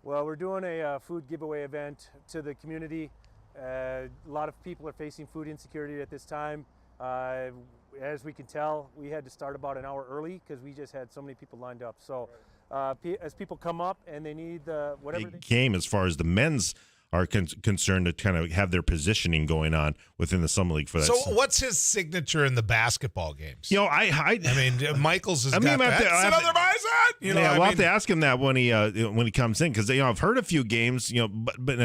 Well, we're doing a food giveaway event to the community. A lot of people are facing food insecurity at this time. As we can tell, we had to start about an hour early because we just had so many people lined up. So as people come up and they need whatever big game as far as the men's are concerned to kind of have their positioning going on within the Summer League for that. So what's his signature in the basketball games? You know, I mean, Michaels has got that. Sit on their bicep. We'll have to ask him that when he comes in, because I've heard a few games, but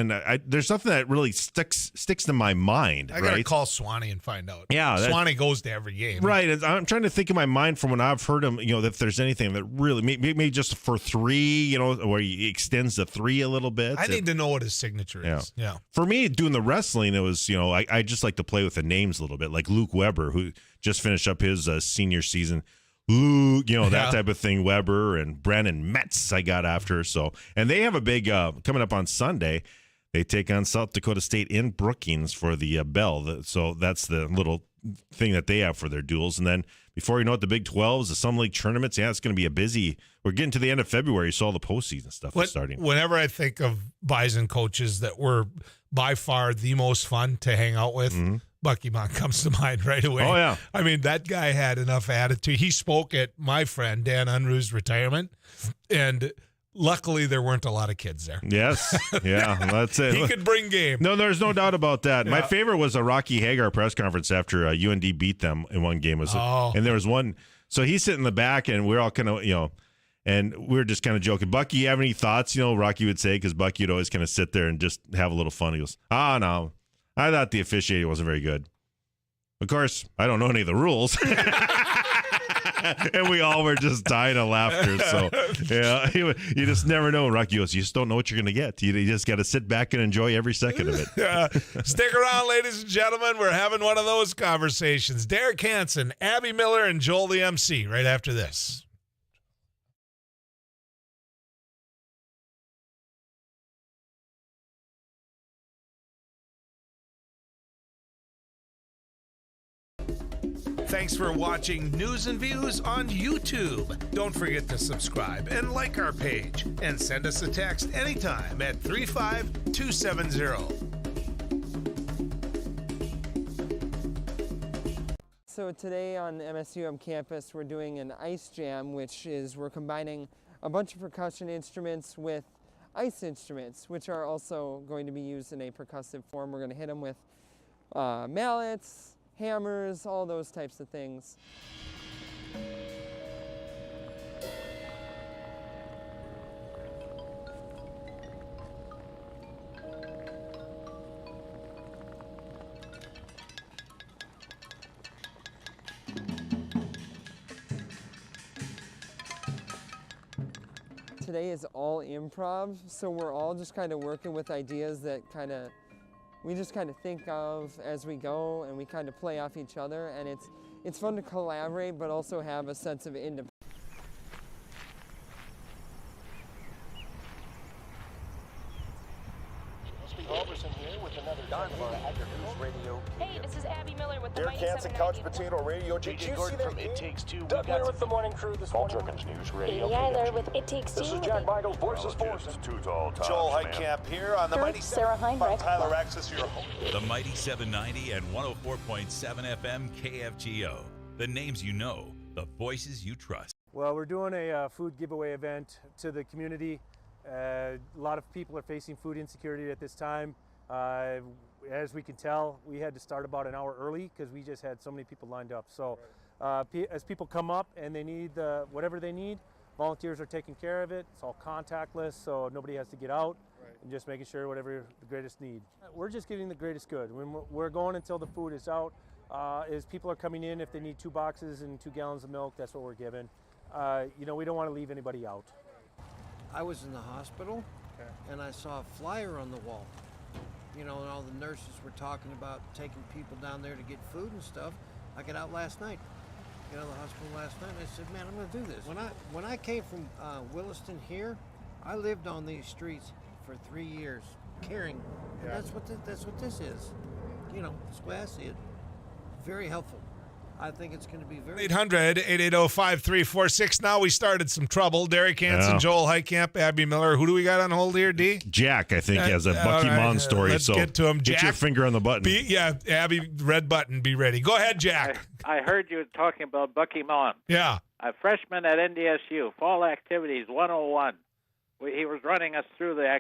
there's something that really sticks to my mind. I gotta call Swanee and find out. Yeah, Swanee goes to every game. Right. I'm trying to think in my mind from when I've heard him. If there's anything that really maybe just for three, where he extends the three a little bit. I need to know what his signature is. Yeah. For me, doing the wrestling, it was I just like to play with the names a little bit, like Luke Weber, who just finished up his senior season. Luke, that type of thing. Weber and Brandon Metz I got after. So, and they have a big coming up on Sunday. They take on South Dakota State in Brookings for the bell. So that's the little thing that they have for their duels. And then before you know it, the Big 12s, the Summer League tournaments. Yeah, it's going to be a busy. We're getting to the end of February, so all the postseason stuff is starting. Whenever I think of Bison coaches that were by far the most fun to hang out with, Bucky Mont comes to mind right away. Oh, yeah. I mean, that guy had enough attitude. He spoke at my friend Dan Unruh's retirement, and luckily there weren't a lot of kids there. Yes. Yeah, that's it. He could bring game. No, there's no doubt about that. Yeah. My favorite was a Rocky Hagar press conference after UND beat them in one game. And there was one. So he's sitting in the back, and we're all kind of, and we were just kind of joking. Bucky, you have any thoughts? Rocky would say, because Bucky would always kind of sit there and just have a little fun. He goes, no. I thought the officiating wasn't very good. Of course, I don't know any of the rules. And we all were just dying of laughter. So, yeah, you just never know. Rocky goes, you just don't know what you're going to get. You just got to sit back and enjoy every second of it. Stick around, ladies and gentlemen. We're having one of those conversations. Derek Hansen, Abby Miller, and Joel the MC right after this. Thanks for watching News and Views on YouTube. Don't forget to subscribe and like our page, and send us a text anytime at 35270. So today on MSUM campus, we're doing an ice jam, which is we're combining a bunch of percussion instruments with ice instruments, which are also going to be used in a percussive form. We're going to hit them with mallets, hammers, all those types of things. Today is all improv, so we're all just kind of working with ideas that we just kind of think of as we go, and we kind of play off each other, and it's fun to collaborate but also have a sense of independence. Hey, this is Abby Miller with the Derek Hansen, Couch Potato Radio. Did you see that? It Takes Two. Doug Miller with the morning crew this morning. News Radio. Amy Eiler with It Takes Two. This is Jack Michaels, Voices Force. Two tall tops, Joel man. Heitkamp here on the Mighty Sarah Heinrich. Tyler Access, your home. The Mighty 790 and 104.7 FM KFGO. The names you know, the voices you trust. Well, we're doing a food giveaway event to the community. A lot of people are facing food insecurity at this time. As we can tell, we had to start about an hour early because we just had so many people lined up. So as people come up and they need whatever they need, volunteers are taking care of it. It's all contactless, so nobody has to get out. And just making sure whatever the greatest need. We're just getting the greatest good. We're going until the food is out. As people are coming in, if they need 2 boxes and 2 gallons of milk, that's what we're giving. We don't want to leave anybody out. I was in the hospital, and I saw a flyer on the wall. And all the nurses were talking about taking people down there to get food and stuff. I got out last night. Got out of the hospital last night, and I said, man, I'm going to do this. When I came from Williston here, I lived on these streets for 3 years, caring. And that's what this is. That's the way I see it. Very helpful. I think it's going to be very 800-880-5346. Now we started some trouble. Derek Hansen, Yeah. Joel Heitkamp, Abby Miller. Who do we got on hold here, D? Jack, I think, has a Bucky all right, Mon story. let's so get to him. Get your Jack, finger on the button. Abby, red button, be ready. Go ahead, Jack. I heard you talking about Bucky Mon. Yeah. A freshman at NDSU, fall activities 101. He was running us through the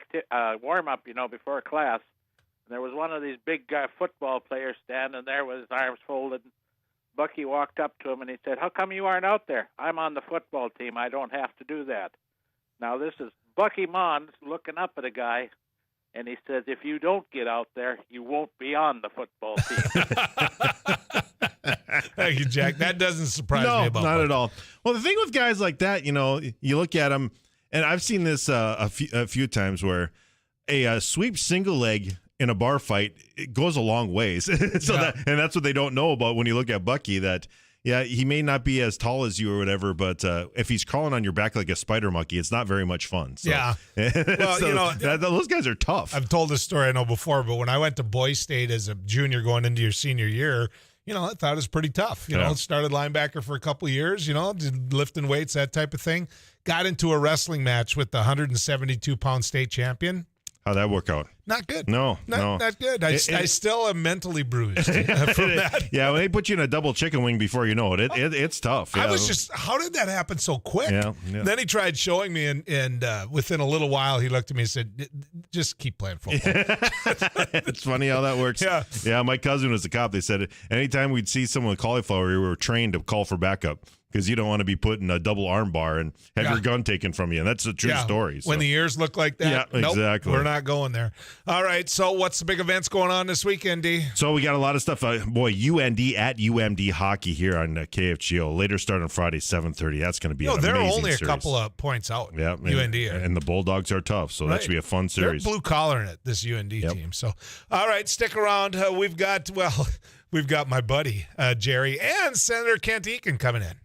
warm-up, before class. And there was one of these big football players standing there with his arms folded. Bucky walked up to him and he said, "How come you aren't out there? I'm on the football team. I don't have to do that." Now, this is Bucky Mon looking up at a guy, and he says, "If you don't get out there, you won't be on the football team." Thank you, Jack. That doesn't surprise me No, about not Bucky. at all. Well, the thing with guys like that, you look at them, and I've seen this a few times where a sweep single leg in a bar fight, it goes a long ways. That's what they don't know about when you look at Bucky, that, yeah, he may not be as tall as you or whatever, but if he's crawling on your back like a spider monkey, it's not very much fun. So, Yeah. Well, those guys are tough. I've told this story, I know, before, but when I went to Boise State as a junior going into your senior year, I thought it was pretty tough. Started linebacker for a couple of years, did lifting weights, that type of thing. Got into a wrestling match with the 172-pound state champion. How'd that work out? Not good. No. Not good. I still am mentally bruised from that. Yeah, when they put you in a double chicken wing before you know it, it's tough. Yeah. I was just, how did that happen so quick? Yeah. Then he tried showing me, and within a little while, he looked at me and said, "Just keep playing football." It's funny how that works. Yeah. My cousin was a cop. They said anytime we'd see someone with cauliflower, we were trained to call for backup, because you don't want to be put in a double arm bar and have your gun taken from you. And that's a true story. So. When the ears look like that, yeah, nope, exactly. We're not going there. All right, so what's the big events going on this weekend, D? So we got a lot of stuff. UND at UMD hockey here on KFGO. Later start on Friday, 7:30. That's going to be an they're amazing only a series. couple of points out. Yeah, UND. And the Bulldogs are tough, so that should be a fun series. They're blue collar in it, this UND team. So, all right, stick around. We've got my buddy, Jerry, and Senator Kent Eakin coming in.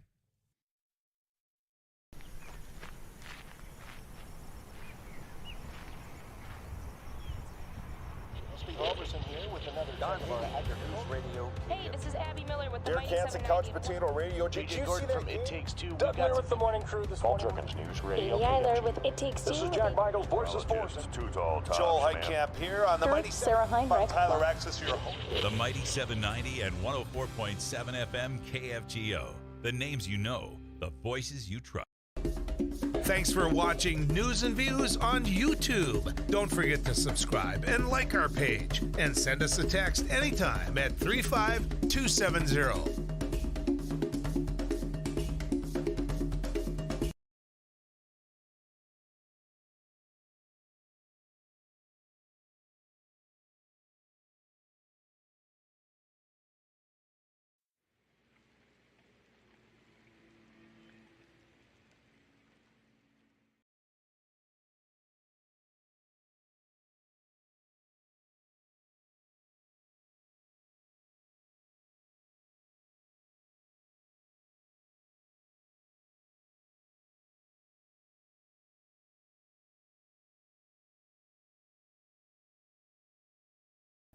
Hey, this is Abby Miller with the Derek Hansen, Couch Potato Radio. Did you see that? It Takes Two. Doug Miller with the morning crew this morning. Jerkins News Radio. Katie Eiler with It Takes Two. This is Jack Michaels, Voices Forces. Too tall, Joel Heitkamp here on the Sure, Mighty Sarah Heinrich. Tyler Axis, your host. The Mighty 790 and 104.7 FM KFGO. The names you know, the voices you trust. Thanks for watching News and Views on YouTube. Don't forget to subscribe and like our page, and send us a text anytime at 35270.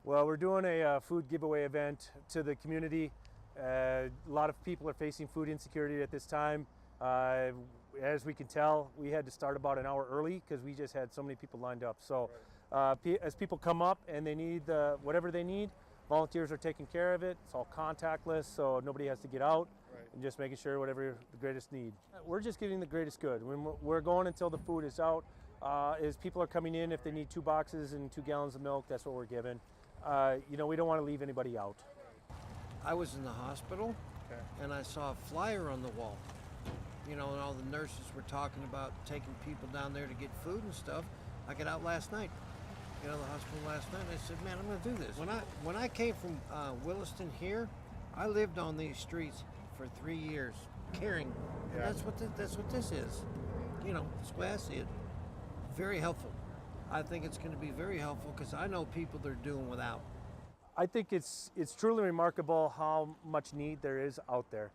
Well, we're doing a food giveaway event to the community. A lot of people are facing food insecurity at this time. As we can tell, we had to start about an hour early because we just had so many people lined up. So as people come up and they need whatever they need, volunteers are taking care of it. It's all contactless, so nobody has to get out, and just making sure whatever the greatest need. We're just getting the greatest good. We're going until the food is out. As people are coming in, if they need 2 boxes and 2 gallons of milk, that's what we're giving. We don't want to leave anybody out. I was in the hospital, and I saw a flyer on the wall. And all the nurses were talking about taking people down there to get food and stuff. I got out last night. Got out of the hospital last night, and I said, "Man, I'm going to do this." When I came from Williston here, I lived on these streets for 3 years, caring. And that's what this is. That's the way I see it. Very helpful. I think it's going to be very helpful because I know people that are doing without. I think it's truly remarkable how much need there is out there.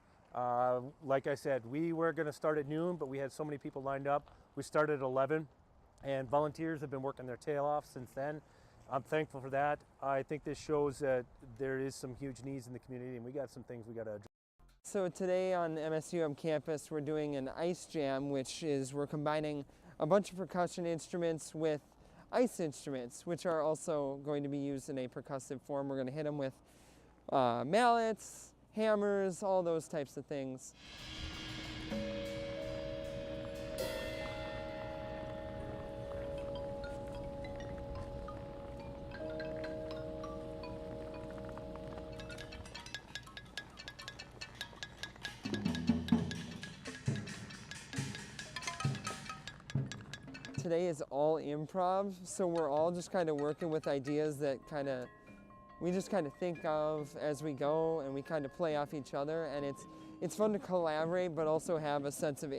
Like I said, we were going to start at noon, but we had so many people lined up. We started at 11, and volunteers have been working their tail off since then. I'm thankful for that. I think this shows that there is some huge needs in the community, and we got some things we got to address. So today on MSUM campus, we're doing an ice jam, which is we're combining a bunch of percussion instruments with ice instruments, which are also going to be used in a percussive form. We're going to hit them with mallets, hammers, all those types of things. Today is all improv, so we're all just kind of working with ideas that we just kind of think of as we go, and we kind of play off each other, and it's fun to collaborate but also have a sense of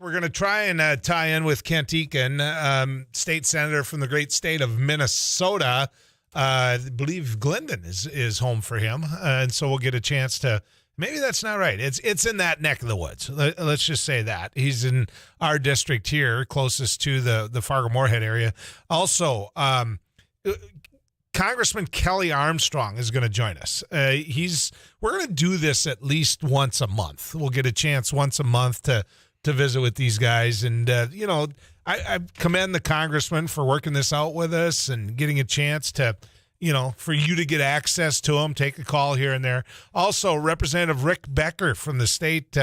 We're going to try and tie in with Kent Eakin, state senator from the great state of Minnesota. I believe Glendon is home for him, and so we'll get a chance to. Maybe that's not right. It's in that neck of the woods. Let's just say that he's in our district here, closest to the Fargo-Moorhead area. Also, Congressman Kelly Armstrong is going to join us. We're going to do this at least once a month. We'll get a chance once a month to visit with these guys, and I commend the congressman for working this out with us and getting a chance to, for you to get access to him, take a call here and there. Also, Representative Rick Becker from the state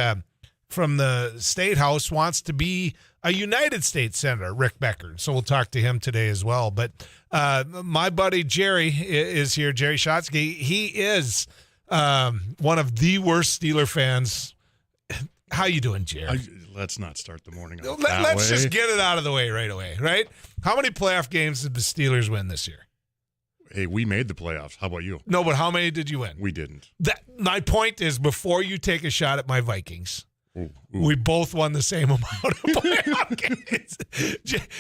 house wants to be a United States senator, Rick Becker. So we'll talk to him today as well. But my buddy Jerry is here, Jerry Shotsky. He is one of the worst Steeler fans. How you doing, Jerry? Let's not start the morning off Let's just get it out of the way right away, right? How many playoff games did the Steelers win this year? Hey, we made the playoffs. How about you? No, but how many did you win? We didn't. My point is, before you take a shot at my Vikings, Ooh. we both won the same amount of playoff games.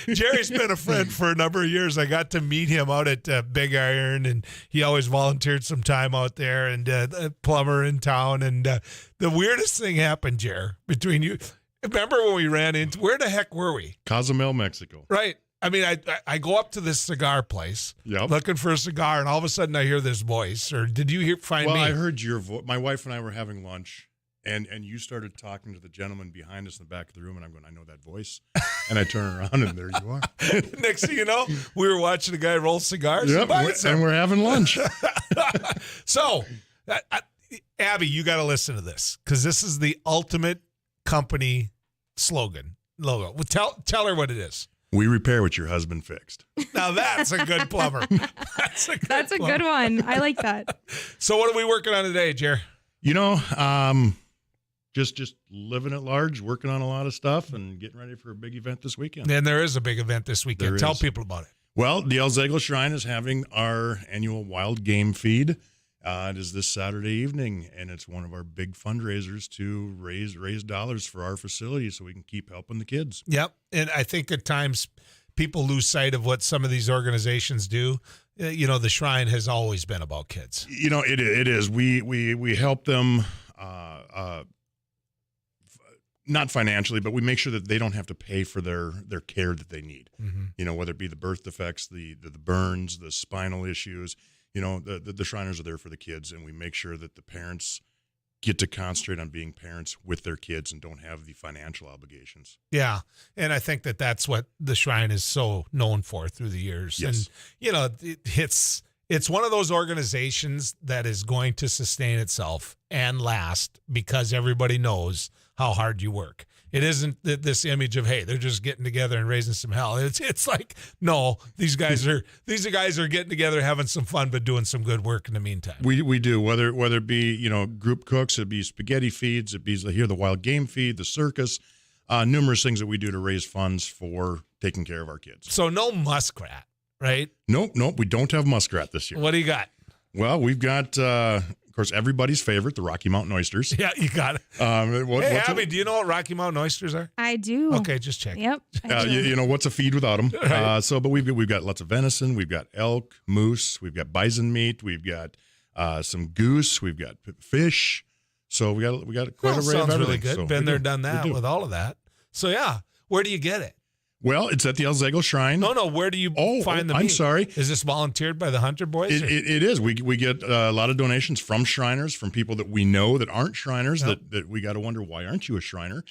Jerry's been a friend for a number of years. I got to meet him out at Big Iron, and he always volunteered some time out there, and a plumber in town. And the weirdest thing happened, Jer, between you. Remember when we ran into, where the heck were we? Cozumel, Mexico. Right. I mean, I go up to this cigar place, looking for a cigar, and all of a sudden I hear this voice. Or did you find me? Well, I heard your voice. My wife and I were having lunch, and you started talking to the gentleman behind us in the back of the room, and I'm going, I know that voice. And I turn around, and there you are. Next thing you know, we were watching a guy roll cigars. Yep, and we're having lunch. So, Abby, you got to listen to this, because this is the ultimate company logo. Well, tell her what it is. We repair what your husband fixed. Now that's a good plumber. That's a good one. I like that. So what are we working on today, Jer? Just living at large, working on a lot of stuff, and getting ready for a big event this weekend. And there is a big event this weekend. Tell people about it. Well, the El Zegel Shrine is having our annual wild game feed. It is this Saturday evening, and it's one of our big fundraisers to raise dollars for our facility so we can keep helping the kids. Yep, and I think at times people lose sight of what some of these organizations do. The Shrine has always been about kids. It is. We help them, not financially, but we make sure that they don't have to pay for their care that they need. Mm-hmm. Whether it be the birth defects, the burns, the spinal issues. The Shriners are there for the kids, and we make sure that the parents get to concentrate on being parents with their kids and don't have the financial obligations. Yeah, and I think that's what the Shrine is so known for through the years. Yes. And, it's one of those organizations that is going to sustain itself and last because everybody knows how hard you work. It isn't this image of, hey, they're just getting together and raising some hell. It's like, no, these guys are getting together, having some fun, but doing some good work in the meantime. We do, whether it be group cooks, it'd be spaghetti feeds, it'd be here the wild game feed, the circus, numerous things that we do to raise funds for taking care of our kids. So no muskrat, right? Nope, we don't have muskrat this year. What do you got? Well, we've got. Of course, everybody's favorite, the Rocky Mountain oysters. Yeah, you got it. Hey, Abby, do you know what Rocky Mountain oysters are? I do. Okay, just check. Yep. What's a feed without them? Right. But we've got lots of venison, we've got elk, moose, we've got bison meat, we've got some goose, we've got fish. So we got quite a array of everything. Sounds really good. So Been there, done that with all of that. So yeah, where do you get it? Well, it's at the El Zegel Shrine. No, where do you find the meat? I'm sorry. Is this volunteered by the Hunter Boys? It is. We get a lot of donations from Shriners, from people that we know that aren't Shriners, that we got to wonder, why aren't you a Shriner?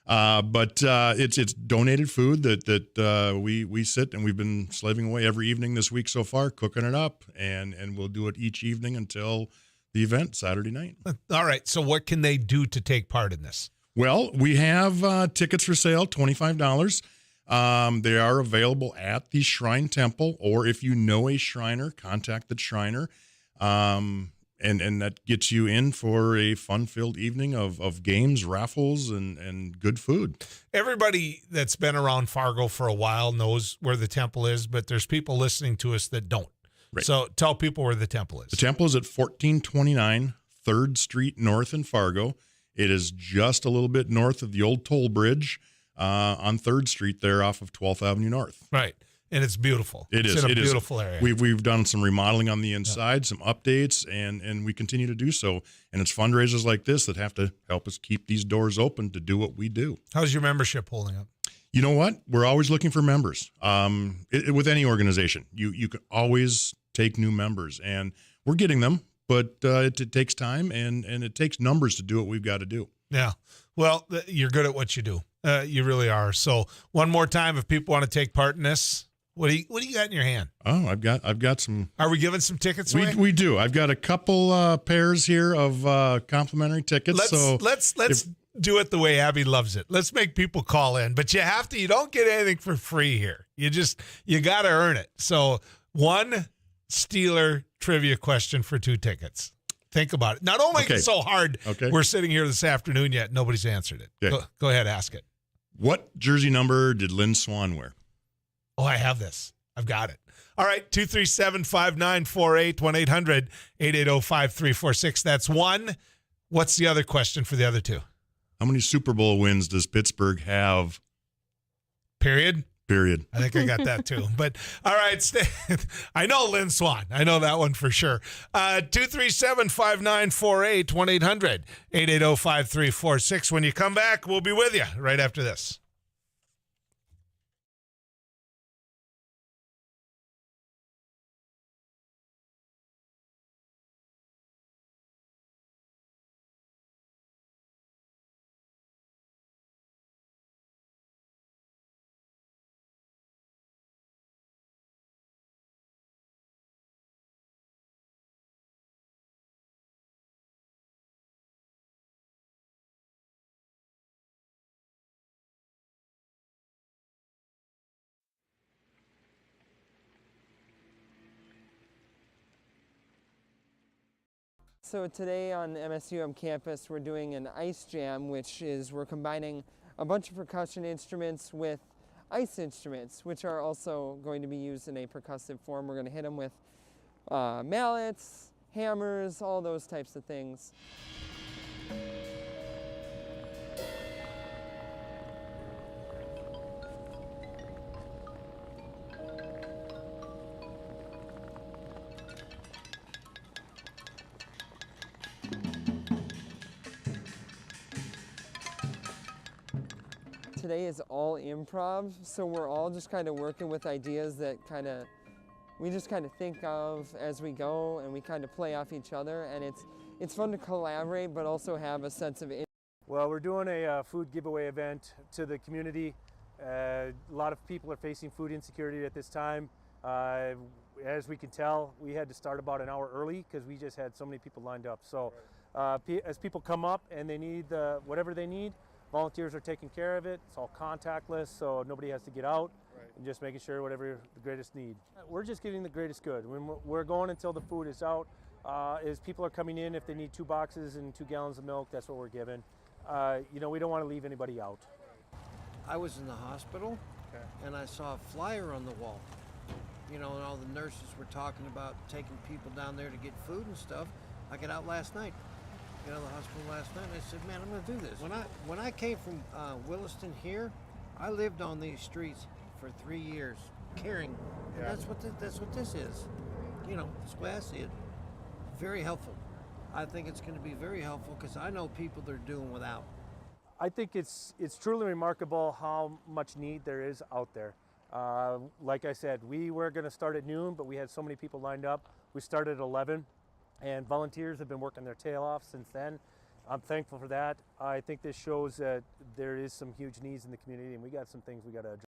But it's donated food that we sit, and we've been slaving away every evening this week so far, cooking it up, and we'll do it each evening until the event, Saturday night. All right. So what can they do to take part in this? Well, we have tickets for sale, $25. They are available at the Shrine Temple, or if you know a Shriner, contact the Shriner. And that gets you in for a fun-filled evening of games, raffles, and good food. Everybody that's been around Fargo for a while knows where the temple is, but there's people listening to us that don't. Right. So tell people where the temple is. The temple is at 1429 3rd Street North in Fargo. It is just a little bit north of the old toll bridge. on 3rd Street there off of 12th Avenue North. Right. And it's beautiful. It's in a It beautiful is. area. We've done some remodeling on the inside, some updates, and we continue to do so. And it's fundraisers like this that have to help us keep these doors open to do what we do. How's your membership holding up? You know what? We're always looking for members. With any organization, you can always take new members, and we're getting them, but it takes time and it takes numbers to do what we've got to do. Yeah. Well, you're good at what you do. You really are. So one more time, if people want to take part in this, what do you got in your hand? Oh, I've got some. Are we giving some tickets away? We do. I've got a couple pairs here of complimentary tickets. Let's do it the way Abby loves it. Let's make people call in, but you don't get anything for free here. You got to earn it. So one Steeler trivia question for 2 tickets. Think about it. Now, don't make it so hard. Okay. We're sitting here this afternoon yet. Nobody's answered it. Okay. Go ahead, ask it. What jersey number did Lynn Swann wear? Oh, I have this. I've got it. All right, 237-5948, 1-800-880-5346. That's one. What's the other question for the other 2? How many Super Bowl wins does Pittsburgh have? Period. I think I got that too. But all right, I know Lynn Swann. I know that one for sure. 237-5948, 1-800-880-5346. When you come back, we'll be with you right after this. So today on MSUM campus, we're doing an ice jam, which is we're combining a bunch of percussion instruments with ice instruments, which are also going to be used in a percussive form. We're going to hit them with mallets, hammers, all those types of things. Today is all improv, so we're all just kind of working with ideas that we just kind of think of as we go, and we kind of play off each other, and it's fun to collaborate, but also have a sense of. Well, we're doing a food giveaway event to the community. A lot of people are facing food insecurity at this time. As we can tell, we had to start about an hour early because we just had so many people lined up. So as people come up and they need whatever they need, volunteers are taking care of it. It's all contactless, so nobody has to get out. Right. And just making sure whatever the greatest need. We're just getting the greatest good. When we're going until the food is out. As people are coming in, if they need 2 boxes and 2 gallons of milk, that's what we're giving. We don't want to leave anybody out. I was in the hospital, and I saw a flyer on the wall. And all the nurses were talking about taking people down there to get food and stuff. I got out last night. The hospital last night, and I said, man, I'm going to do this. When I came from Williston here, I lived on these streets for 3 years, caring. And that's what this is. That's the way I see it. Very helpful. I think it's going to be very helpful because I know people that are doing without. I think it's truly remarkable how much need there is out there. Like I said, we were going to start at noon, but we had so many people lined up. We started at 11. And volunteers have been working their tail off since then. I'm thankful for that. I think this shows that there is some huge needs in the community, and we got some things we got to address.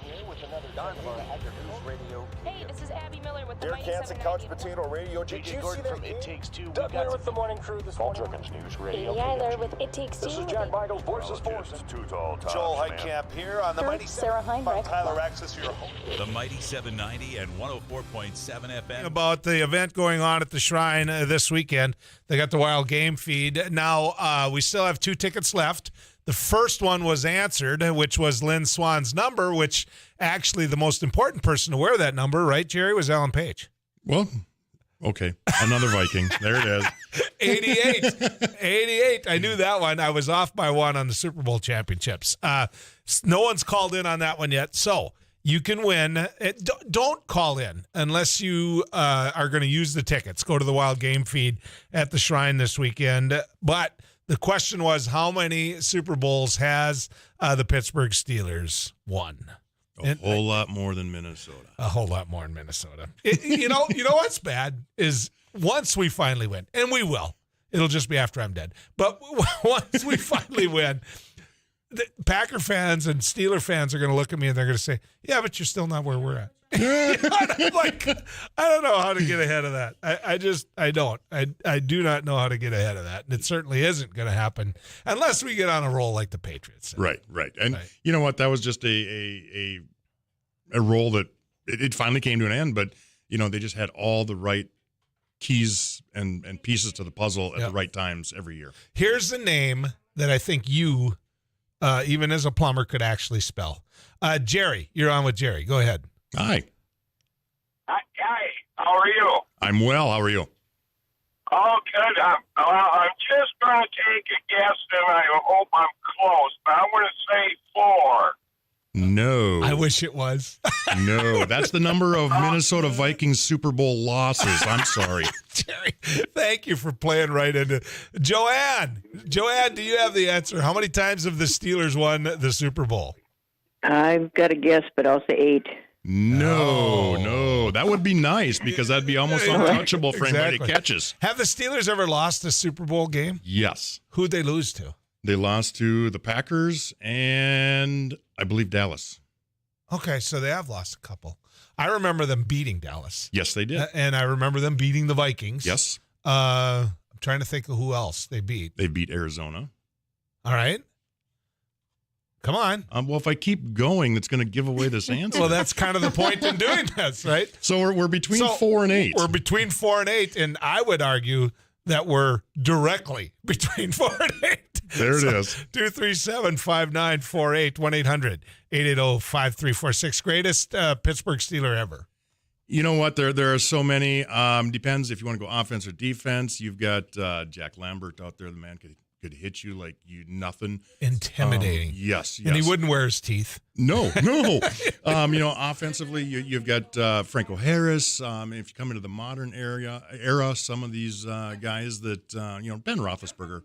Here with another News Radio. Hey, this is Abby Miller with the Derek Hansen, Couch Potato Radio. Did you see that from It Takes Two? Doug Miller with the morning crew this morning. News Radio. Amy Eiler with It Takes Two. This is Jack Michaels, Voices Forces. Joel Heitkamp here on the Mighty Sarah Heinrich. Tyler Access, your home. The Mighty 790 and 104.7 FM. About the event going on at the Shrine this weekend. They got the Wild Game feed. Now, we still have 2 tickets left. The first one was answered, which was Lynn Swann's number, which actually the most important person to wear that number, right, Jerry, was Ellen Page. Well, Okay, another Viking. There it is. 88. I knew that one. I was off by one on the Super Bowl championships. No one's called in on that one yet. So you can win. Don't call in unless you are going to use the tickets. Go to the Wild Game Feed at the Shrine this weekend. But the question was, how many Super Bowls has the Pittsburgh Steelers won? A whole lot more than Minnesota. A whole lot more in Minnesota. You know what's bad is once we finally win, and we will. It'll just be after I'm dead. But once we finally win, the Packer fans and Steeler fans are going to look at me and they're going to say, "Yeah, but you're still not where we're at." I'm like, I don't know how to get ahead of that. I don't. I do not know how to get ahead of that, and it certainly isn't going to happen unless we get on a roll like the Patriots. Right. And you know what? That was just a role that it finally came to an end. But they just had all the right keys and pieces to the puzzle at the right times every year. Here's the name that I think you, even as a plumber, could actually spell. Jerry, you're on with Jerry. Go ahead. Hi. Hi. How are you? I'm well. How are you? Oh, good. I'm just going to take a guess, and I hope I'm close, but I'm going to say 4. No. I wish it was. No. That's the number of Minnesota Vikings Super Bowl losses. I'm sorry. Jerry, thank you for playing right into Joanne. Joanne, do you have the answer? How many times have the Steelers won the Super Bowl? I've got a guess, but I'll say 8. No. That would be nice because that'd be almost untouchable for anybody to catch us. Have the Steelers ever lost a Super Bowl game? Yes. Who'd they lose to? They lost to the Packers and I believe Dallas. Okay, so they have lost a couple. I remember them beating Dallas. Yes, they did. And I remember them beating the Vikings. Yes. I'm trying to think of who else they beat. They beat Arizona. All right. Come on. Well, if I keep going, that's going to give away this answer. Well, that's kind of the point in doing this, right? So we're between 4 and 8. We're between 4 and 8, and I would argue that we're directly between 4 and 8. There it is. 237-5948, 1-800-880-5346. Greatest Pittsburgh Steeler ever. You know what? There are so many. Depends if you want to go offense or defense. You've got Jack Lambert out there. The man could hit you like you-nothing. Intimidating. Yes. And he wouldn't wear his teeth. No. Offensively, you've got Franco Harris. If you come into the modern era, some of these guys that, Ben Roethlisberger,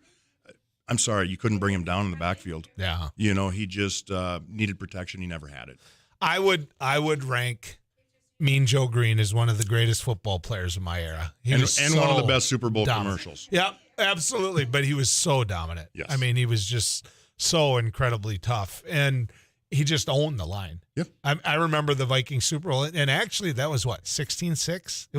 I'm sorry, you couldn't bring him down in the backfield. Yeah. He just needed protection. He never had it. I would rank Mean Joe Green as one of the greatest football players of my era. And one of the best Super Bowl commercials. Yeah, absolutely. But he was so dominant. Yes. I mean, he was just so incredibly tough. And he just owned the line. Yep. I remember the Vikings Super Bowl. And actually, that was what, 16-6? It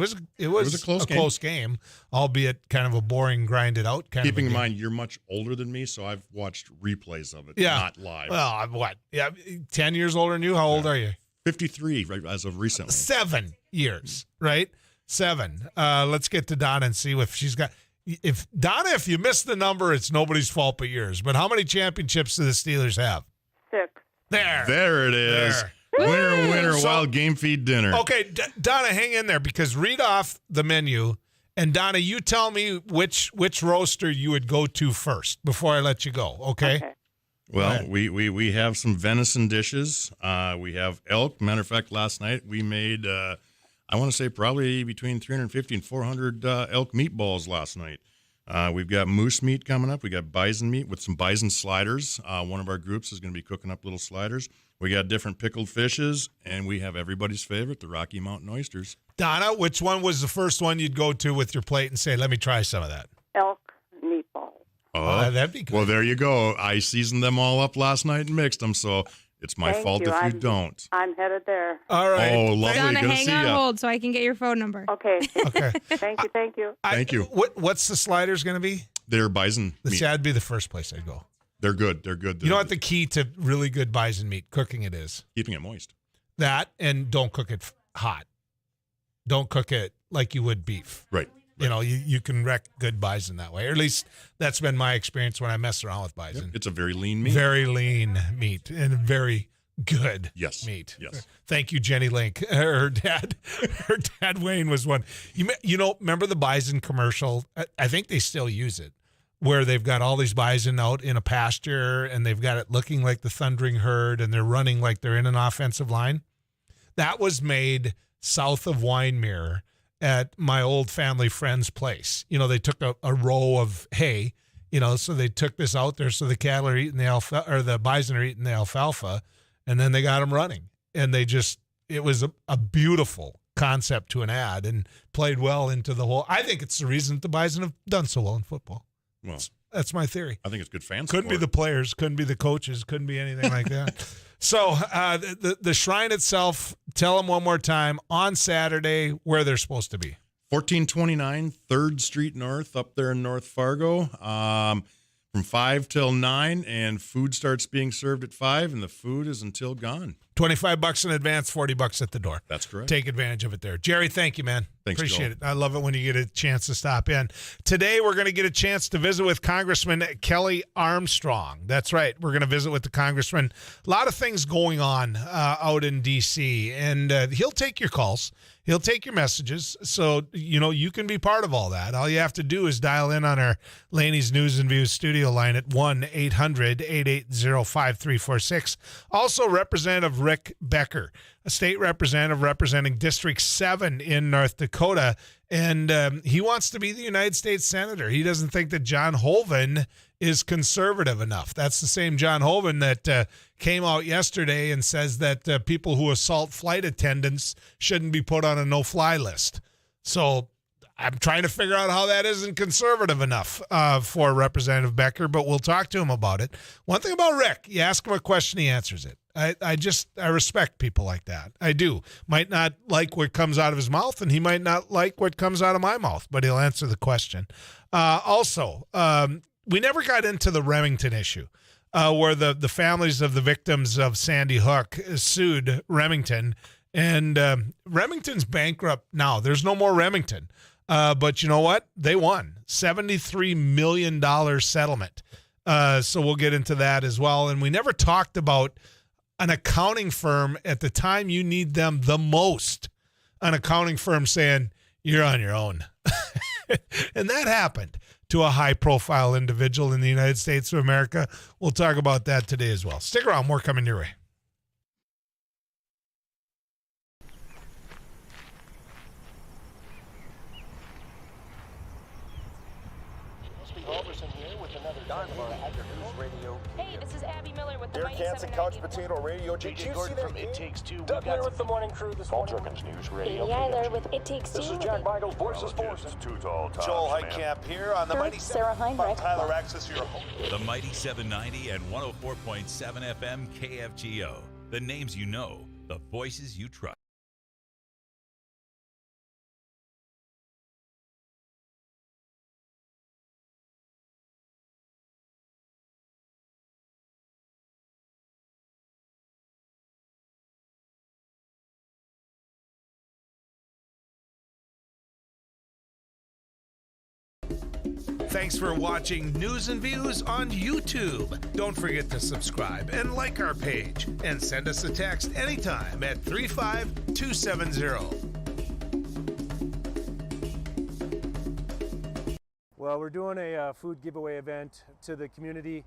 was a close game, albeit kind of a boring, grinded out kind Keeping of in mind, you're much older than me, so I've watched replays of it, yeah. not live. Well, I'm what? Yeah, 10 years older than you? How old are you? 53 right, as of recently. 7 years, right? 7. Let's get to Donna and see if she's got. If you missed the number, it's nobody's fault but yours. But how many championships do the Steelers have? 6. There it is. There. Winner, Wild Game Feed dinner. Okay, Donna, hang in there because read off the menu. And Donna, you tell me which roaster you would go to first before I let you go, okay? Well, we have some venison dishes. We have elk. Matter of fact, last night we made, I want to say probably between 350 and 400 elk meatballs last night. We've got moose meat coming up. We got bison meat with some bison sliders. One of our groups is going to be cooking up little sliders. We got different pickled fishes, and we have everybody's favorite, the Rocky Mountain oysters. Donna, which one was the first one you'd go to with your plate and say, let me try some of that? Elk meatballs. Oh, that'd be good. Well, there you go. I seasoned them all up last night and mixed them, so it's my fault if you don't. I'm headed there. All right. Oh, lovely. Donna, Good to hang see on ya. hold so I can get your phone number. Okay. Okay. Thank you. Thank you. What's the sliders going to be? They're bison meat. See, that'd be the first place I'd go. They're good. You know what the key to really good bison meat, cooking it is? Keeping it moist. That, and don't cook it hot. Don't cook it like you would beef. Right. You know, you can wreck good bison that way. Or at least that's been my experience when I mess around with bison. Yep. It's a very lean meat. Very lean meat and very good meat. Yes. Thank you, Jenny Link. Her dad Wayne was one. Remember the bison commercial? I think they still use it, where they've got all these bison out in a pasture and they've got it looking like the thundering herd and they're running like they're in an offensive line. That was made south of Winemere at my old family friend's place. They took a row of hay, so they took this out there so the cattle are eating the bison are eating the alfalfa, and then they got them running. And it was a beautiful concept to an ad and played well into the whole. I think it's the reason that the bison have done so well in football. Well, that's my theory. I think it's good fans. Couldn't be the players, couldn't be the coaches, couldn't be anything like that. So the shrine itself, tell them one more time, on Saturday where they're supposed to be. 1429 3rd Street North up there in North Fargo, from 5 till 9, and food starts being served at 5, and the food is until gone. $25 in advance, $40 at the door. That's correct. Take advantage of it there. Jerry, thank you, man. Thanks, Appreciate Joel. it. I love it when you get a chance to stop in. Today, we're going to get a chance to visit with Congressman Kelly Armstrong. That's right. We're going to visit with the Congressman. A lot of things going on out in D.C., and he'll take your calls. He'll take your messages, so you can be part of all that. All you have to do is dial in on our Laney's News and Views studio line at 1-800-880-5346. Also, Representative Rick Becker, a state representative representing District 7 in North Dakota, and he wants to be the United States Senator. He doesn't think that John Hoeven is conservative enough. That's the same John Hoeven that came out yesterday and says that people who assault flight attendants shouldn't be put on a no-fly list. So I'm trying to figure out how that isn't conservative enough for Representative Becker, but we'll talk to him about it. One thing about Rick, you ask him a question, he answers it. I respect people like that. I do. Might not like what comes out of his mouth, and he might not like what comes out of my mouth, but he'll answer the question. Also, we never got into the Remington issue, where the families of the victims of Sandy Hook sued Remington, and Remington's bankrupt now. There's no more Remington. But you know what? They won. $73 million settlement. So we'll get into that as well. And we never talked about an accounting firm at the time you need them the most. An accounting firm saying, you're on your own. And that happened to a high-profile individual in the United States of America. We'll talk about that today as well. Stick around. More coming your way. Hey, this is Abby Miller with the Derek Hansen, Couch Potato Radio. Did you see that? It Takes Two. Doug Miller with the morning crew this morning. Jerkins News Radio. Katie Eiler with It Takes Two. This is Jack Michaels, Voices Forces. Joel Heitkamp here on the Mighty Sarah Heinrich. Tyler Access, your home. The Mighty 790 and 104.7 FM KFGO. The names you know, the voices you trust. Thanks for watching News and Views on YouTube. Don't forget to subscribe and like our page, and send us a text anytime at 35270. Well, we're doing a food giveaway event to the community.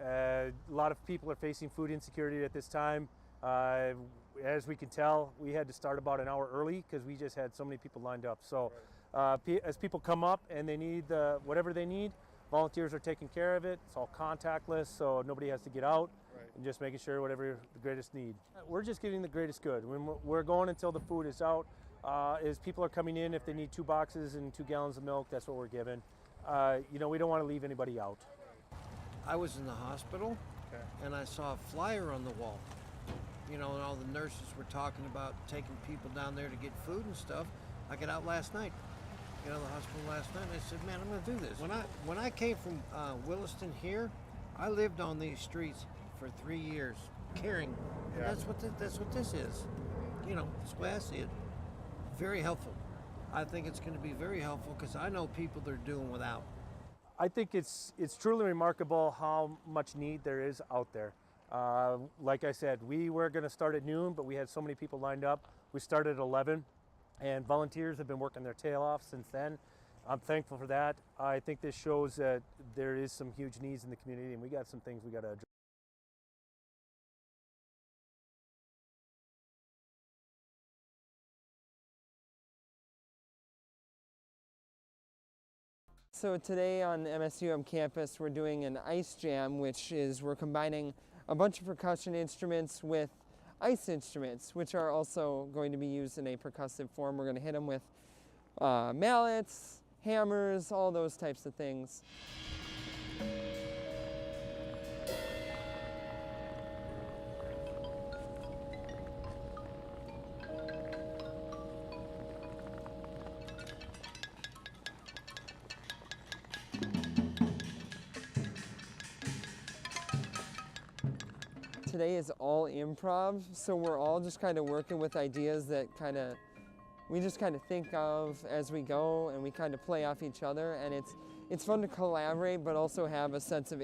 A lot of people are facing food insecurity at this time. As we can tell, we had to start about an hour early because we just had so many people lined up. So as people come up and they need whatever they need, volunteers are taking care of it. It's all contactless, so nobody has to get out, and just making sure whatever the greatest need. We're just getting the greatest good. When we're going until the food is out. As people are coming in, if they need 2 boxes and 2 gallons of milk, that's what we're giving. We don't want to leave anybody out. I was in the hospital, and I saw a flyer on the wall. And all the nurses were talking about taking people down there to get food and stuff. I got out last night, the hospital last night, and I said, man, I'm going to do this. When I came from Williston here, I lived on these streets for 3 years, caring. And that's what this is. That's the way I see it. Very helpful. I think it's going to be very helpful because I know people that are doing without. I think it's truly remarkable how much need there is out there. Like I said, we were going to start at noon, but we had so many people lined up. We started at 11, and volunteers have been working their tail off since then. I'm thankful for that. I think this shows that there is some huge needs in the community, and we got some things we got to address. So today on MSUM campus, we're doing an ice jam, which is we're combining a bunch of percussion instruments with ice instruments, which are also going to be used in a percussive form. We're going to hit them with mallets, hammers, all those types of things. Today is all improv, so we're all just kind of working with ideas that we just kind of think of as we go, and we kind of play off each other, and it's fun to collaborate but also have a sense of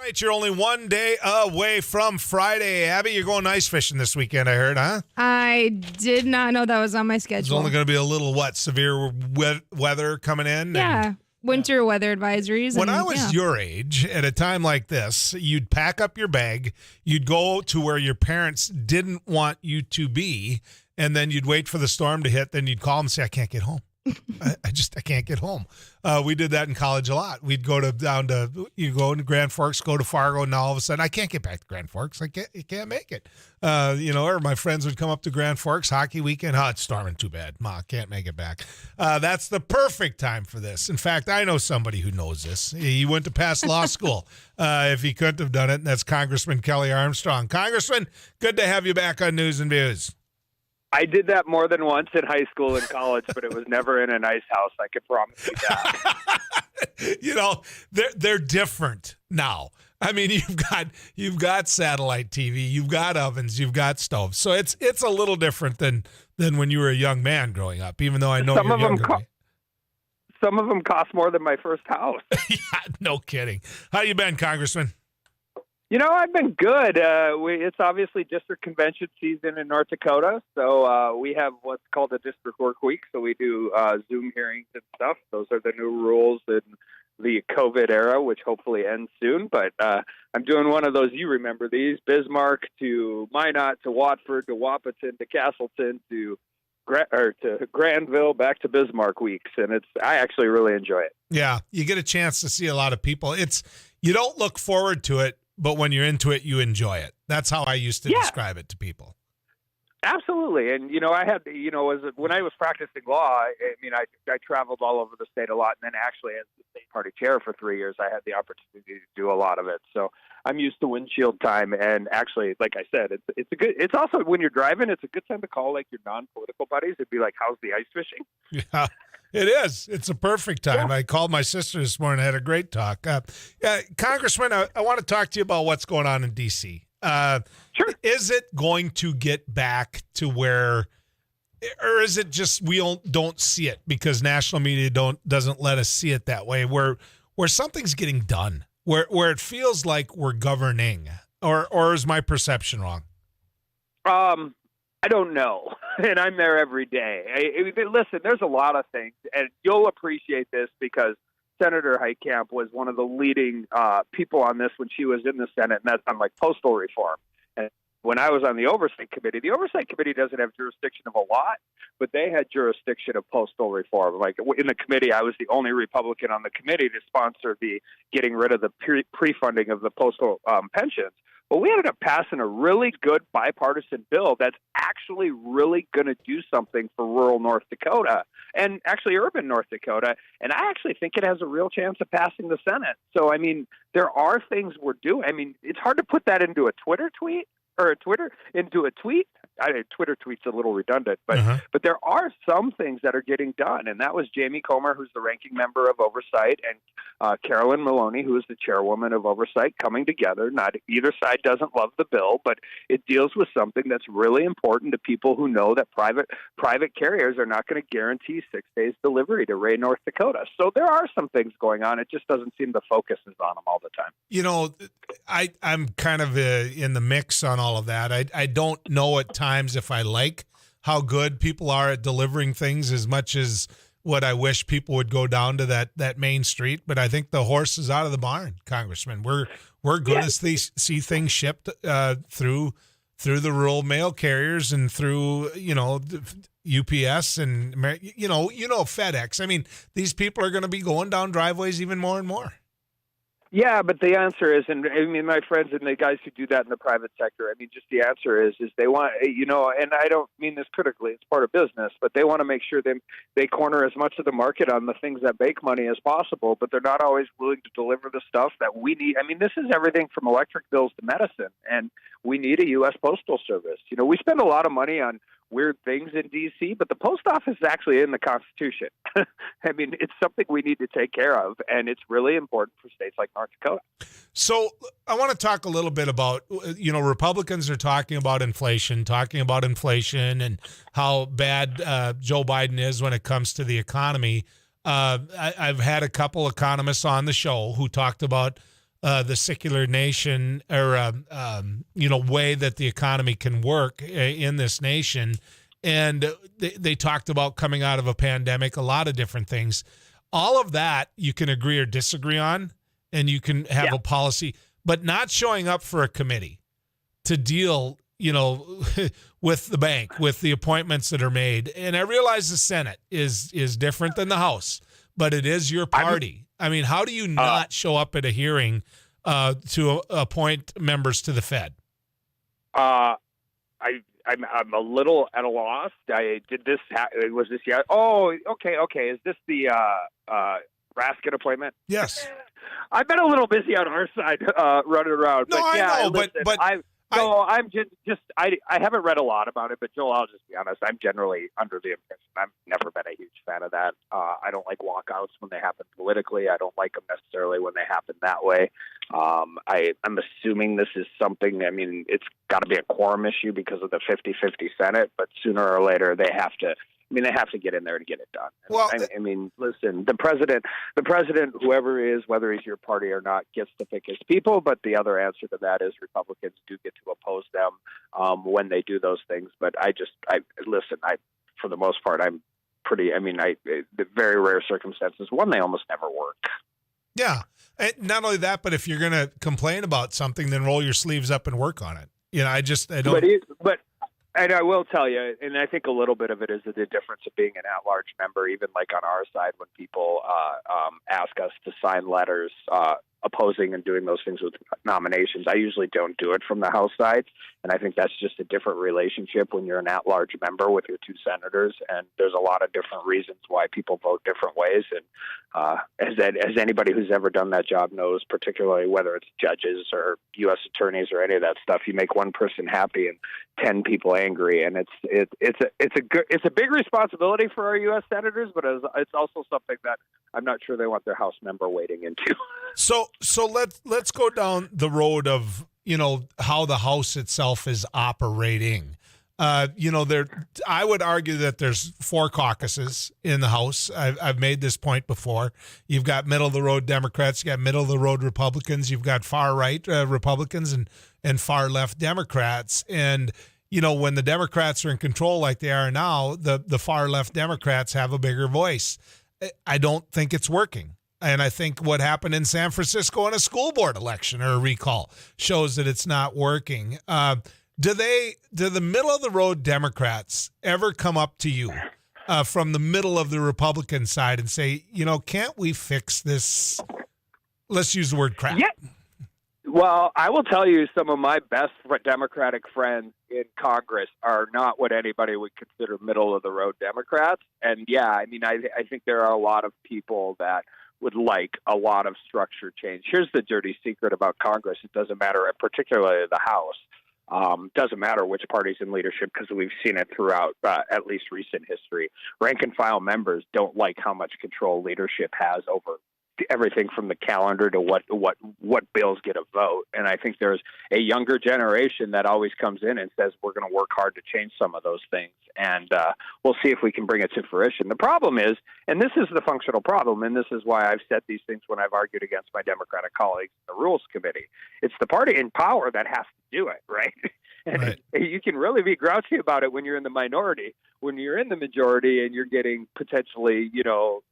Right, you're only one day away from Friday. Abby, you're going ice fishing this weekend, I heard, huh? I did not know that was on my schedule. There's only going to be a little, severe weather coming in? Yeah, winter weather advisories. When I was your age, at a time like this, you'd pack up your bag, you'd go to where your parents didn't want you to be, and then you'd wait for the storm to hit, then you'd call them and say, I can't get home. I can't get home. We did that in college a lot. We'd go you go to Grand Forks, go to Fargo, and now all of a sudden I can't get back to Grand Forks. I can't make it. Or my friends would come up to Grand Forks hockey weekend. Oh, it's storming too bad. Ma, can't make it back. That's the perfect time for this. In fact, I know somebody who knows this. He went to pass law school if he couldn't have done it, and that's Congressman Kelly Armstrong. Congressman, good to have you back on News and Views. I did that more than once in high school and college, but it was never in an ice house. I can promise you that. They're different now. I mean, you've got satellite TV, you've got ovens, you've got stoves. So it's a little different than when you were a young man growing up. Even though I know you're younger. Some of them cost more than my first house. Yeah, no kidding. How you been, Congressman? I've been good. It's obviously district convention season in North Dakota, so we have what's called a district work week. So we do Zoom hearings and stuff. Those are the new rules in the COVID era, which hopefully ends soon. But I'm doing one of those. You remember these: Bismarck to Minot to Watford to Wahpeton to Castleton to Granville back to Bismarck weeks, and I actually really enjoy it. Yeah, you get a chance to see a lot of people. You don't look forward to it, but when you're into it, you enjoy it. That's how I used to describe it to people. Absolutely. And, I had, when I was practicing law, I traveled all over the state a lot. And then actually as the state party chair for 3 years, I had the opportunity to do a lot of it. So I'm used to windshield time. And actually, like I said, it's also when you're driving, it's a good time to call like your non-political buddies and be like, how's the ice fishing? Yeah. It is. It's a perfect time. Yeah. I called my sister this morning, had a great talk. Congressman, I want to talk to you about what's going on in D.C. Sure. Is it going to get back to where, or is it just we don't see it because national media doesn't let us see it that way, where something's getting done, where it feels like we're governing, or is my perception wrong? I don't know, and I'm there every day. Listen, there's a lot of things, and you'll appreciate this because Senator Heitkamp was one of the leading people on this when she was in the Senate, and that's on like postal reform. And when I was on the Oversight Committee doesn't have jurisdiction of a lot, but they had jurisdiction of postal reform. Like in the committee, I was the only Republican on the committee to sponsor the getting rid of the pre-funding of the postal pensions. But we ended up passing a really good bipartisan bill that's actually really going to do something for rural North Dakota and actually urban North Dakota. And I actually think it has a real chance of passing the Senate. So, there are things we're doing. It's hard to put that into a Twitter tweet. Twitter tweet's a little redundant, but there are some things that are getting done, and that was Jamie Comer, who's the ranking member of Oversight, and Carolyn Maloney, who is the chairwoman of Oversight, coming together. Not either side doesn't love the bill, but it deals with something that's really important to people who know that private carriers are not going to guarantee 6 days delivery to Ray, North Dakota. So there are some things going on. It just doesn't seem the focus is on them all the time. I'm kind of in the mix on all of that. I don't know at times if I like how good people are at delivering things as much as what I wish people would go down to that main street. But I think the horse is out of the barn, Congressman. We're good as they see things shipped through the rural mail carriers and through UPS and FedEx. These people are going to be going down driveways even more and more. Yeah, but the answer is, and my friends and the guys who do that in the private sector, just the answer is they want, and I don't mean this critically, it's part of business, but they want to make sure they corner as much of the market on the things that make money as possible, but they're not always willing to deliver the stuff that we need. This is everything from electric bills to medicine, and we need a U.S. Postal Service. We spend a lot of money on weird things in D.C., but the post office is actually in the Constitution. It's something we need to take care of, and it's really important for states like North Dakota. So I want to talk a little bit about, Republicans are talking about inflation and how bad Joe Biden is when it comes to the economy. I've had a couple economists on the show who talked about the secular nation or way that the economy can work in this nation. And they talked about coming out of a pandemic, a lot of different things. All of that you can agree or disagree on, and you can have a policy, but not showing up for a committee to deal, with the bank, with the appointments that are made. And I realize the Senate is different than the House, but it is your party. I mean, how do you not show up at a hearing to appoint members to the Fed? I'm a little at a loss. Was this yet? Oh, okay. Is this the Raskin appointment? Yes. I've been a little busy on our side running around. No, but I know, but I'm just I haven't read a lot about it, but Joel, I'll just be honest. I'm generally under the impression I've never been a huge fan of that. I don't like walkouts when they happen politically. I don't like them necessarily when they happen that way. I'm assuming this is something. I mean, it's got to be a quorum issue because of the 50-50 Senate, but sooner or later they have to. They have to get in there to get it done. Well, I mean, listen, the president, whoever it is, whether he's your party or not, gets to pick his people. But the other answer to that is Republicans do get to oppose them when they do those things. But for the most part, I'm pretty. I mean, the very rare circumstances, they almost never work. Yeah, and not only that, but if you're going to complain about something, then roll your sleeves up and work on it. I don't. And I will tell you, and I think a little bit of it is the difference of being an at-large member, even like on our side when people ask us to sign letters opposing and doing those things with nominations. I usually don't do it from the House side, and I think that's just a different relationship when you're an at-large member with your two senators, and there's a lot of different reasons why people vote different ways. And as anybody who's ever done that job knows, particularly whether it's judges or U.S. attorneys or any of that stuff, you make one person happy and 10 people angry, and it's a big responsibility for our U.S. senators, but it's also something that I'm not sure they want their House member wading into. So let's go down the road of how the House itself is operating. I would argue that there's 4 caucuses in the House. I've made this point before. You've got middle of the road Democrats, you got middle of the road Republicans, you've got far right Republicans and far left Democrats. And when the Democrats are in control like they are now, the far left Democrats have a bigger voice. I don't think it's working. And I think what happened in San Francisco in a school board election or a recall shows that it's not working. Do the middle of the road Democrats ever come up to you from the middle of the Republican side and say, can't we fix this? Let's use the word crap. Yeah. Well, I will tell you, some of my best Democratic friends in Congress are not what anybody would consider middle of the road Democrats. And yeah, I mean, I think there are a lot of people that would like a lot of structure change. Here's the dirty secret about Congress. It doesn't matter, particularly the House. Doesn't matter which party's in leadership, because we've seen it throughout at least recent history. Rank and file members don't like how much control leadership has over everything from the calendar to what bills get a vote. And I think there's a younger generation that always comes in and says, we're going to work hard to change some of those things. And we'll see if we can bring it to fruition. The problem is, and this is the functional problem, and this is why I've said these things when I've argued against my Democratic colleagues in the Rules Committee. It's the party in power that has to do it, right? And right. You can really be grouchy about it when you're in the minority. When you're in the majority and you're getting potentially,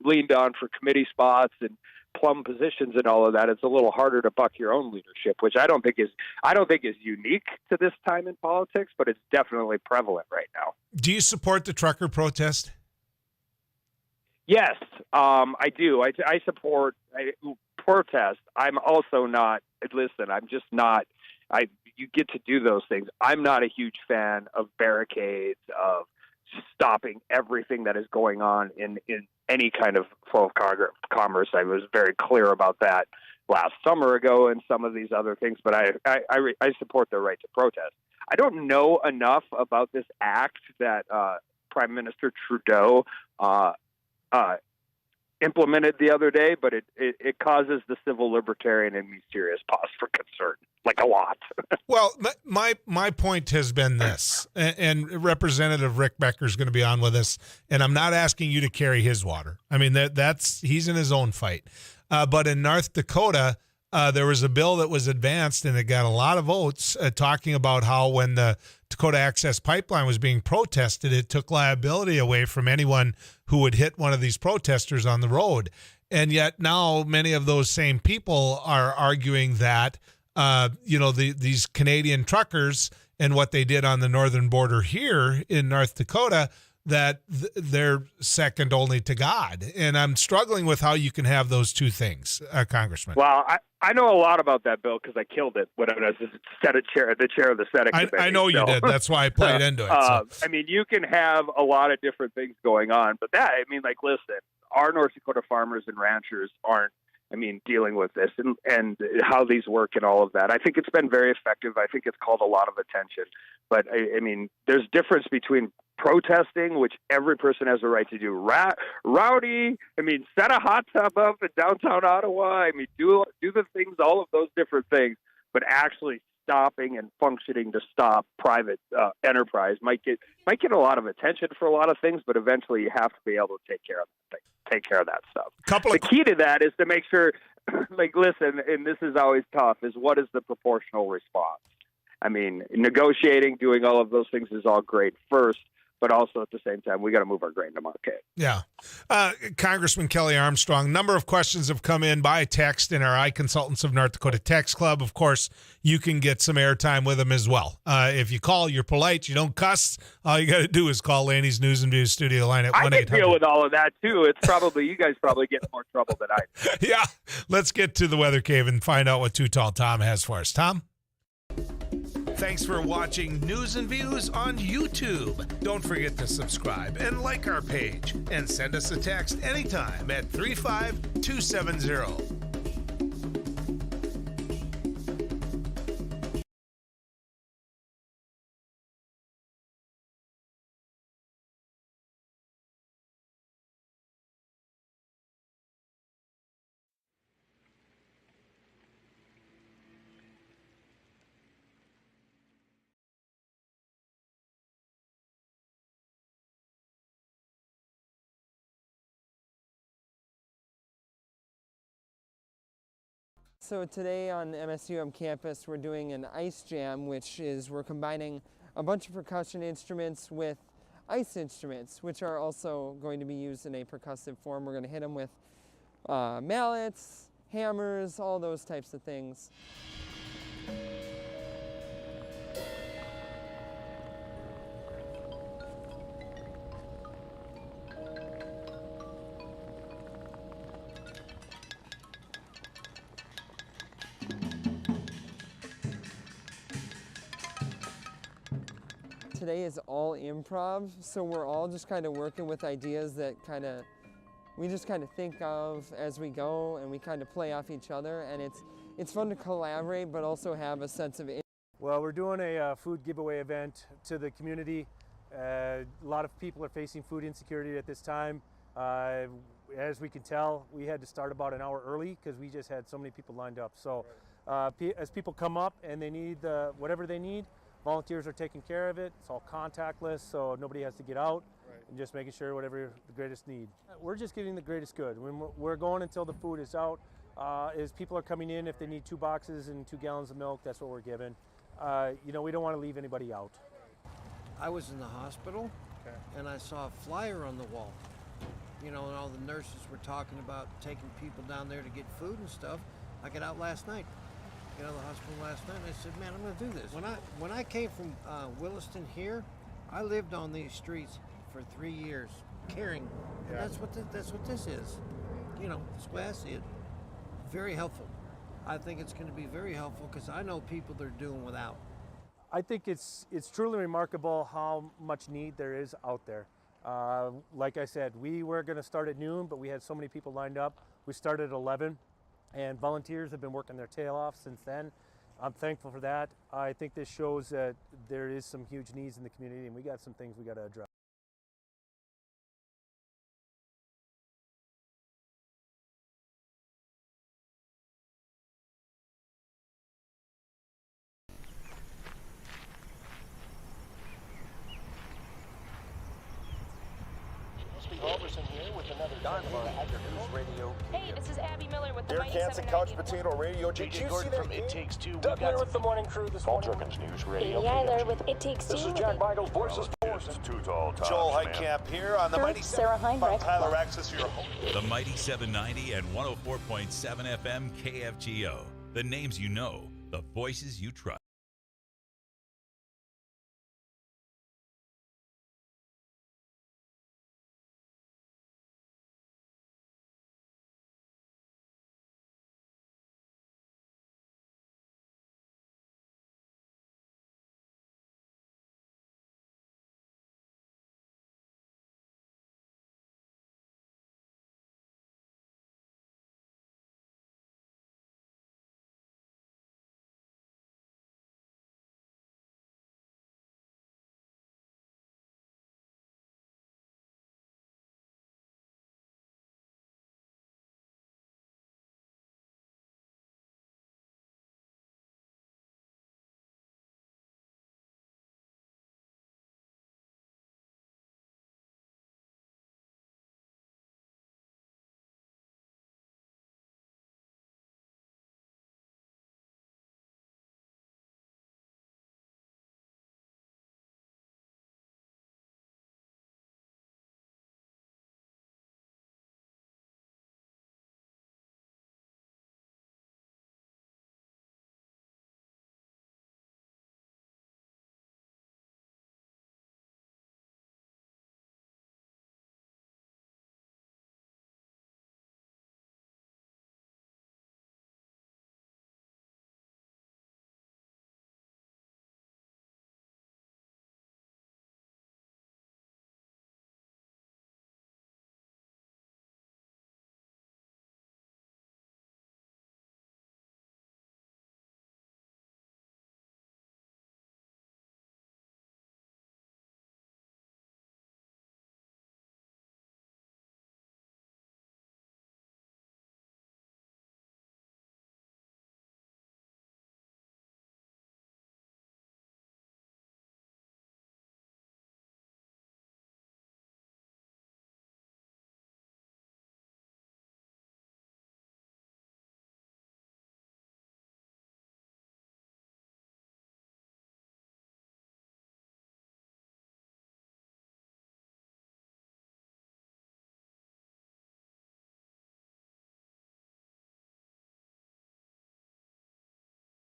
leaned on for committee spots and plum positions and all of that, it's a little harder to buck your own leadership, which I don't think is unique to this time in politics, but it's definitely prevalent right now. Do you support the trucker protest? Yes, I do. I support protest. I'm also not. Listen, I'm just not. You get to do those things. I'm not a huge fan of barricades, of stopping everything that is going on in any kind of flow of commerce. I was very clear about that last summer ago and some of these other things, but I support the right to protest. I don't know enough about this act that Prime Minister Trudeau implemented the other day, but it causes the civil libertarian in me serious pause for concern, like a lot. Well, my point has been this, and Representative Rick Becker is going to be on with us, and I'm not asking you to carry his water. I mean, he's in his own fight. But in North Dakota, there was a bill that was advanced and it got a lot of votes talking about how when the Dakota Access Pipeline was being protested, it took liability away from anyone who would hit one of these protesters on the road. And yet now many of those same people are arguing that, these Canadian truckers and what they did on the northern border here in North Dakota, that they're second only to God. And I'm struggling with how you can have those two things, Congressman. Well, I know a lot about that bill because I killed it when I was the chair of the Senate committee. I know you did. That's why I played into it. So. I mean, you can have a lot of different things going on, but listen, our North Dakota farmers and ranchers aren't, dealing with this and how these work and all of that. I think it's been very effective. I think it's called a lot of attention. But, there's difference between protesting, which every person has a right to do, rowdy, set a hot tub up in downtown Ottawa, do the things, all of those different things, but actually stopping and functioning to stop private enterprise might get a lot of attention for a lot of things, but eventually you have to be able to take care of that stuff. The key to that is to make sure, listen, and this is always tough, is what is the proportional response? Negotiating, doing all of those things is all great first, but also at the same time, we got to move our grain to market. Yeah. Congressman Kelly Armstrong, number of questions have come in by text in our iConsultants of North Dakota text club. Of course, you can get some airtime with them as well. If you call, you're polite, you don't cuss, all you got to do is call Laney's News and Views studio line at 1-800. I can deal with all of that, too. It's probably, you guys probably get more trouble than I do. Yeah. Let's get to the weather cave and find out what Too Tall Tom has for us. Tom? Thanks for watching News and Views on YouTube. Don't forget to subscribe and like our page. And send us a text anytime at 35270. So today on MSUM campus we're doing an ice jam, which is we're combining a bunch of percussion instruments with ice instruments, which are also going to be used in a percussive form. We're going to hit them with mallets, hammers, all those types of things. Today is all improv, so we're all just kind of working with ideas that we just kind of think of as we go, and we kind of play off each other, and it's fun to collaborate but also have a sense of. Well, we're doing a food giveaway event to the community. A lot of people are facing food insecurity at this time. As we can tell, we had to start about an hour early because we just had so many people lined up. So as people come up and they need whatever they need, volunteers are taking care of it. It's all contactless, so nobody has to get out, and just making sure whatever the greatest need. We're just getting the greatest good. When we're going until the food is out. As people are coming in, if they need 2 boxes and 2 gallons of milk, that's what we're giving. We don't want to leave anybody out. I was in the hospital, and I saw a flyer on the wall. And all the nurses were talking about taking people down there to get food and stuff. I got out last night. Got out of the hospital last night, and I said, man, I'm going to do this. When I came from Williston here, I lived on these streets for 3 years, caring. And that's what this is. That's the way I see it. Very helpful. I think it's going to be very helpful because I know people that are doing without. I think it's truly remarkable how much need there is out there. Like I said, we were going to start at noon, but we had so many people lined up. We started at 11. And volunteers have been working their tail off since then. I'm thankful for that. I think this shows that there is some huge needs in the community, and we got some things we got to address. News Radio. Hey, this is Abby Miller with the Air Mighty Canson 790. Couch Potato Radio. Did you see that? It Takes Two. Doug Miller with the morning crew this morning. News Radio. Amy Eiler with It Takes Two. This is Jack Michaels, Voices Forces. Two tall tops, Joel Heitkamp here on the Mighty Sarah Heinrich. Tyler Access your home. The Mighty 790 and 104.7 FM KFGO. The names you know, the voices you trust.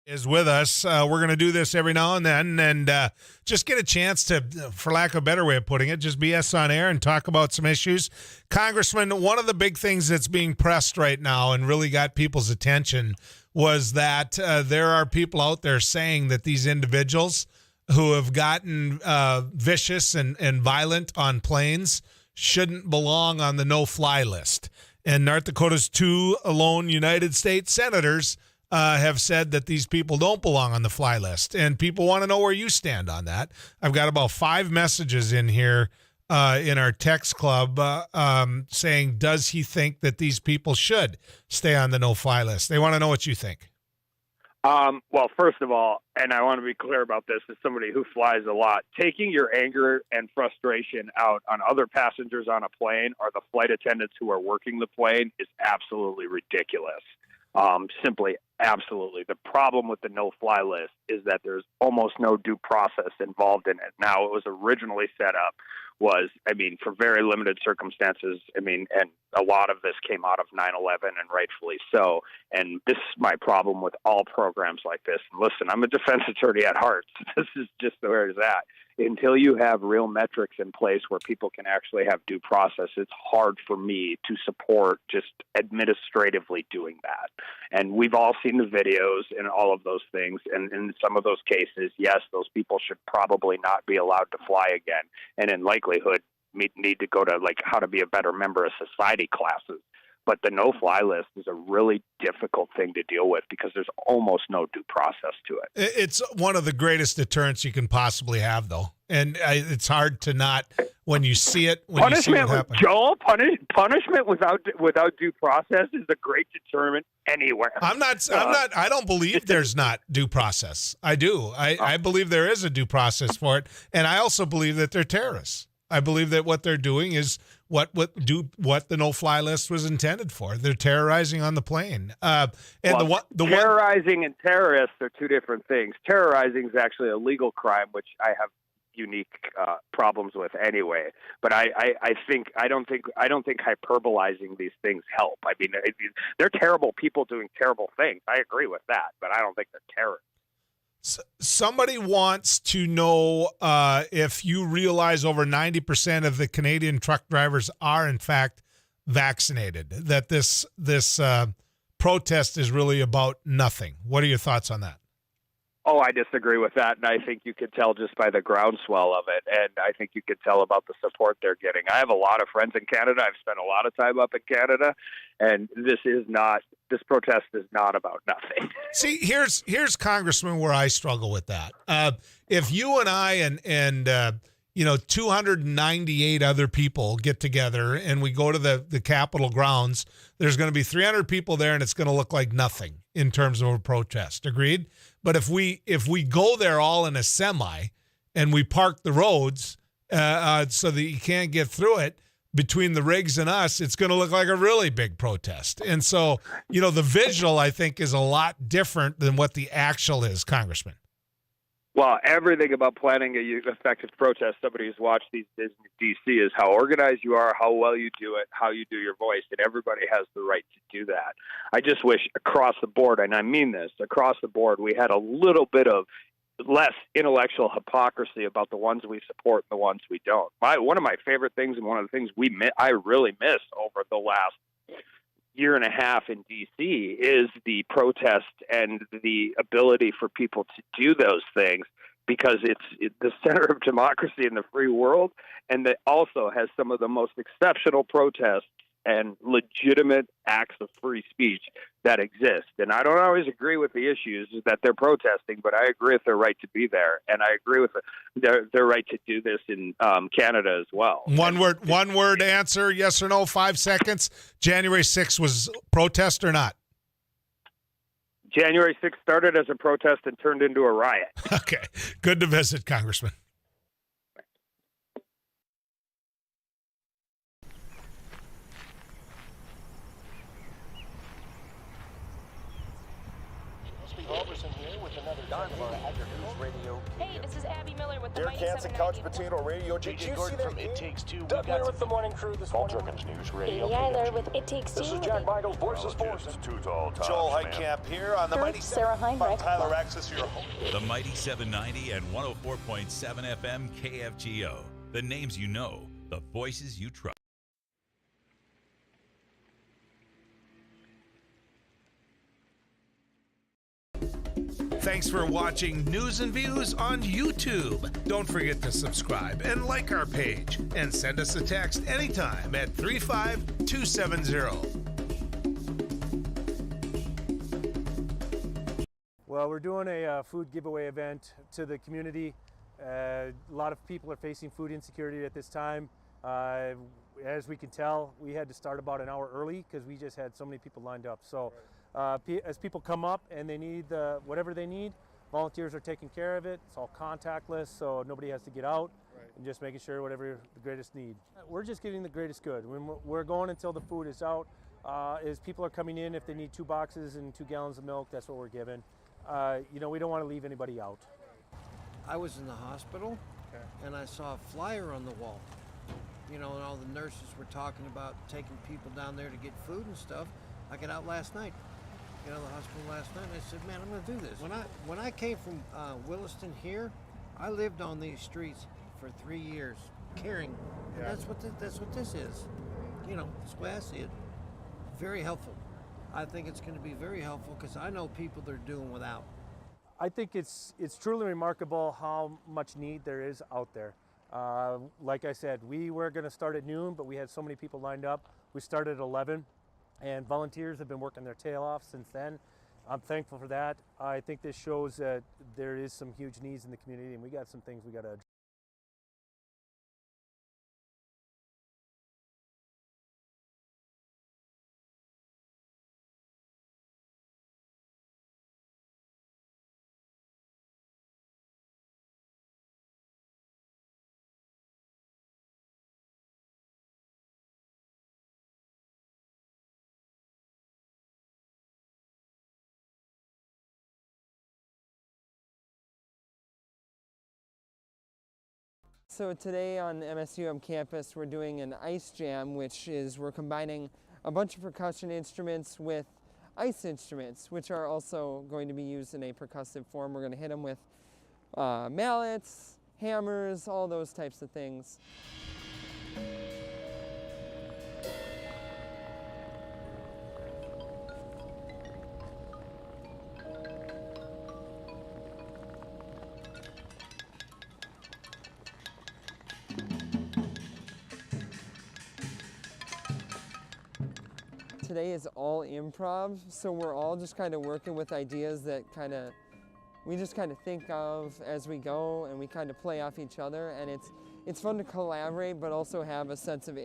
Is with us. We're going to do this every now and then and just get a chance to, for lack of a better way of putting it, just BS on air and talk about some issues. Congressman, one of the big things that's being pressed right now and really got people's attention was that there are people out there saying that these individuals who have gotten vicious and violent on planes shouldn't belong on the no-fly list. And North Dakota's 2 lone United States senators have said that these people don't belong on the fly list, and people want to know where you stand on that. I've got about 5 messages in here in our text club saying, does he think that these people should stay on the no-fly list? They want to know what you think. Well, first of all, and I want to be clear about this as somebody who flies a lot, taking your anger and frustration out on other passengers on a plane or the flight attendants who are working the plane is absolutely ridiculous. Simply, absolutely. The problem with the no-fly list is that there's almost no due process involved in it. Now, it was originally set up for very limited circumstances. And a lot of this came out of 9/11, and rightfully so. And this is my problem with all programs like this. And listen, I'm a defense attorney at heart. So this is just where it's at. Until you have real metrics in place where people can actually have due process, it's hard for me to support just administratively doing that. And we've all seen the videos and all of those things. And in some of those cases, yes, those people should probably not be allowed to fly again. And in likelihood, need to go to how to be a better member of society classes. But the no-fly list is a really difficult thing to deal with because there's almost no due process to it. It's one of the greatest deterrents you can possibly have, though. And it's hard to not, when you see it, when punishment, you see what happens. Joel, punishment without due process is a great deterrent anywhere. I don't believe there's not due process. I do. I believe there is a due process for it. And I also believe that they're terrorists. I believe that what they're doing is what the no-fly list was intended for. They're terrorizing on the plane. Terrorizing and terrorists are two different things. Terrorizing is actually a legal crime, which I have unique problems with anyway. But I don't think hyperbolizing these things help. I mean, they're terrible people doing terrible things. I agree with that, but I don't think they're terrorists. Somebody wants to know if you realize over 90% of the Canadian truck drivers are in fact vaccinated, that this protest is really about nothing. What are your thoughts on that? Oh, I disagree with that, and I think you could tell just by the groundswell of it, and I think you could tell about the support they're getting. I have a lot of friends in Canada. I've spent a lot of time up in Canada, and this protest is not about nothing. See, here's Congressman where I struggle with that. If you and I and 298 other people get together and we go to the Capitol grounds, there's going to be 300 people there, and it's going to look like nothing in terms of a protest. Agreed? But if we go there all in a semi and we park the roads so that you can't get through it, between the rigs and us, it's going to look like a really big protest. And so, the visual, I think, is a lot different than what the actual is, Congressman. Well, everything about planning a effective protest, somebody who's watched these in D.C., is how organized you are, how well you do it, how you do your voice, and everybody has the right to do that. I just wish across the board, and I mean this, across the board, we had a little bit of less intellectual hypocrisy about the ones we support and the ones we don't. One of my favorite things, and one of the things I really missed over the last year and a half in D.C. is the protest and the ability for people to do those things, because it's the center of democracy in the free world, and that also has some of the most exceptional protests and legitimate acts of free speech that exist. And I don't always agree with the issues that they're protesting, but I agree with their right to be there, and I agree with their right to do this in Canada as well. One word answer, yes or no, 5 seconds. January 6th was protest or not? January 6th started as a protest and turned into a riot. Okay. Good to visit, Congressman. Hey, this is Abby Miller with the Derek Mighty Hansen, 790. Couch Potato Radio. Did you see that? It Takes Two. Doug Miller with the morning crew this morning. News Radio. Katie Eiler with It Takes Two. This is Jack Michaels, Voices Forces. Too tall, Joel Heitkamp here on the Mighty Sarah Heinrich. Tyler Access, your home. The Mighty 790 and 104.7 FM KFGO. The names you know, the voices you trust. Thanks for watching News and Views on YouTube. Don't forget to subscribe and like our page, and send us a text anytime at 35270. Well, we're doing a food giveaway event to the community. A lot of people are facing food insecurity at this time. As we can tell, we had to start about an hour early because we just had so many people lined up. So as people come up and they need whatever they need, volunteers are taking care of it. It's all contactless, so nobody has to get out, and just making sure whatever the greatest need. We're just getting the greatest good. We're going until the food is out. As people are coming in, if they need 2 boxes and 2 gallons of milk, that's what we're giving. We don't want to leave anybody out. I was in the hospital, and I saw a flyer on the wall. And all the nurses were talking about taking people down there to get food and stuff. I got out last night, the hospital last night, and I said, man, I'm going to do this. When I came from Williston here, I lived on these streets for 3 years, caring. And that's what this is. That's the way I see it. Very helpful. I think it's going to be very helpful because I know people that are doing without. I think it's truly remarkable how much need there is out there. Like I said, we were going to start at noon, but we had so many people lined up. We started at 11, and volunteers have been working their tail off since then. I'm thankful for that. I think this shows that there is some huge needs in the community, and we got some things we got to address. So today on MSUM campus, we're doing an ice jam, which is we're combining a bunch of percussion instruments with ice instruments, which are also going to be used in a percussive form. We're going to hit them with mallets, hammers, all those types of things. Today is all improv, so we're all just kind of working with ideas that we just kind of think of as we go, and we kind of play off each other, and it's fun to collaborate but also have a sense of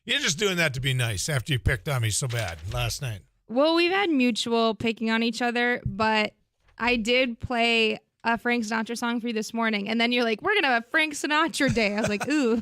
You're just doing that to be nice after you picked on me so bad last night. Well, we've had mutual picking on each other, but I did play a Frank Sinatra song for you this morning, and then you're like, we're going to have a Frank Sinatra day. I was like, ooh.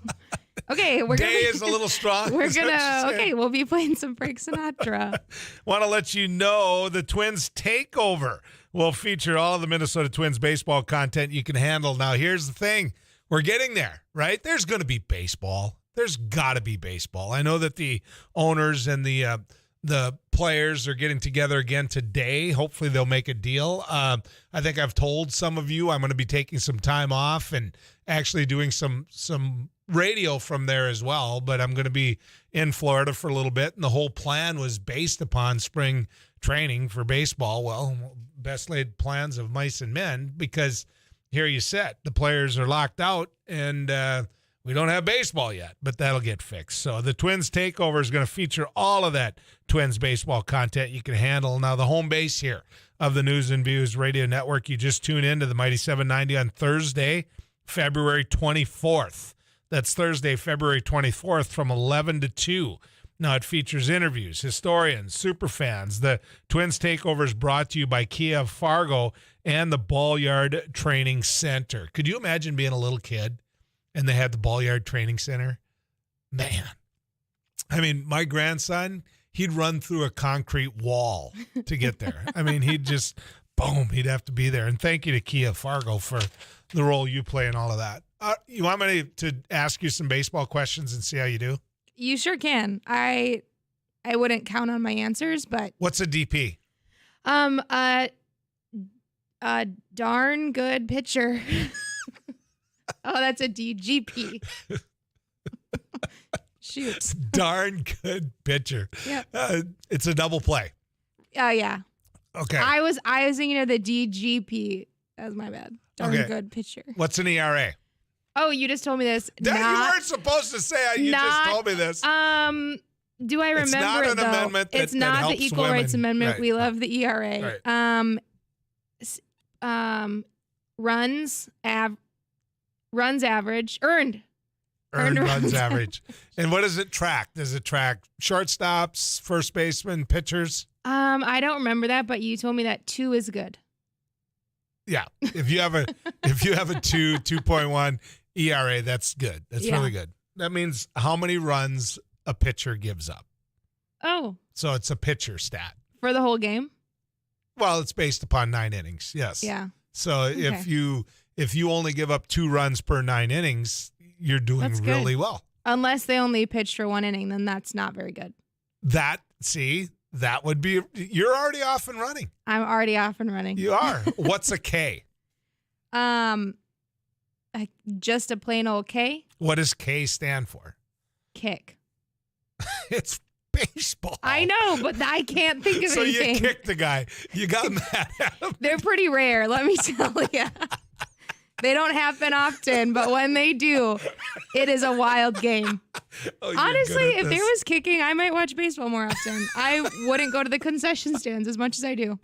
Okay, is a little strong. We'll be playing some Frank Sinatra. Want to let you know the Twins Takeover will feature all of the Minnesota Twins baseball content you can handle. Now, here's the thing. We're getting there, right? There's going to be baseball. There's got to be baseball. I know that the owners and the players are getting together again today. Hopefully they'll make a deal. I think I've told some of you I'm going to be taking some time off and actually doing some radio from there as well, but I'm going to be in Florida for a little bit, and the whole plan was based upon spring training for baseball. Well, best laid plans of mice and men, because here you sit. The players are locked out, and we don't have baseball yet, but that'll get fixed. So the Twins Takeover is going to feature all of that Twins baseball content you can handle. Now, the home base here of the News and Views Radio Network, you just tune in to the Mighty 790 on Thursday, February 24th. That's Thursday, February 24th from 11 to 2. Now, it features interviews, historians, superfans. The Twins Takeover is brought to you by Kia of Fargo and the Ballyard Training Center. Could you imagine being a little kid and they had the Ballyard Training Center? Man. I mean, my grandson, he'd run through a concrete wall to get there. I mean, he'd just, boom, he'd have to be there. And thank you to Kia Fargo for the role you play in all of that. You want me to ask you some baseball questions and see how you do? You sure can. I wouldn't count on my answers, but what's a DP? A darn good pitcher. Oh, that's a DGP. Shoot. Darn good pitcher. Yep. It's a double play. Oh, yeah. Okay. I was thinking of the DGP. That was my bad. Darn good pitcher. What's an ERA? Oh, you just told me this. You weren't supposed to say you just told me this. Do I remember it's not it, an though? amendment that, it's not that the Equal Rights Amendment. Right. We love the ERA. Right. Runs average, earned runs average. And what does it track? Does it track shortstops, first baseman, pitchers? I don't remember that, but you told me that 2 is good. Yeah. If you have a 2.1 ERA, that's good. That's really good. That means how many runs a pitcher gives up. Oh. So it's a pitcher stat. For the whole game? Well, it's based upon 9 innings. Yes. Yeah. So if you only give up 2 runs per 9 innings, you're doing really well. Unless they only pitched for 1 inning, then that's not very good. That would be, you're already off and running. I'm already off and running. You are. What's a K? Just a plain old K. What does K stand for? Kick. It's baseball. I know, but I can't think of anything. So you kicked the guy. You got mad at him. They're pretty rare, let me tell you. They don't happen often, but when they do, it is a wild game. Honestly, if there was kicking, I might watch baseball more often. I wouldn't go to the concession stands as much as I do.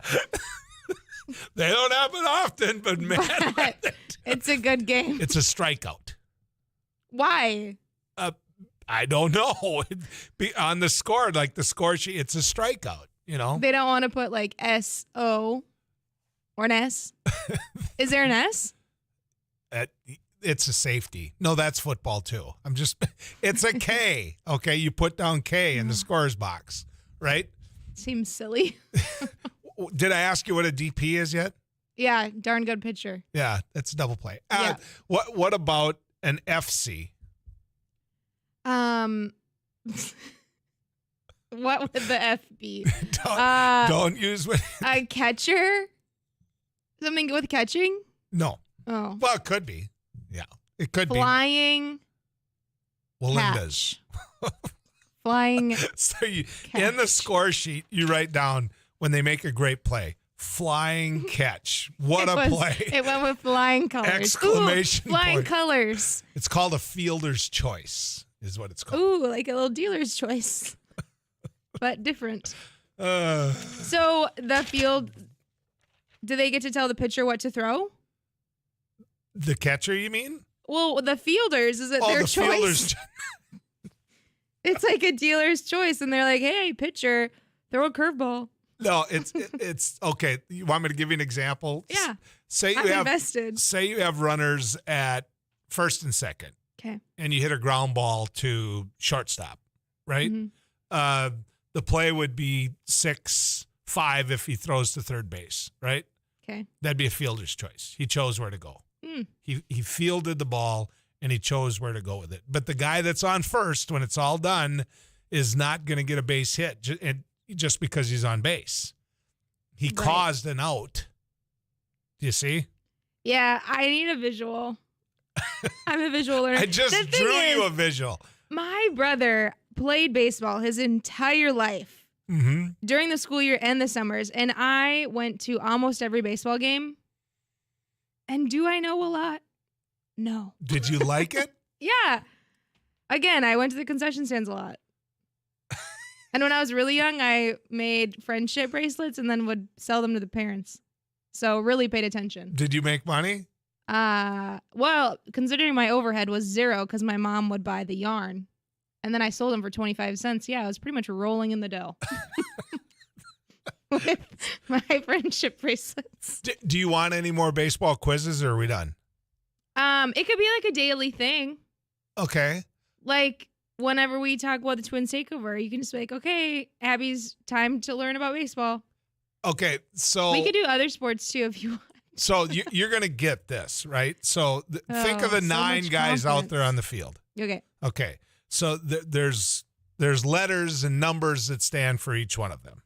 They don't happen often, but man, it's a good game. It's a strikeout. Why? I don't know. On the score, like the score sheet, it's a strikeout, you know? They don't want to put like S-O or an S. Is there an S? It's a safety. No, that's football too. It's a K. Okay, you put down K in the scores box, right? Seems silly. Did I ask you what a DP is yet? Yeah, darn good pitcher. Yeah, that's a double play. Yeah. What about an FC? What would the F be? Don't use what. A catcher? Something with catching? No. Oh. Well, it could be. Yeah, it could Flying. Well, Linda's. Flying. So in the score sheet, you write down when they make a great play. Flying catch. What a play. It went with flying colors. Exclamation flying point. Colors. It's called a fielder's choice, is what it's called. Ooh, like a little dealer's choice. But different. So the field, do they get to tell the pitcher what to throw? The catcher, you mean? Well, the fielders, is it their the choice? Fielders. It's like a dealer's choice, and they're like, hey, pitcher, throw a curveball. No, it's okay. You want me to give you an example? Yeah. I'm invested. Say you have runners at first and second. Okay. And you hit a ground ball to shortstop, right? Mm-hmm. The play would be 6-5 if he throws to third base, right? Okay. That'd be a fielder's choice. He chose where to go. Mm. He fielded the ball and he chose where to go with it. But the guy that's on first, when it's all done, is not going to get a base hit just because he's on base. He caused an out. Do you see? Yeah, I need a visual. I'm a visual learner. I just drew you a visual. My brother played baseball his entire life during the school year and the summers, and I went to almost every baseball game. And do I know a lot? No. Did you like it? Yeah. Again, I went to the concession stands a lot. And when I was really young, I made friendship bracelets and then would sell them to the parents. So really paid attention. Did you make money? Well, considering my overhead was 0 because my mom would buy the yarn. And then I sold them for 25 cents. Yeah, I was pretty much rolling in the dough. With my friendship bracelets. Do you want any more baseball quizzes or are we done? It could be like a daily thing. Okay. Like whenever we talk about the Twins takeover, you can just be like, okay, Abby's time to learn about baseball. Okay, so we could do other sports too if you want. So you're going to get this, right? So think of the 9 guys out there on the field. Okay. Okay. So there's letters and numbers that stand for each one of them.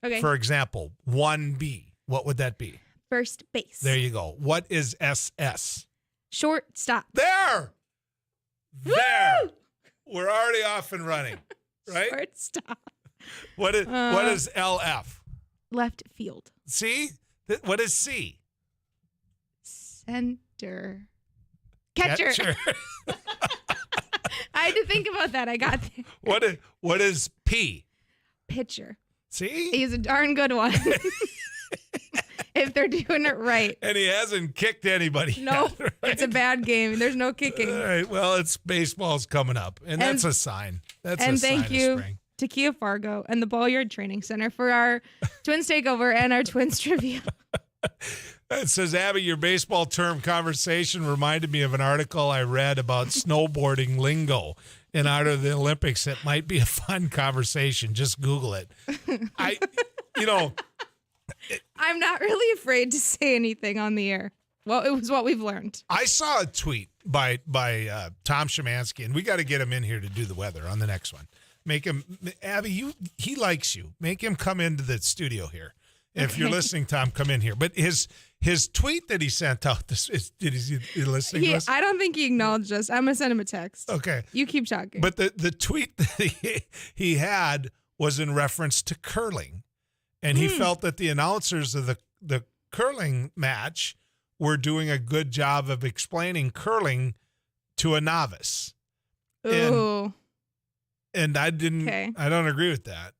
Okay. For example, 1B, what would that be? First base. There you go. What is SS? Shortstop. There. There. We're already off and running, right? Shortstop. What is LF? Left field. C? What is C? Center. Catcher. I had to think about that. I got there. What is P? Pitcher. See? He's a darn good one. If they're doing it right. And he hasn't kicked anybody. No, yet, right? It's a bad game. There's no kicking. All right. Well, it's baseball's coming up, and that's a sign. That's and a sign thank you of spring. to Kia Fargo and the Ballyard Training Center for our Twins Takeover and our Twins Trivia. It says, Abby, your baseball term conversation reminded me of an article I read about snowboarding lingo in honor of the Olympics. It might be a fun conversation. Just Google it. I'm not really afraid to say anything on the air. Well, it was what we've learned. I saw a tweet by Tom Szymanski, and we got to get him in here to do the weather on the next one. Make him, Abby, he likes you. Make him come into the studio here. If you're listening, Tom, come in here. But his tweet that he sent out, is he listening to us? I don't think he acknowledged us. I'm going to send him a text. Okay. You keep talking. But the tweet that he had was in reference to curling. And he felt that the announcers of the curling match were doing a good job of explaining curling to a novice. Ooh. And I don't agree with that.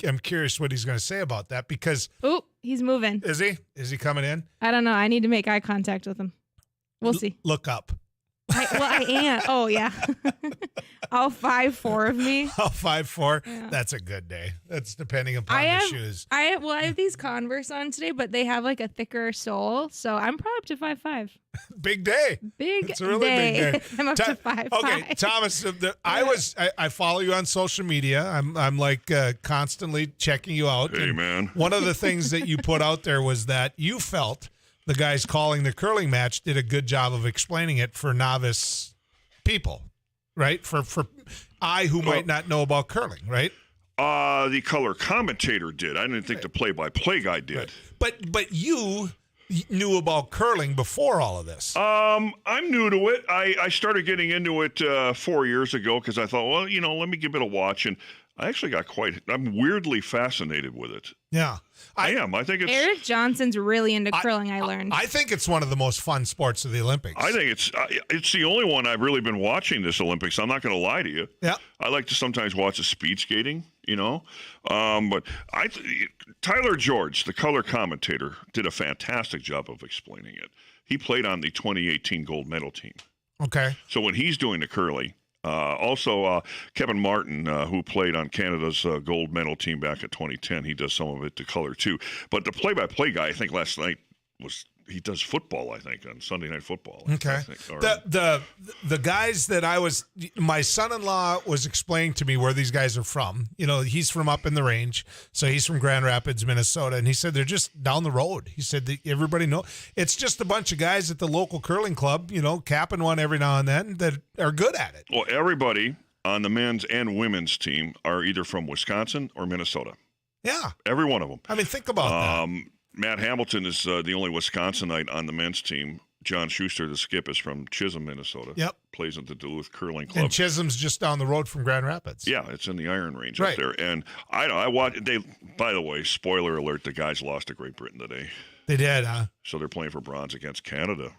I'm curious what he's going to say about that because. Ooh, he's moving. Is he? Is he coming in? I don't know. I need to make eye contact with him. We'll see. Look up. I am. Oh, yeah. All 5'4" of me. All 5'4". Yeah. That's a good day. That's depending upon the shoes. I have these Converse on today, but they have like a thicker sole, so I'm probably up to 5'5". Big day. It's a really big day. I'm up to 5'5". Okay, Thomas. I follow you on social media. I'm like constantly checking you out. Hey, man. One of the things that you put out there was that you felt the guys calling the curling match did a good job of explaining it for novice people, right? For who might not know about curling, right? The color commentator did. I didn't think the play-by-play guy did. Right. But you knew about curling before all of this. I'm new to it. I started getting into it 4 years ago because I thought, well, let me give it a watch. And I actually I'm weirdly fascinated with it. Yeah. I am. I think it's... Eric Johnson's really into curling, I learned. I think it's one of the most fun sports of the Olympics. I think it's the only one I've really been watching this Olympics. I'm not going to lie to you. Yeah. I like to sometimes watch the speed skating, But Tyler George, the color commentator, did a fantastic job of explaining it. He played on the 2018 gold medal team. Okay. So when he's doing the curling, also Kevin Martin, who played on Canada's gold medal team back in 2010, he does some of it to color too. But the play-by-play guy, I think last night he does football, I think, on Sunday Night Football. Okay. The guys that my son-in-law was explaining to me where these guys are from. He's from up in the range, so he's from Grand Rapids, Minnesota, and he said they're just down the road. He said that everybody knows. It's just a bunch of guys at the local curling club, capping one every now and then that are good at it. Well, everybody on the men's and women's team are either from Wisconsin or Minnesota. Yeah. Every one of them. I mean, think about that. Matt Hamilton is the only Wisconsinite on the men's team. John Schuster, the skip, is from Chisholm, Minnesota. Yep. Plays at the Duluth Curling Club. And Chisholm's just down the road from Grand Rapids. Yeah, it's in the Iron Range right up there. And I watched. By the way, spoiler alert: the guys lost to Great Britain today. They did, huh? So they're playing for bronze against Canada.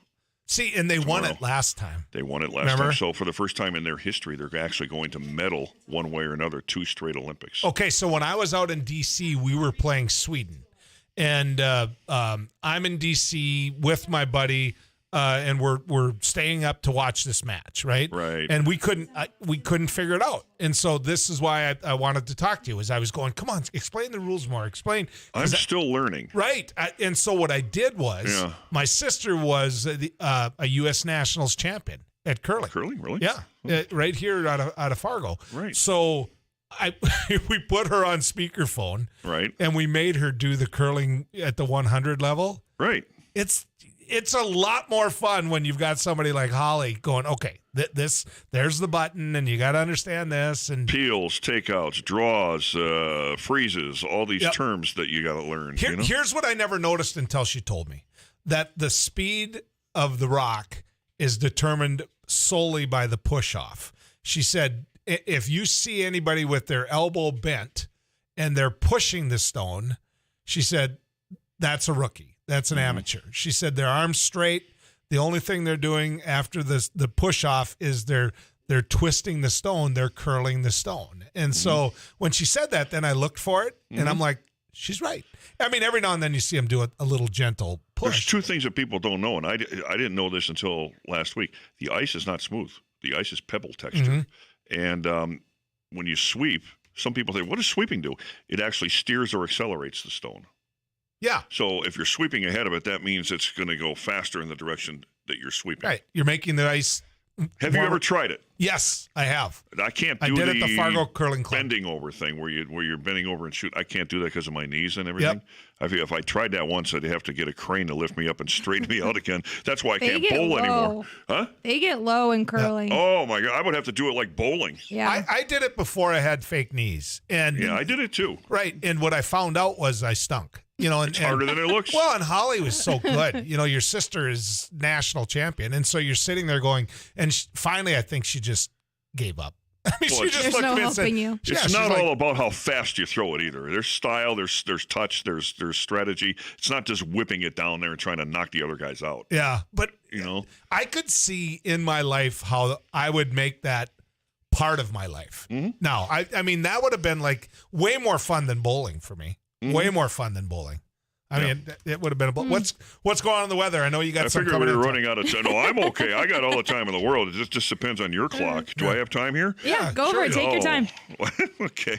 See, and they won it last time. They won it last time. So for the first time in their history, they're actually going to medal one way or another 2 straight Olympics. Okay, so when I was out in D.C., we were playing Sweden. And I'm in D.C. with my buddy, and we're staying up to watch this match, right? Right. And we couldn't figure it out. And so this is why I wanted to talk to you. Is I was going, come on, explain the rules more. Explain. I'm still learning. Right. And so what I did was, my sister was a U.S. Nationals champion at curling. Curling, really? Yeah, right here out of Fargo. Right. So we put her on speakerphone, right, and we made her do the curling at the 100 level. Right. It's a lot more fun when you've got somebody like Holly going, okay, there's the button, and you got to understand this, and peels, takeouts, draws, freezes, all these terms that you got to learn. Here's what I never noticed until she told me, that the speed of the rock is determined solely by the push off. She said, if you see anybody with their elbow bent and they're pushing the stone, she said, that's a rookie. That's an amateur. She said their arms straight, The only thing they're doing after the push off is they're twisting the stone, they're curling the stone. And so when she said that, then I looked for it, and I'm like, she's right. I mean, every now and then you see them do a little gentle push. There's two things that people don't know, and I didn't know this until last week. The ice is not smooth. The ice is pebble texture. And when you sweep, some people say, what does sweeping do? It actually steers or accelerates the stone. Yeah. So if you're sweeping ahead of it, that means it's going to go faster in the direction that you're sweeping. Right. You're making the ice. Have you ever tried it? Yes, I have. I can't do I did the it at the Fargo Curling Club. bending over thing where you're bending over and shoot. I can't do that because of my knees and everything. If I tried that once, I'd have to get a crane to lift me up and straighten me out again. That's why I can't bowl anymore. Huh? They get low in curling. Yeah. Oh my God, I would have to do it like bowling. Yeah. I did it before I had fake knees. And yeah, I did it too. Right. And what I found out was I stunk. It's harder than it looks. Well, and Holly was so good. Your sister is national champion. And so you're sitting there going, and finally I think she just gave up. I mean, she just looked at me and said, it's not all about how fast you throw it either. There's style, there's touch, there's strategy. It's not just whipping it down there and trying to knock the other guys out. Yeah, but I could see in my life how I would make that part of my life. Now, I mean, that would have been like way more fun than bowling for me. Way more fun than bowling. I mean, it would have been. What's going on in the weather? I know you got. I some figured coming we were in. running out of time. No, I'm okay. I got all the time in the world. It just depends on your clock. Do I have time here? Yeah, go for it. Take your time. Okay.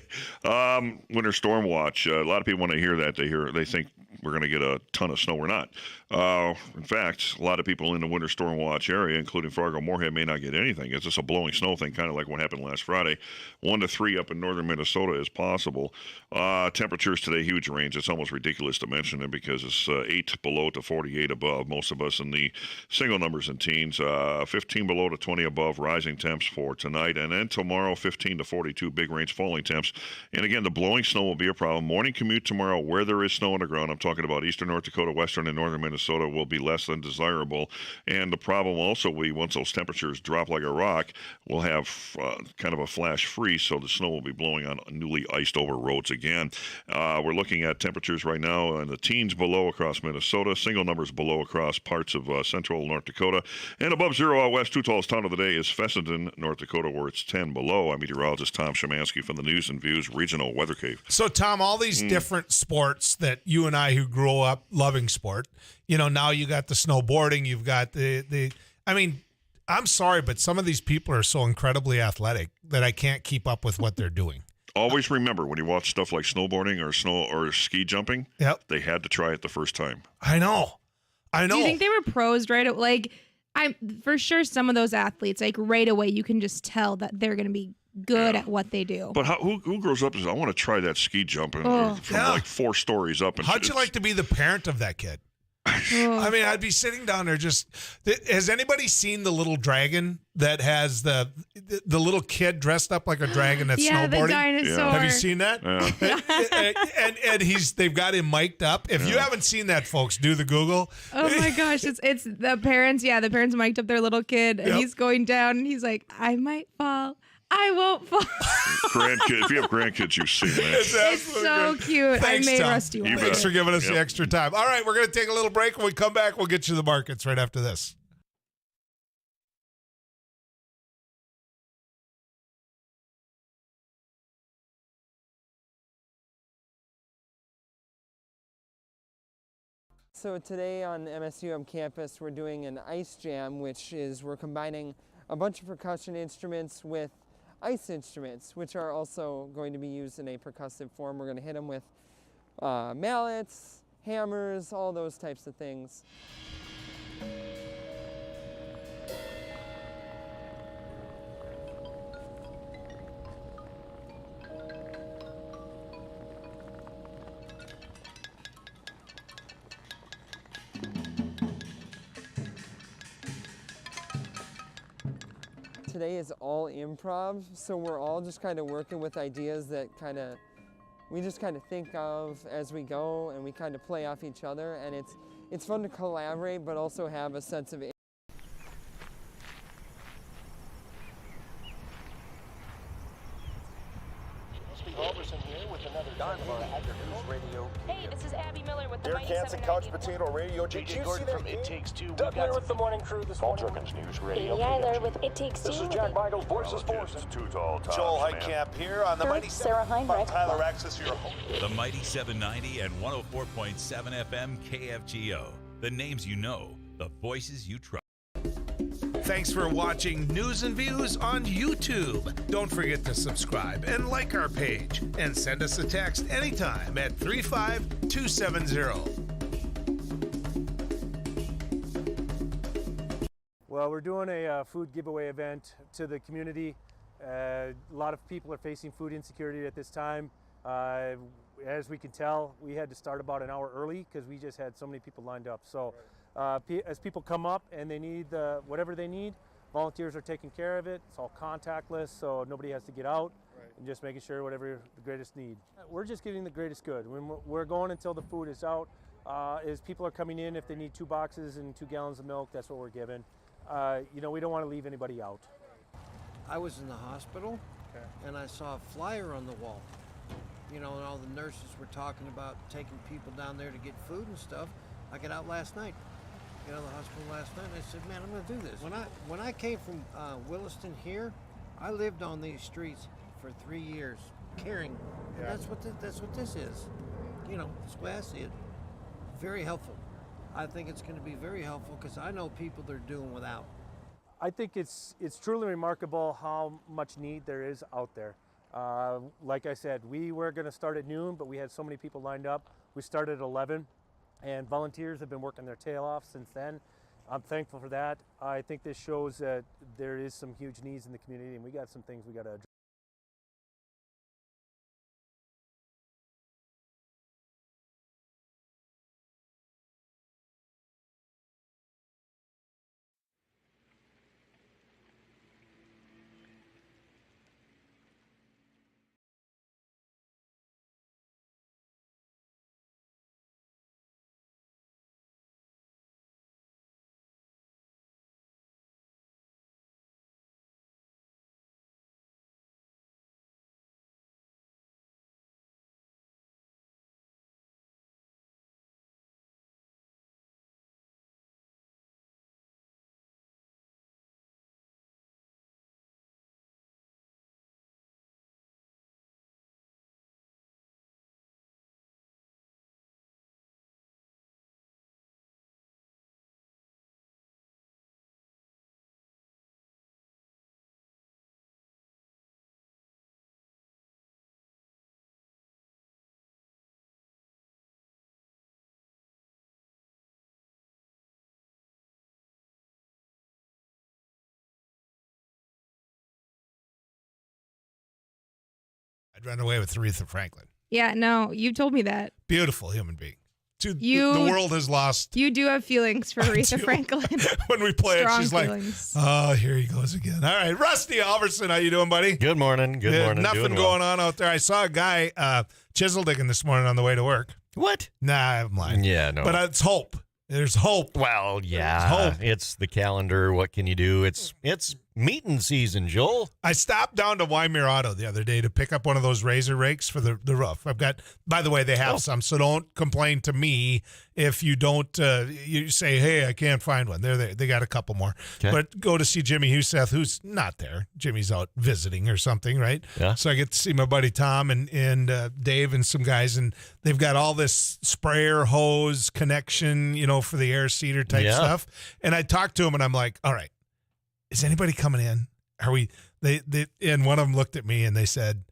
Winter storm watch. A lot of people, when they hear that, they think we're going to get a ton of snow. We're not. In fact, a lot of people in the winter storm watch area, including Fargo-Moorhead, may not get anything. It's just a blowing snow thing, kind of like what happened last Friday. 1 to 3 up in northern Minnesota is possible. Temperatures today, huge range. It's almost ridiculous to mention it because it's 8 below to 48 above. Most of us in the single numbers and teens. 15 below to 20 above, rising temps for tonight. And then tomorrow, 15 to 42, big range, falling temps. And again, the blowing snow will be a problem. Morning commute tomorrow, where there is snow on the ground. I'm talking about eastern North Dakota, western and northern Minnesota will be less than desirable. And the problem also will be once those temperatures drop like a rock, we'll have kind of a flash freeze, so the snow will be blowing on newly iced over roads again. We're looking at temperatures right now in the teens below across Minnesota, single numbers below across parts of central North Dakota, and above zero out west. Tallest town of the day is Fessenden, North Dakota, where it's 10 below. I'm meteorologist Tom Szymanski from the News and Views Regional Weather Cave. So, Tom, all these different sports that you and I who grew up loving sport, now you got the snowboarding, you've got the I mean, I'm sorry, but some of these people are so incredibly athletic that I can't keep up with what they're doing. Always remember when you watch stuff like snowboarding or ski jumping, they had to try it the first time. I know. Do you think they were pros right away? Like, I'm for sure some of those athletes, like right away, you can just tell that they're going to be good at what they do. But who grows up and says, I want to try that ski jumping from like 4 stories up? And how'd you like to be the parent of that kid? I mean, I'd be sitting down there just. Has anybody seen the little dragon that has the little kid dressed up like a dragon that's snowboarding? The dinosaur. Have you seen that? Yeah. and they've got him mic'd up. If you haven't seen that, folks, do the Google. Oh my gosh, it's the parents. Yeah, the parents mic'd up their little kid, and he's going down, and he's like, "I might fall. I won't fall." Grandkids, if you have grandkids, you've seen that. It's so cute. Thanks, I made Tom. Rusty one. Thanks for giving us the extra time. All right, we're going to take a little break. When we come back, we'll get you the markets right after this. So today on MSUM campus, we're doing an ice jam, which is we're combining a bunch of percussion instruments with ice instruments, which are also going to be used in a percussive form. We're going to hit them with mallets, hammers, all those types of things. Today is all improv, so we're all just kind of working with ideas that we just kind of think of as we go, and we kind of play off each other, and it's fun to collaborate, but also have a sense of Rusty Halverson here with another News Radio. Hey, this is Abby Miller with the Derek Hansen, Couch Potato Radio. Did you see that from It Takes Two? Doug Miller with the morning crew this morning. News Radio. Amy Eiler with It Takes Two. This is Jack Michaels, Voices Forces. Joel Heitkamp here on the Mighty Sarah Heinrich. Tyler Axis, your host. The Mighty 790 and 104.7 FM KFGO. The names you know, the voices you trust. Thanks for watching News and Views on YouTube. Don't forget to subscribe and like our page. And send us a text anytime at 35270. Well, we're doing a food giveaway event to the community. A lot of people are facing food insecurity at this time. As we can tell, we had to start about an hour early because we just had so many people lined up. So as people come up and they need whatever they need, volunteers are taking care of it. It's all contactless, so nobody has to get out, and just making sure whatever the greatest need. We're just giving the greatest good. When we're going until the food is out. As people are coming in, if they need 2 boxes and 2 gallons of milk, that's what we're giving. We don't want to leave anybody out. I was in the hospital, and I saw a flyer on the wall. And all the nurses were talking about taking people down there to get food and stuff. I got out last night, the hospital last night, and I said, man, I'm going to do this. When I came from Williston here, I lived on these streets for 3 years, caring. And that's what this is. That's the way I see it. Very helpful. I think it's going to be very helpful because I know people that are doing without. I think it's truly remarkable how much need there is out there. Like I said, we were going to start at noon, but we had so many people lined up. We started at 11, and volunteers have been working their tail off since then. I'm thankful for that. I think this shows that there is some huge needs in the community, and we got some things we got to address. I'd run away with Aretha Franklin. Yeah, no, you told me that. Beautiful human being. The world has lost. You do have feelings for Aretha Franklin. When we play Strong it, she's feelings. like, oh, here he goes again. All right, Rusty Halverson, how you doing, buddy? Good morning. Good morning. Nothing doing going well. on out there. I saw a guy chisel digging this morning on the way to work. What? Nah, I'm lying. Yeah, no. But it's hope. There's hope. Well, yeah. There's hope. It's the calendar. What can you do? It's meeting season, Joel. I stopped down to Wymer Auto the other day to pick up one of those razor rakes for the roof. I've got, by the way, they have some, so don't complain to me if you don't, you say, hey, I can't find one. They're there. They got a couple more. Okay. But go to see Jimmy Huseth, who's not there. Jimmy's out visiting or something, right? Yeah. So I get to see my buddy Tom and Dave and some guys, and they've got all this sprayer hose connection, for the air seeder type stuff. And I talked to him, and I'm like, all right, is anybody coming in? Are we? They and one of them looked at me and they said,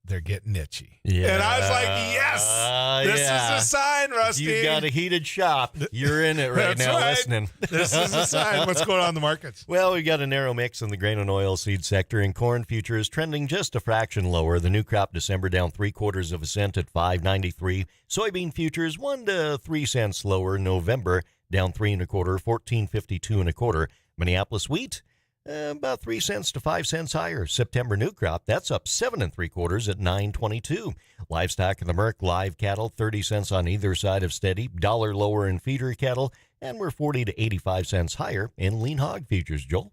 they're getting itchy. Yeah. And I was like, yes, this is a sign, Rusty. You've got a heated shop. You're in it right now listening. This is a sign. What's going on in the markets? Well, we've got a narrow mix in the grain and oil seed sector, and corn futures trending just a fraction lower. The new crop December down 0.75 cents at $5.93. Soybean futures 1 to 3 cents lower. November down 3 1/4, $14.52 1/4. Minneapolis wheat about 3 cents to 5 cents higher. September new crop, that's up 7 3/4 at $9.22. Livestock in the Merc, live cattle 30 cents on either side of steady, $1 lower in feeder cattle, and we're 40 to 85 cents higher in lean hog futures, Joel.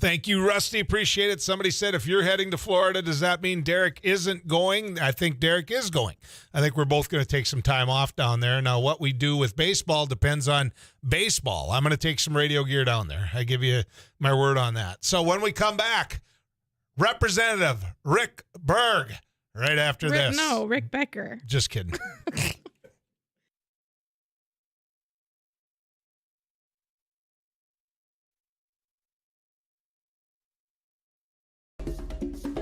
Thank you, Rusty. Appreciate it. Somebody said, if you're heading to Florida, does that mean Derek isn't going? I think Derek is going. I think we're both going to take some time off down there. Now, what we do with baseball depends on baseball. I'm going to take some radio gear down there. I give you my word on that. So when we come back, Representative Rick Berg, right after this. No, Rick Becker. Just kidding.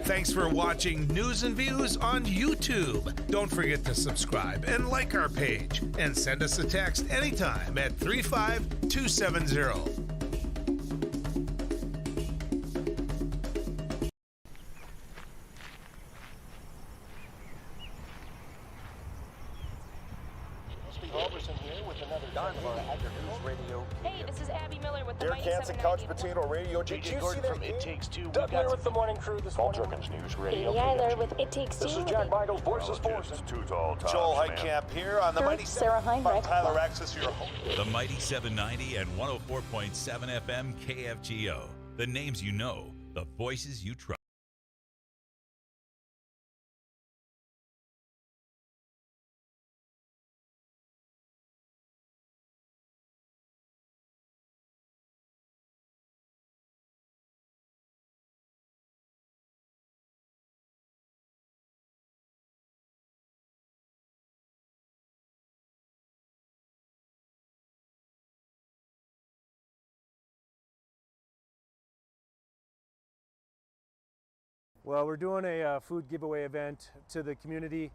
Thanks for watching News and Views on YouTube. Don't forget to subscribe and like our page. And send us a text anytime at 35270. Hey, this is Abby Miller with the Derek Mighty Hansen, 790. Couch Potato Radio. Did you see that? It Takes Two. Doug Miller with the morning crew this morning. News Radio. Amy Eiler with It Takes Two. This is Jack Michaels, Voices Forces. Too tall. Joel Heitkamp here on the Mighty Sarah Heinrich. Tyler Access, your home. The Mighty 790 and 104.7 FM KFGO. The names you know, the voices you trust. Well, we're doing a food giveaway event to the community.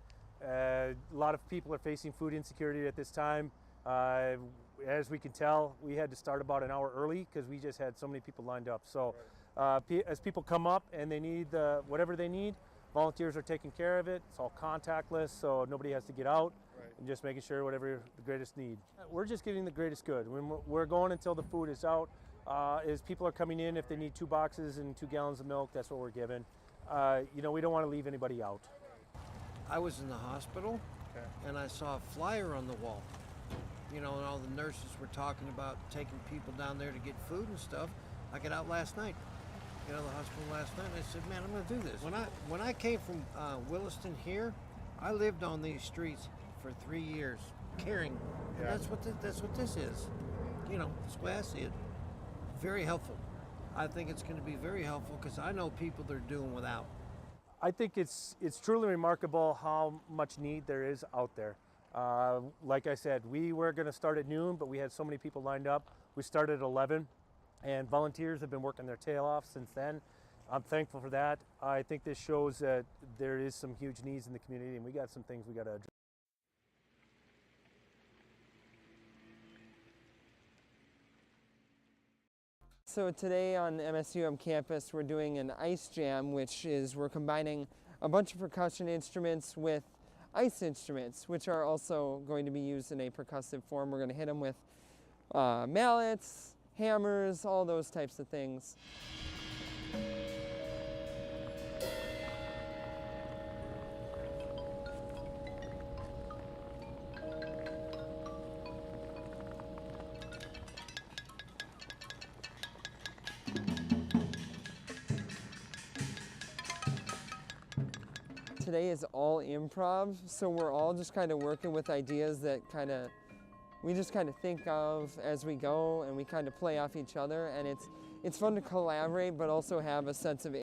A lot of people are facing food insecurity at this time. As we can tell, we had to start about an hour early because we just had so many people lined up. So as people come up and they need whatever they need, volunteers are taking care of it. It's all contactless, so nobody has to get out. And just making sure whatever the greatest need. We're just getting the greatest good. When we're going until the food is out. As people are coming in, if they need 2 boxes and 2 gallons of milk, that's what we're giving. We don't want to leave anybody out. I was in the hospital, and I saw a flyer on the wall. And all the nurses were talking about taking people down there to get food and stuff. I got out last night, the hospital last night, and I said, man, I'm going to do this. When I came from Williston here, I lived on these streets for 3 years, caring. And that's what this is. That's the way I see it. Very helpful. I think it's going to be very helpful because I know people that are doing without. I think it's truly remarkable how much need there is out there. Like I said, we were going to start at noon, but we had so many people lined up. We started at 11, and volunteers have been working their tail off since then. I'm thankful for that. I think this shows that there is some huge needs in the community, and we got some things we got to address. So today on MSUM campus, we're doing an ice jam, which is we're combining a bunch of percussion instruments with ice instruments, which are also going to be used in a percussive form. We're going to hit them with mallets, hammers, all those types of things. Today is all improv, so we're all just kind of working with ideas that we just kind of think of as we go, and we kind of play off each other, and it's fun to collaborate but also have a sense of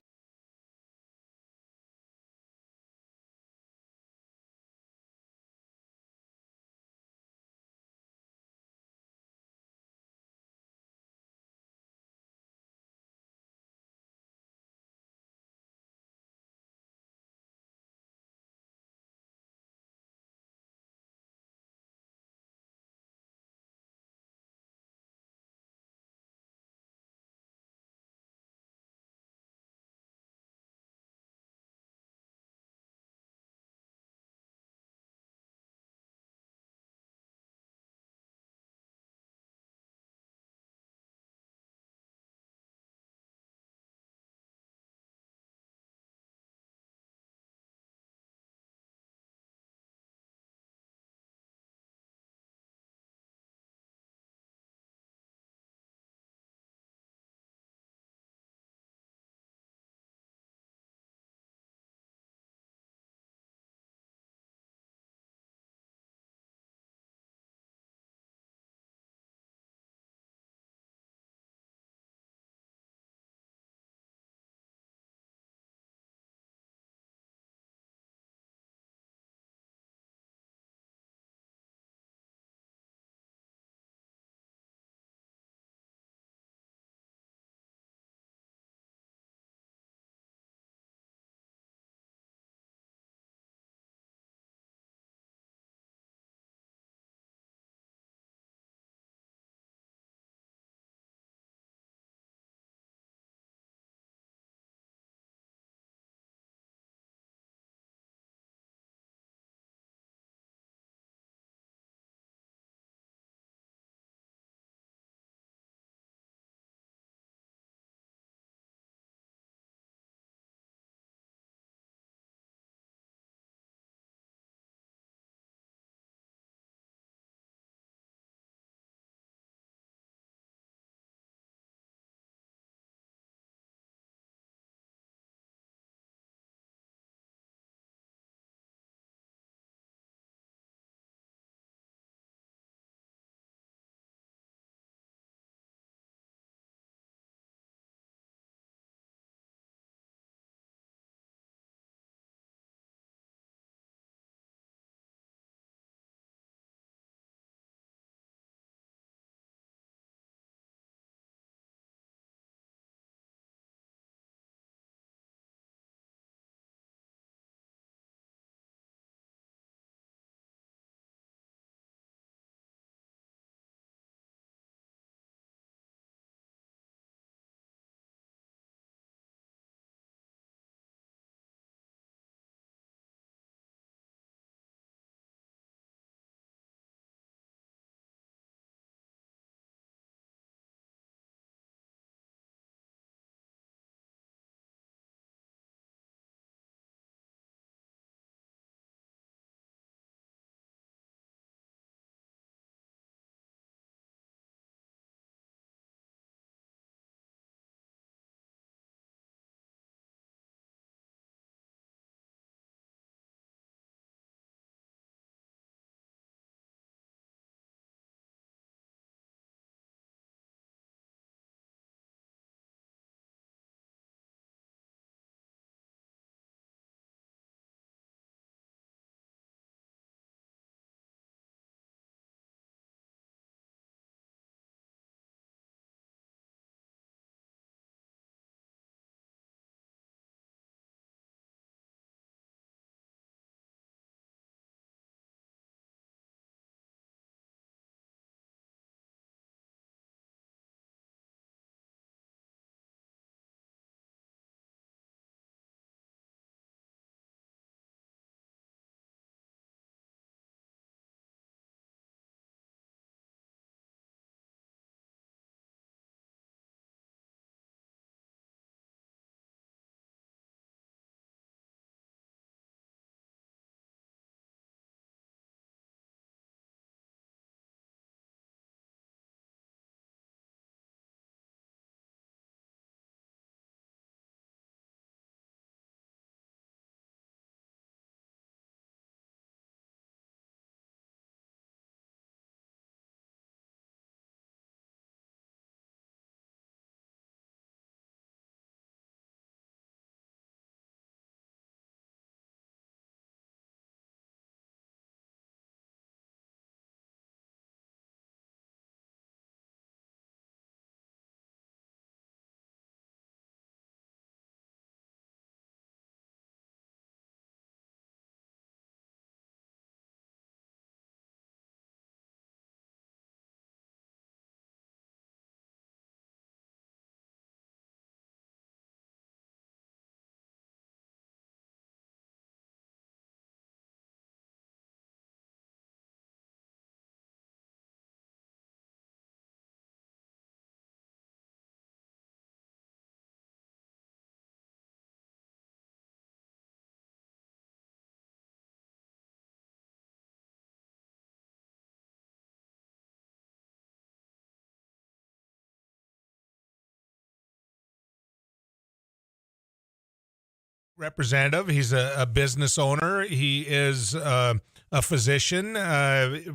representative. He's a business owner. He is a physician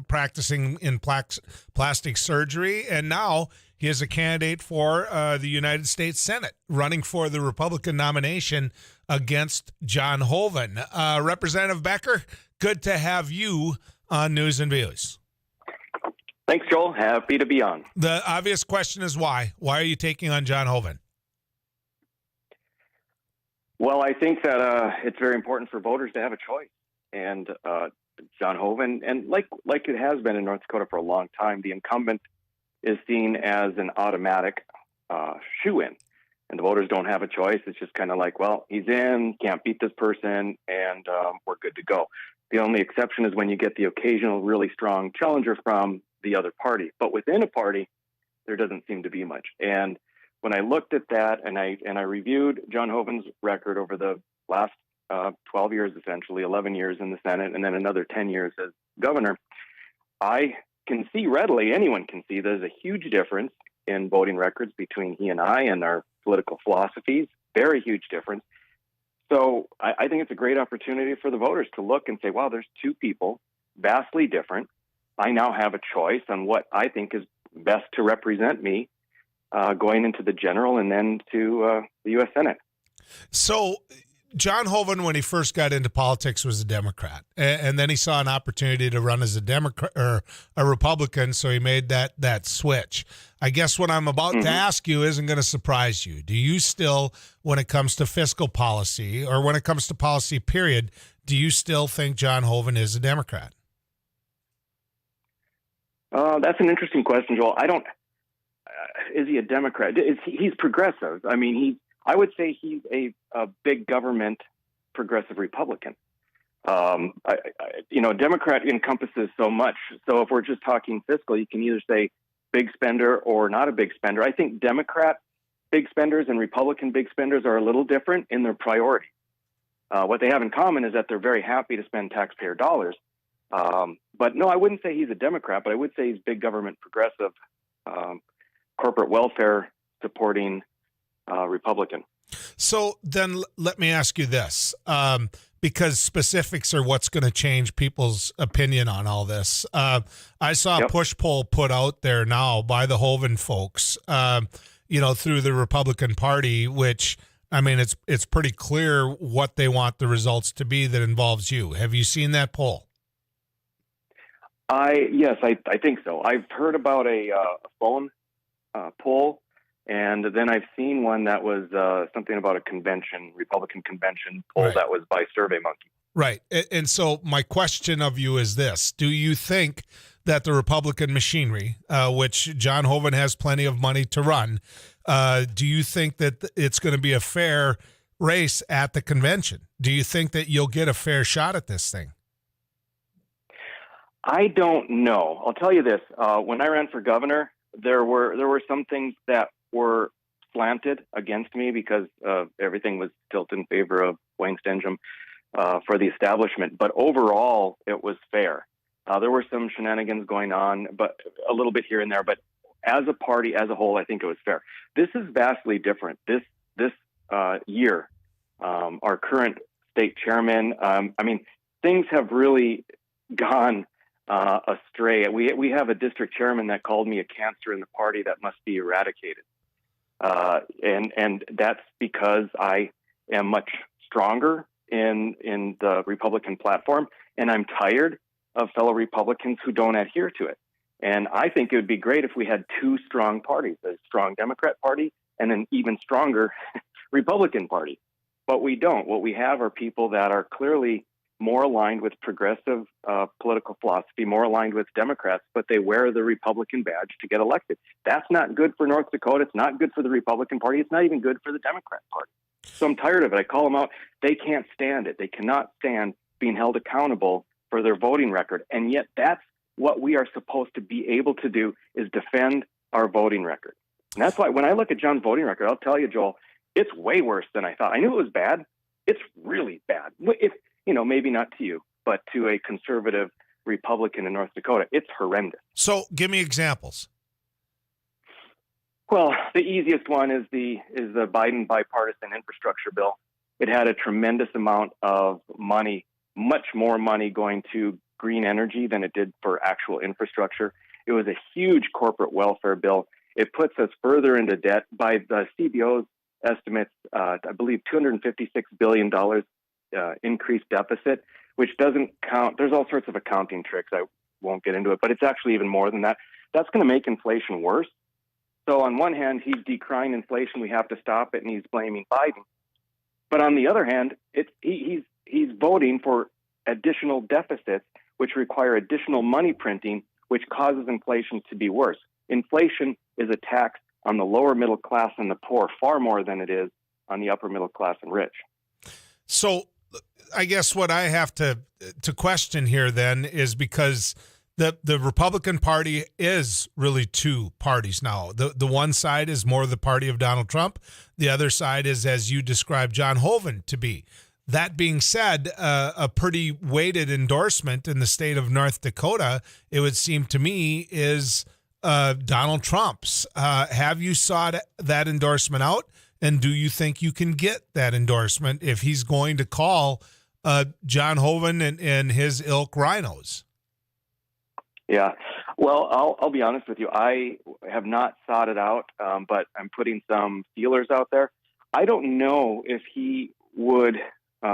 practicing in plastic surgery, and now he is a candidate for the United States Senate, running for the Republican nomination against John Hoeven. Representative Becker, good to have you on News and Views. Thanks, Joel. Happy to be on. The obvious question is why? Why are you taking on John Hoeven? Well, I think that it's very important for voters to have a choice. And John Hoeven, and like it has been in North Dakota for a long time, the incumbent is seen as an automatic shoo-in. And the voters don't have a choice. It's just kind of like, well, he's in, can't beat this person, and we're good to go. The only exception is when you get the occasional really strong challenger from the other party. But within a party, there doesn't seem to be much. And when I looked at that and I reviewed John Hoeven's record over the last 12 years, essentially 11 years in the Senate, and then another 10 years as governor, I can see readily, anyone can see, there's a huge difference in voting records between he and I and our political philosophies, very huge difference. So I think it's a great opportunity for the voters to look and say, wow, there's two people vastly different. I now have a choice on what I think is best to represent me going into the general and then to the U.S. Senate. So John Hoeven, when he first got into politics, was a Democrat, and then he saw an opportunity to run as a Democrat or a Republican, so he made that switch. I guess what I'm about to ask you isn't going to surprise you. Do you still, when it comes to fiscal policy or when it comes to policy period, do you still think John Hoeven is a Democrat? That's an interesting question, Joel. I don't. Is he a Democrat? He's progressive. I mean, I would say he's a big government progressive Republican. Democrat encompasses so much. So if we're just talking fiscal, you can either say big spender or not a big spender. I think Democrat big spenders and Republican big spenders are a little different in their priority. What they have in common is that they're very happy to spend taxpayer dollars. But no, I wouldn't say he's a Democrat, but I would say he's big government progressive, corporate welfare supporting Republican. So then let me ask you this, because specifics are what's going to change people's opinion on all this. I saw a push poll put out there now by the Hoeven folks, through the Republican Party, which, I mean, it's pretty clear what they want the results to be that involves you. Have you seen that poll? Yes, I think so. I've heard about a phone poll, and then I've seen one that was something about a convention, Republican convention poll that was by SurveyMonkey. Right. And so my question of you is this. Do you think that the Republican machinery, which John Hoeven has plenty of money to run, do you think that it's going to be a fair race at the convention? Do you think that you'll get a fair shot at this thing? I don't know. I'll tell you this. When I ran for governor, there were some things that were slanted against me because everything was tilted in favor of Wayne Stenjum for the establishment. But overall, it was fair. There were some shenanigans going on, but a little bit here and there. But as a party, as a whole, I think it was fair. This is vastly different. This year, our current state chairman, things have really gone astray. We have a district chairman that called me a cancer in the party that must be eradicated. And that's because I am much stronger in the Republican platform, and I'm tired of fellow Republicans who don't adhere to it. And I think it would be great if we had two strong parties, a strong Democrat Party and an even stronger Republican Party. But we don't. What we have are people that are clearly more aligned with progressive political philosophy, more aligned with Democrats, but they wear the Republican badge to get elected. That's not good for North Dakota. It's not good for the Republican Party. It's not even good for the Democrat Party. So I'm tired of it. I call them out. They can't stand it. They cannot stand being held accountable for their voting record. And yet that's what we are supposed to be able to do, is defend our voting record. And that's why when I look at John's voting record, I'll tell you, Joel, it's way worse than I thought. I knew it was bad. It's really bad. Maybe not to you, but to a conservative Republican in North Dakota, it's horrendous. So give me examples. Well, the easiest one is the Biden bipartisan infrastructure bill. It had a tremendous amount of money, much more money going to green energy than it did for actual infrastructure. It was a huge corporate welfare bill. It puts us further into debt. By the CBO's estimates, I believe $256 billion increased deficit, which doesn't count. There's all sorts of accounting tricks. I won't get into it, but it's actually even more than that. That's going to make inflation worse. So on one hand, he's decrying inflation. We have to stop it, and he's blaming Biden. But on the other hand, he's voting for additional deficits, which require additional money printing, which causes inflation to be worse. Inflation is a tax on the lower middle class and the poor far more than it is on the upper middle class and rich. So I guess what I have to question here then is because the Republican Party is really two parties now. The one side is more the party of Donald Trump. The other side is, as you described, John Hoeven to be. That being said, a pretty weighted endorsement in the state of North Dakota, it would seem to me, is Donald Trump's. Have you sought that endorsement out? And do you think you can get that endorsement if he's going to call John Hoeven and his ilk rhinos? Yeah. Well, I'll be honest with you. I have not sought it out, but I'm putting some feelers out there. I don't know if he would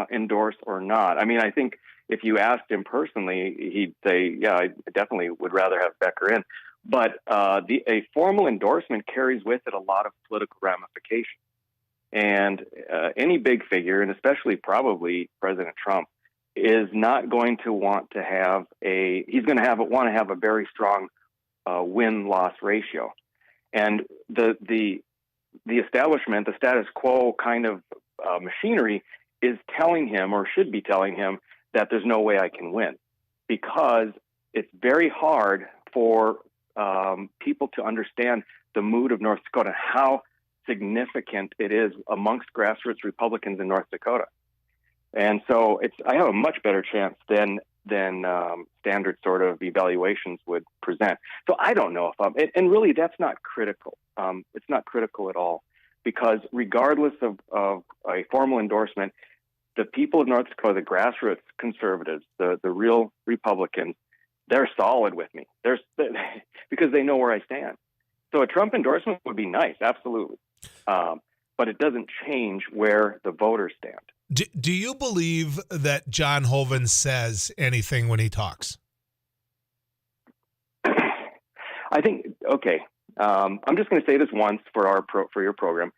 endorse or not. I mean, I think if you asked him personally, he'd say, yeah, I definitely would rather have Becker in. But a formal endorsement carries with it a lot of political ramifications. And any big figure, and especially probably President Trump, is not going to want to have want to have a very strong win-loss ratio. And the establishment, the status quo kind of machinery is telling him, or should be telling him, that there's no way I can win, because it's very hard for people to understand the mood of North Dakota, how significant it is amongst grassroots Republicans in North Dakota. And so I have a much better chance than standard sort of evaluations would present. So I don't know if and really that's not critical. It's not critical at all, because regardless of a formal endorsement, the people of North Dakota, the grassroots conservatives, the real Republicans, they're solid with me. Because they know where I stand. So a Trump endorsement would be nice, absolutely. But it doesn't change where the voters stand. Do you believe that John Hoeven says anything when he talks? I think, okay, I'm just going to say this once for your program.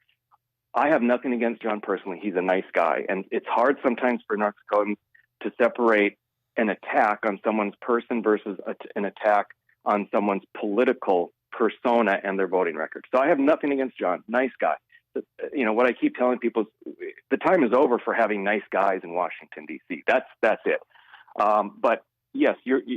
I have nothing against John personally. He's a nice guy. And it's hard sometimes for North Dakotans to separate an attack on someone's person versus an attack on someone's political persona and their voting record. So I have nothing against John. Nice guy. You know, what I keep telling people is the time is over for having nice guys in Washington, D.C. That's it. But yes,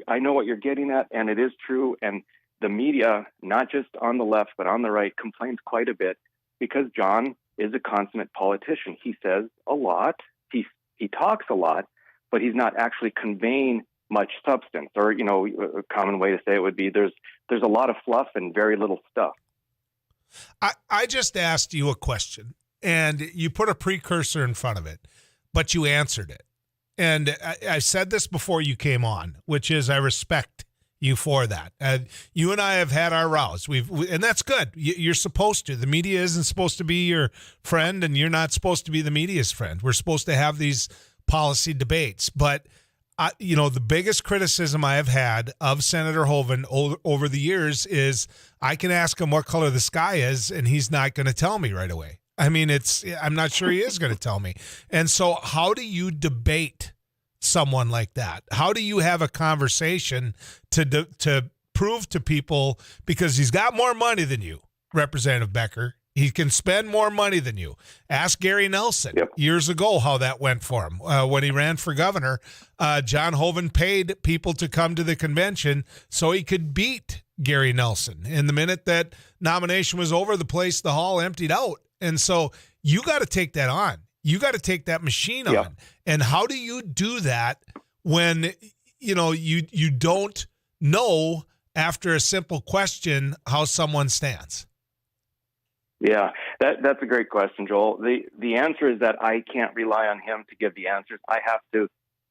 I know what you're getting at, and it is true. And the media, not just on the left, but on the right, complains quite a bit because John is a consummate politician. He says a lot. He talks a lot, but he's not actually conveying much substance. Or, you know, a common way to say it would be there's a lot of fluff and very little stuff. I just asked you a question, and you put a precursor in front of it, but you answered it. And I said this before you came on, which is I respect you for that. You and I have had our rows, and that's good. You're supposed to. The media isn't supposed to be your friend, and you're not supposed to be the media's friend. We're supposed to have these policy debates. But, the biggest criticism I have had of Senator Hoeven over the years is I can ask him what color the sky is, and he's not going to tell me right away. I mean, I'm not sure he is going to tell me. And so how do you debate someone like that? How do you have a conversation to prove to people, because he's got more money than you, Representative Becker. He can spend more money than you. Ask Gary Nelson years ago how that went for him. When he ran for governor, John Hoeven paid people to come to the convention so he could beat Gary Nelson. And the minute that nomination was over, the hall emptied out. And so you got to take that on. You got to take that machine on. And how do you do that when, you don't know after a simple question how someone stands? Yeah, that's a great question, Joel. The answer is that I can't rely on him to give the answers. I have to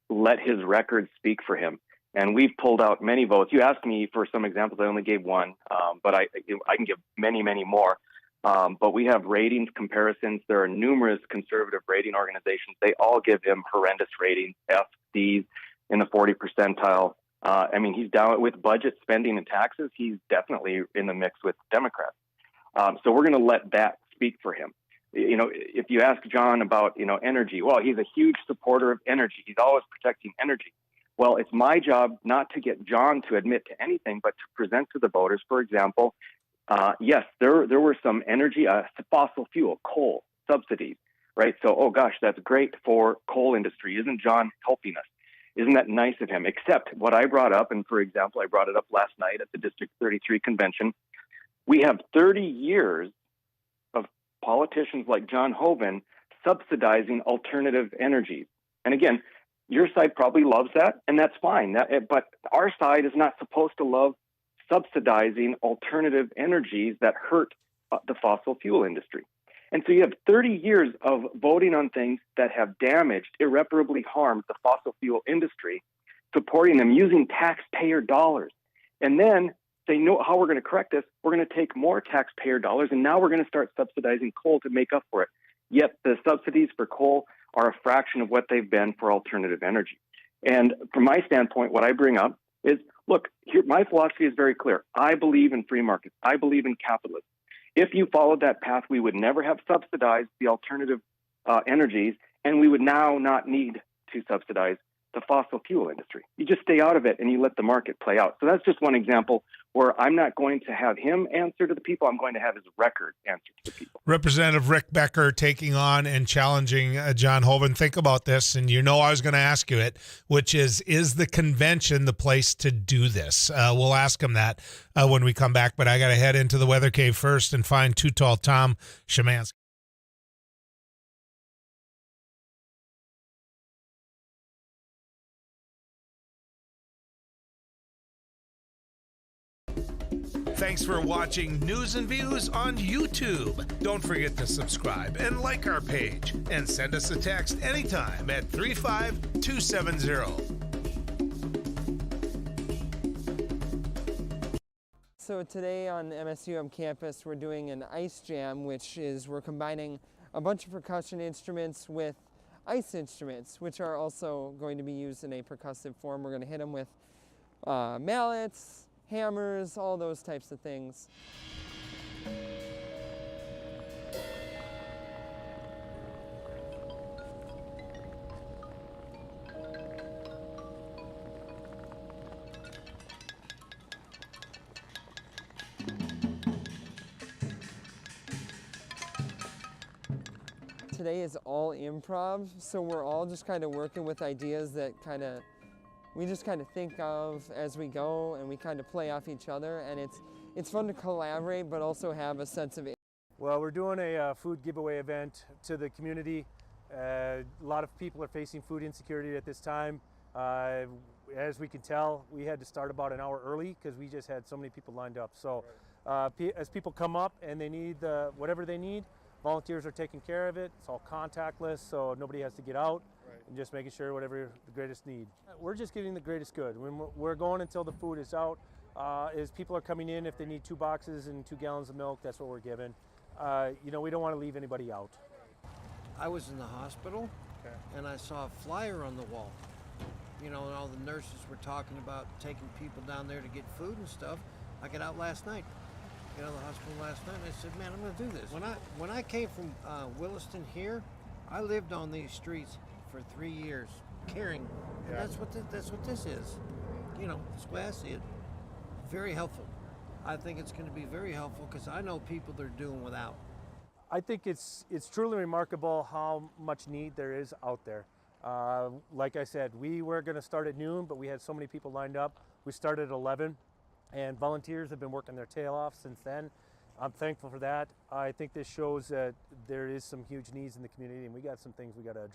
let his record speak for him. And we've pulled out many votes. You asked me for some examples. I only gave one, but I can give many, many more. But we have ratings comparisons. There are numerous conservative rating organizations. They all give him horrendous ratings, F, D's, in the 40 percentile. I mean, he's down with budget spending and taxes. He's definitely in the mix with Democrats. So we're going to let that speak for him. You know, if you ask John about, energy, well, he's a huge supporter of energy. He's always protecting energy. Well, it's my job not to get John to admit to anything, but to present to the voters, for example, yes, there were some energy, fossil fuel, coal subsidies, right? So, oh gosh, that's great for coal industry. Isn't John helping us? Isn't that nice of him? Except what I brought up, and for example, I brought it up last night at the District 33 convention. We have 30 years of politicians like John Hoeven subsidizing alternative energies. And again, your side probably loves that, and that's fine. But our side is not supposed to love subsidizing alternative energies that hurt the fossil fuel industry. And so you have 30 years of voting on things that have damaged, irreparably harmed the fossil fuel industry, supporting them using taxpayer dollars. And then say, no, how we're going to correct this, we're going to take more taxpayer dollars, and now we're going to start subsidizing coal to make up for it. Yet the subsidies for coal are a fraction of what they've been for alternative energy. And from my standpoint, what I bring up is, look, here, my philosophy is very clear. I believe in free markets. I believe in capitalism. If you followed that path, we would never have subsidized the alternative energies, and we would now not need to subsidize the fossil fuel industry. You just stay out of it and you let the market play out. So that's just one example where I'm not going to have him answer to the people. I'm going to have his record answer to the people. Representative Rick Becker taking on and challenging John Hoeven. Think about this, and I was going to ask you it, which is the convention the place to do this? We'll ask him that when we come back, but I got to head into the weather cave first and find Too Tall Tom Szymanski. Thanks for watching News and Views on YouTube. Don't forget to subscribe and like our page, and send us a text anytime at 35270. So today on MSUM campus, we're doing an ice jam, which is we're combining a bunch of percussion instruments with ice instruments, which are also going to be used in a percussive form. We're going to hit them with mallets, hammers, all those types of things. Today is all improv, so we're all just kind of working with ideas that we just kind of think of as we go, and we kind of play off each other, and it's fun to collaborate, but also have a sense of. Well, we're doing a food giveaway event to the community. A lot of people are facing food insecurity at this time. As we can tell, we had to start about an hour early because we just had so many people lined up. So as people come up and they need whatever they need, volunteers are taking care of it. It's all contactless, so nobody has to get out. And just making sure whatever the greatest need. We're just giving the greatest good. When we're going until the food is out. As people are coming in, if they need 2 boxes and 2 gallons of milk, that's what we're giving. We don't want to leave anybody out. I was in the hospital, and I saw a flyer on the wall. And all the nurses were talking about taking people down there to get food and stuff. I got out last night. The hospital last night, and I said, man, I'm going to do this. When I came from Williston here, I lived on these streets for 3 years, caring. And that's what this is. That's the way I see it. Very helpful. I think it's going to be very helpful because I know people that are doing without. I think it's truly remarkable how much need there is out there. Like I said, we were going to start at noon, but we had so many people lined up. We started at 11, and volunteers have been working their tail off since then. I'm thankful for that. I think this shows that there is some huge needs in the community, and we got some things we got to address.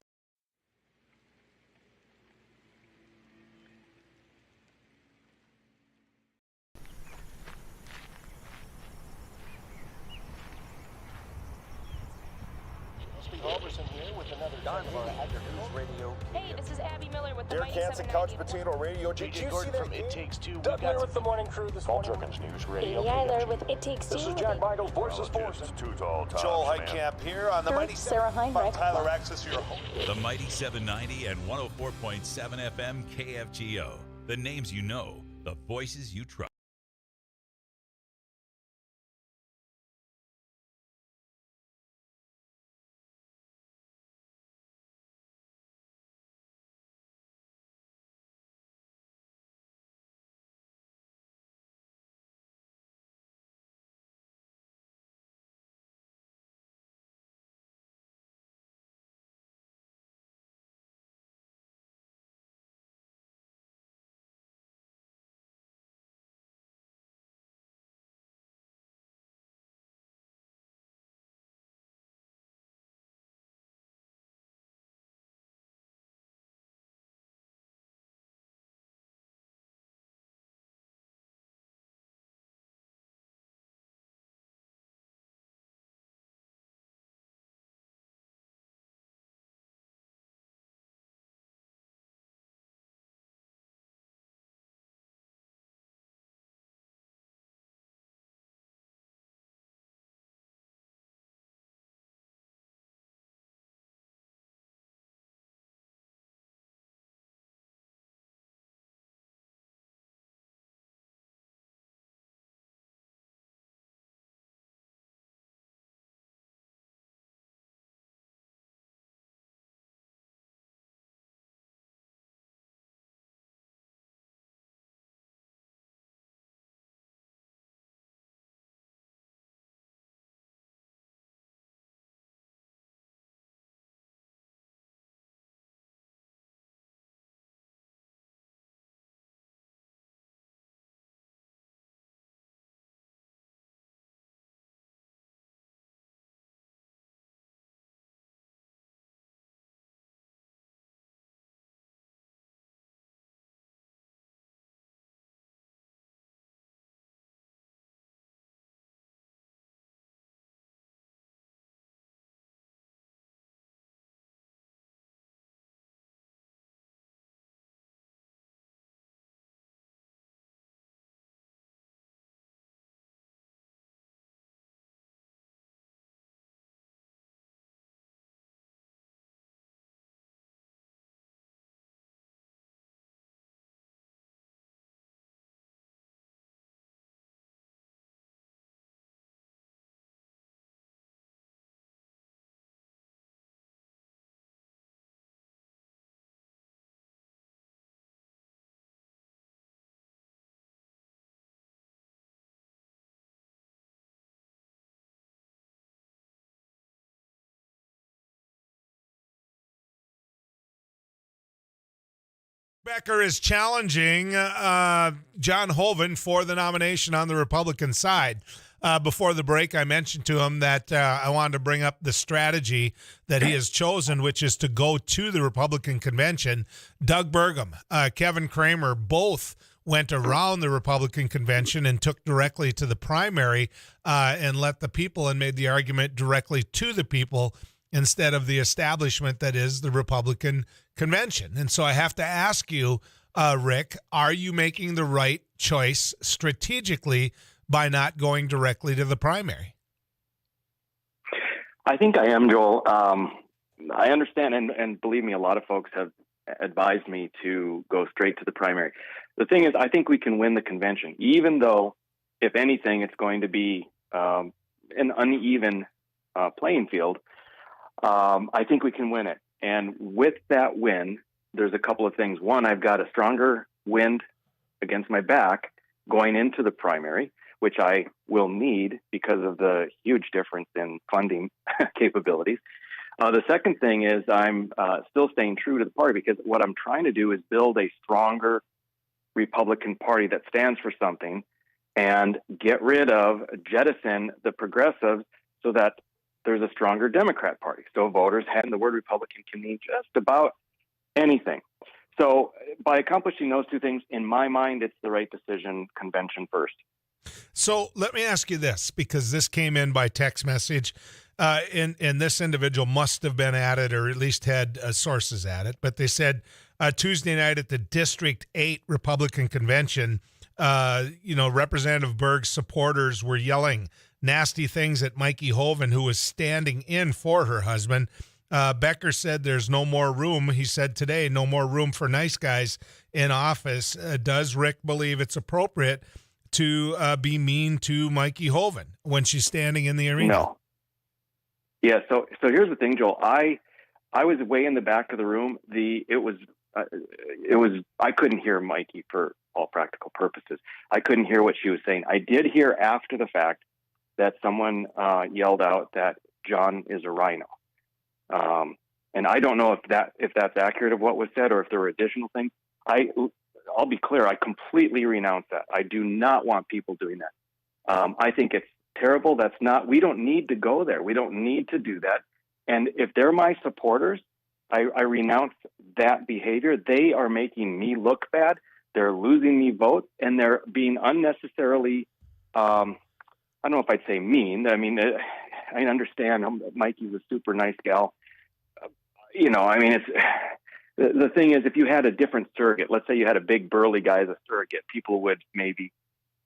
Hey, this is Abby Miller with the Derek Mighty Hansen, 790. Couch Potato Radio. Did you see that? It Takes Two. Doug Miller with the morning crew this morning. News Radio. Amy Eiler with It Takes Two. This is Jack Michaels, Voices Force. Too tall. Joel Heitkamp here on the Mighty Sarah Heinrich. Tyler Access, your home. The Mighty 790 and 104.7 FM KFGO. The names you know, the voices you trust. Becker is challenging John Hoeven for the nomination on the Republican side. Before the break, I mentioned to him that I wanted to bring up the strategy that he has chosen, which is to go to the Republican convention. Doug Burgum, Kevin Kramer, both went around the Republican convention and took directly to the primary and let the people and made the argument directly to the people instead of the establishment that is the Republican convention. And so I have to ask you, Rick, are you making the right choice strategically by not going directly to the primary? I think I am, Joel. I understand, and believe me, a lot of folks have advised me to go straight to the primary. The thing is, I think we can win the convention, even though, if anything, it's going to be an uneven playing field. I think we can win it. And with that win, there's a couple of things. One, I've got a stronger wind against my back going into the primary, which I will need because of the huge difference in funding capabilities. The second thing is I'm still staying true to the party, because what I'm trying to do is build a stronger Republican Party that stands for something and jettison the progressives so that there's a stronger Democrat Party. So voters, and the word Republican can mean just about anything. So by accomplishing those two things, in my mind, it's the right decision, convention first. So let me ask you this, because this came in by text message. and this individual must have been at it or at least had sources at it. But they said Tuesday night at the District 8 Republican Convention, Representative Berg's supporters were yelling nasty things at Mikey Hoeven, who was standing in for her husband. Becker said there's no more room. He said today, no more room for nice guys in office. Does Rick believe it's appropriate to be mean to Mikey Hoeven when she's standing in the arena? No. Yeah. So here's the thing, Joel. I was way in the back of the room. It was I couldn't hear Mikey for all practical purposes. I couldn't hear what she was saying. I did hear after the fact that someone yelled out that John is a rhino. And I don't know if that's accurate of what was said or if there were additional things. I'll be clear. I completely renounce that. I do not want people doing that. I think it's terrible. We don't need to go there. We don't need to do that. And if they're my supporters, I renounce that behavior. They are making me look bad. They're losing me votes, and they're being unnecessarily, I don't know if I'd say mean. I mean, I understand Mikey's a super nice gal. It's the thing is, if you had a different surrogate, let's say you had a big burly guy as a surrogate, people would maybe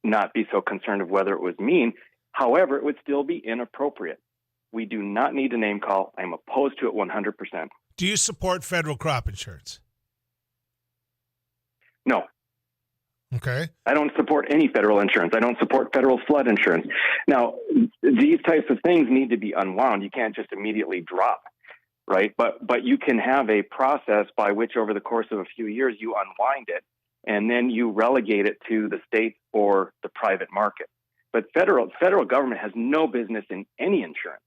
not be so concerned of whether it was mean. However, it would still be inappropriate. We do not need a name call. I'm opposed to it 100%. Do you support federal crop insurance? No. Okay. I don't support any federal insurance. I don't support federal flood insurance. Now, these types of things need to be unwound. You can't just immediately drop, right? But you can have a process by which over the course of a few years you unwind it, and then you relegate it to the state or the private market. But federal government has no business in any insurance.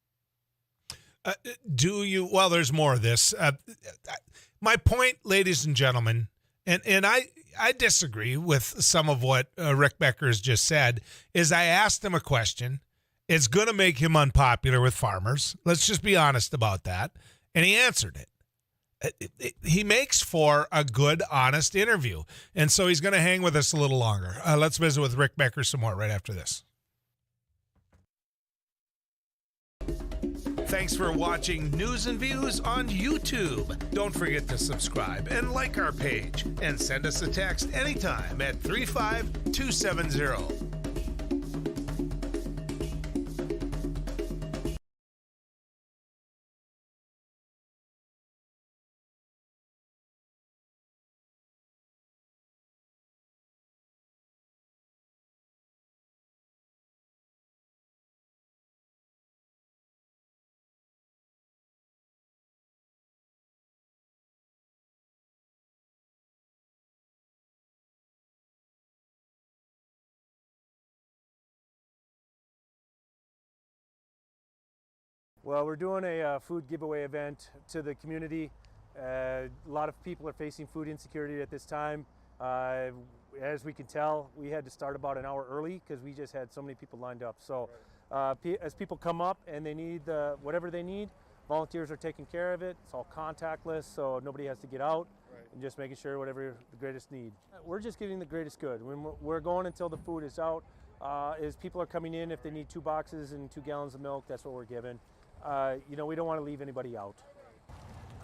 Do you? Well, there's more of this. My point, ladies and gentlemen, and I disagree with some of what Rick Becker has just said, is I asked him a question. It's going to make him unpopular with farmers. Let's just be honest about that. And he answered it. He makes for a good, honest interview. And so he's going to hang with us a little longer. Let's visit with Rick Becker some more right after this. Thanks for watching News and Views on YouTube. Don't forget to subscribe and like our page. And send us a text anytime at 35270. Well, we're doing a food giveaway event to the community. A lot of people are facing food insecurity at this time. As we can tell, we had to start about an hour early because we just had so many people lined up. So as people come up and they need whatever they need, volunteers are taking care of it. It's all contactless, so nobody has to get out. And just making sure whatever the greatest need. We're just getting the greatest good. When we're going until the food is out. As people are coming in, if they need 2 boxes and 2 gallons of milk, that's what we're giving. We don't want to leave anybody out.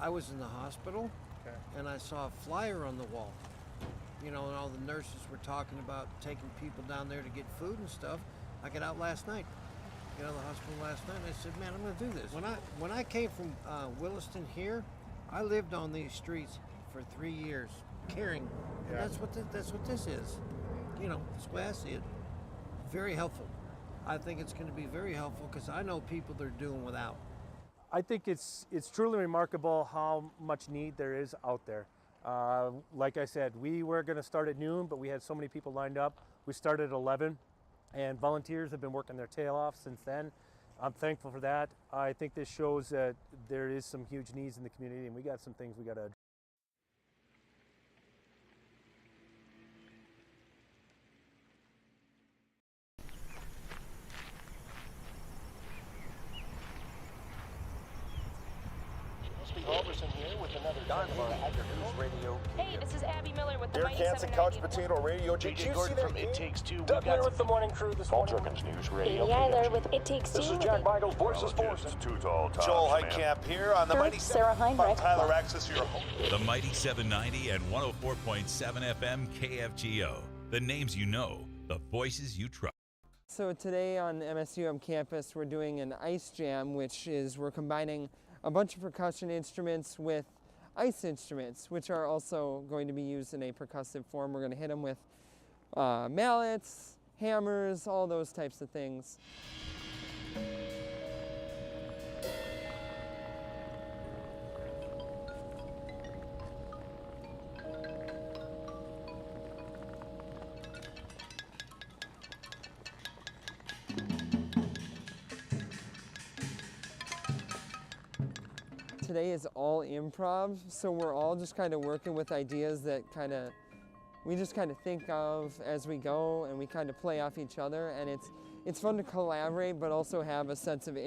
I was in the hospital, and I saw a flyer on the wall. And all the nurses were talking about taking people down there to get food and stuff. I got out last night. Got out of the hospital last night, and I said, man, I'm going to do this. When I came from Williston here, I lived on these streets for 3 years, caring. And that's what this is. That's the way I see it. Very helpful. I think it's going to be very helpful because I know people that are doing without. I think it's truly remarkable how much need there is out there. Like I said, we were going to start at noon, but we had so many people lined up. We started at 11, and volunteers have been working their tail off since then. I'm thankful for that. I think this shows that there is some huge needs in the community, and we got some things we got to address. Roberson here with another News Radio. Hey, this is Abby Miller with the Dear Mighty Kansas 790. Couch Potato Radio. Did you see that? It Takes Two. Doug Miller with the morning crew this morning. News Radio. Amy Eiler with It Takes Two. This is Jack Michaels, Voices Forces. Joel Heitkamp here on the Mighty Sarah Heinrich. Tyler Access, your home. The Mighty 790 and 104.7 FM KFGO. The names you know, the voices you trust. So today on MSUM campus, we're doing an ice jam, which is we're combining a bunch of percussion instruments with ice instruments, which are also going to be used in a percussive form. We're going to hit them with mallets, hammers, all those types of things. Today is all improv, so we're all just kind of working with ideas that we just kind of think of as we go, and we kind of play off each other, and it's fun to collaborate, but also have a sense of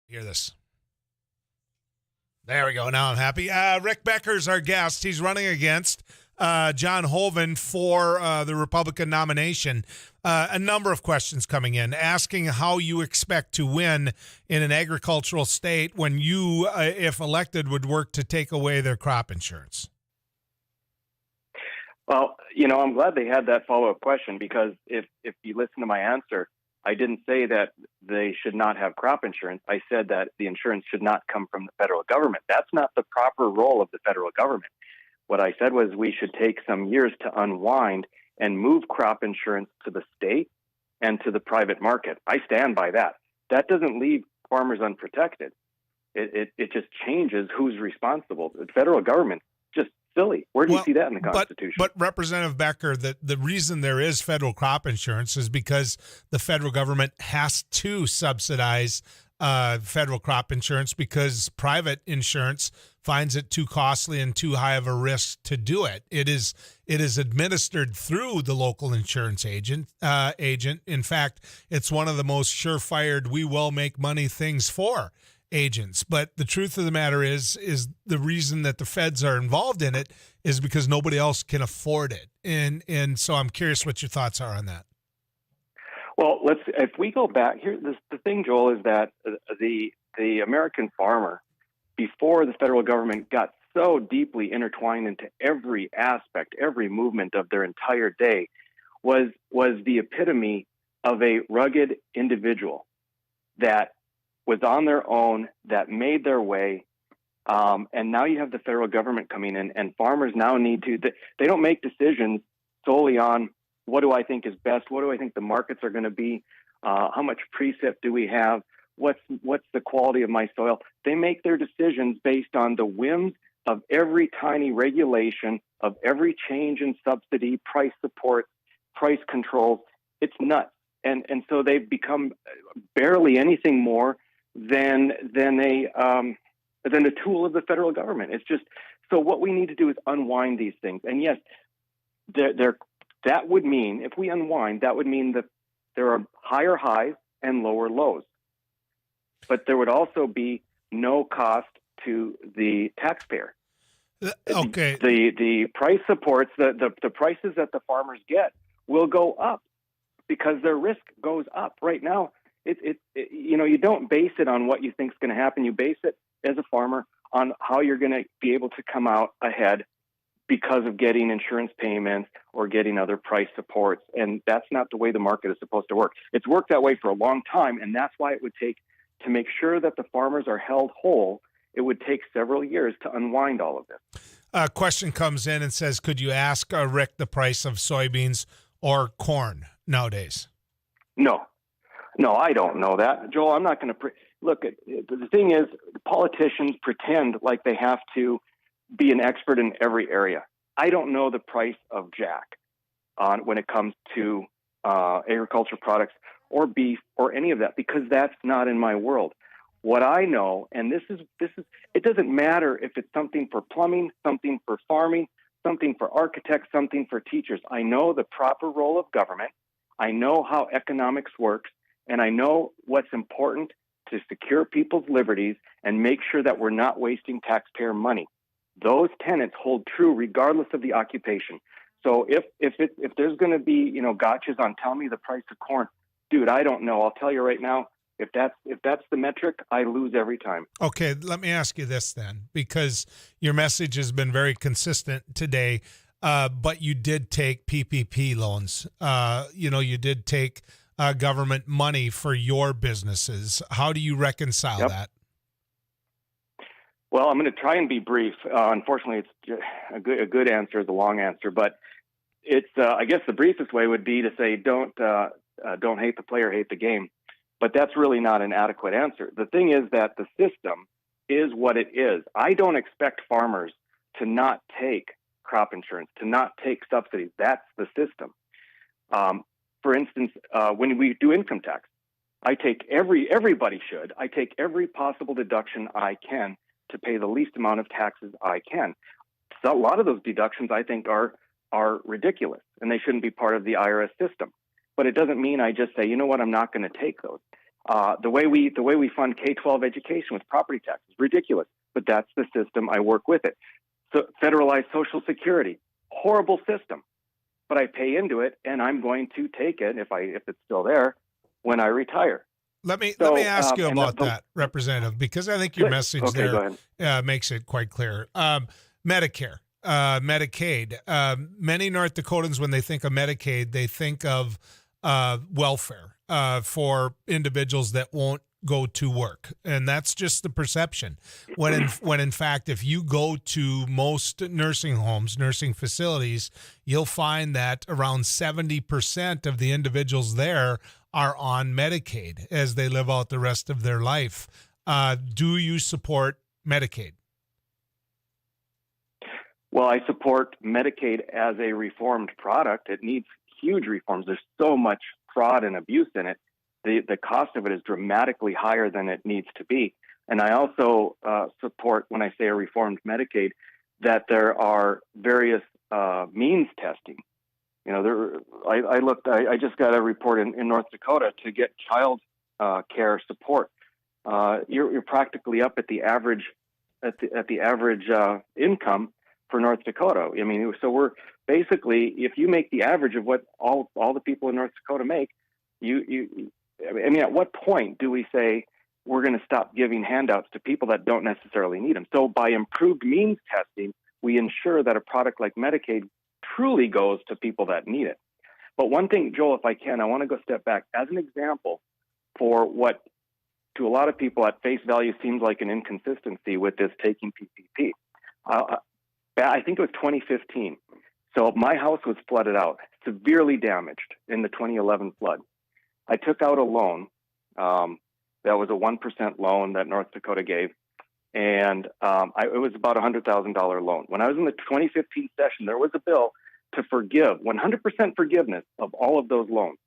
Hear this. There we go. Now I'm happy. Rick Becker's our guest. He's running against John Hoeven for the Republican nomination. A number of questions coming in, asking how you expect to win in an agricultural state when you, if elected, would work to take away their crop insurance. Well, I'm glad they had that follow-up question, because if you listen to my answer, I didn't say that they should not have crop insurance. I said that the insurance should not come from the federal government. That's not the proper role of the federal government. What I said was we should take some years to unwind and move crop insurance to the state and to the private market. I stand by that. That doesn't leave farmers unprotected. It just changes who's responsible. The federal government, just silly. Where do you see that in the Constitution? But Representative Becker, the reason there is federal crop insurance is because the federal government has to subsidize federal crop insurance because private insurance finds it too costly and too high of a risk to do it. It is administered through the local insurance agent. In fact, it's one of the most surefire we will make money things for agents. But the truth of the matter is the reason that the feds are involved in it is because nobody else can afford it. And so I'm curious what your thoughts are on that. Well, if we go back here, the thing, Joel, is that the American farmer, before the federal government got so deeply intertwined into every aspect, every movement of their entire day, was the epitome of a rugged individual that was on their own, that made their way, And now you have the federal government coming in, and farmers now need to, they don't make decisions solely on what do I think is best, what do I think the markets are going to be, how much precip do we have, what's the quality of my soil. They make their decisions based on the whims of every tiny regulation, of every change in subsidy, price support, price controls. It's nuts. And so they've become barely anything more than a tool of the federal government. It's just, so what we need to do is unwind these things. And yes, that would mean, if we unwind, that would mean that there are higher highs and lower lows. But there would also be no cost to the taxpayer. Okay. The price supports, the prices that the farmers get will go up because their risk goes up. Right now, you don't base it on what you think is going to happen. You base it as a farmer on how you're going to be able to come out ahead because of getting insurance payments or getting other price supports. And that's not the way the market is supposed to work. It's worked that way for a long time, and that's why it would take, to make sure that the farmers are held whole, it would take several years to unwind all of this. A question comes in and says, could you ask Rick the price of soybeans or corn nowadays? No, I don't know that. Joel, I'm not going to look at the thing is, politicians pretend like they have to be an expert in every area. I don't know the price of jack when it comes to agriculture products or beef or any of that, because that's not in my world. What I know, and this is, it doesn't matter if it's something for plumbing, something for farming, something for architects, something for teachers. I know the proper role of government. I know how economics works, and I know what's important to secure people's liberties and make sure that we're not wasting taxpayer money. Those tenets hold true regardless of the occupation. So if there's going to be, gotchas on tell me the price of corn, dude, I don't know. I'll tell you right now, if that's the metric, I lose every time. Okay, let me ask you this then, because your message has been very consistent today, but you did take PPP loans. You did take government money for your businesses. How do you reconcile that? Well, I'm going to try and be brief. Unfortunately, it's a good answer is a long answer, but it's I guess the briefest way would be to say don't hate the player, hate the game. But that's really not an adequate answer. The thing is that the system is what it is. I don't expect farmers to not take crop insurance, to not take subsidies. That's the system. For instance, when we do income tax, I take everybody should. I take every possible deduction I can to pay the least amount of taxes I can. So a lot of those deductions I think are ridiculous, and they shouldn't be part of the IRS system. But it doesn't mean I just say, you know what, I'm not going to take those. The way we fund K-12 education with property taxes, ridiculous. But that's the system. I work with it. So federalized Social Security, horrible system. But I pay into it, and I'm going to take it if it's still there when I retire. Let me ask you about that, Representative, because I think your message makes it quite clear. Medicare, Medicaid. Many North Dakotans, when they think of Medicaid, they think of welfare for individuals that won't go to work, and that's just the perception. When in fact, if you go to most nursing homes, nursing facilities, you'll find that around 70% of the individuals there are on Medicaid as they live out the rest of their life. Do you support Medicaid? Well, I support Medicaid as a reformed product. It needs huge reforms. There's so much fraud and abuse in it. The cost of it is dramatically higher than it needs to be. And I also support, when I say a reformed Medicaid, that there are various means testing. I just got a report in North Dakota to get child care support. You're practically up at the average income for North Dakota. I mean, so we're basically, if you make the average of what all the people in North Dakota make, at what point do we say we're going to stop giving handouts to people that don't necessarily need them? So by improved means testing, we ensure that a product like Medicaid truly goes to people that need it. But one thing, Joel, if I can, I want to go step back as an example for what to a lot of people at face value seems like an inconsistency with this taking PPP. I think it was 2015. So my house was flooded out, severely damaged in the 2011 flood. I took out a loan. That was a 1% loan that North Dakota gave. And it was about a $100,000 loan. When I was in the 2015 session, there was a bill to forgive 100% forgiveness of all of those loans.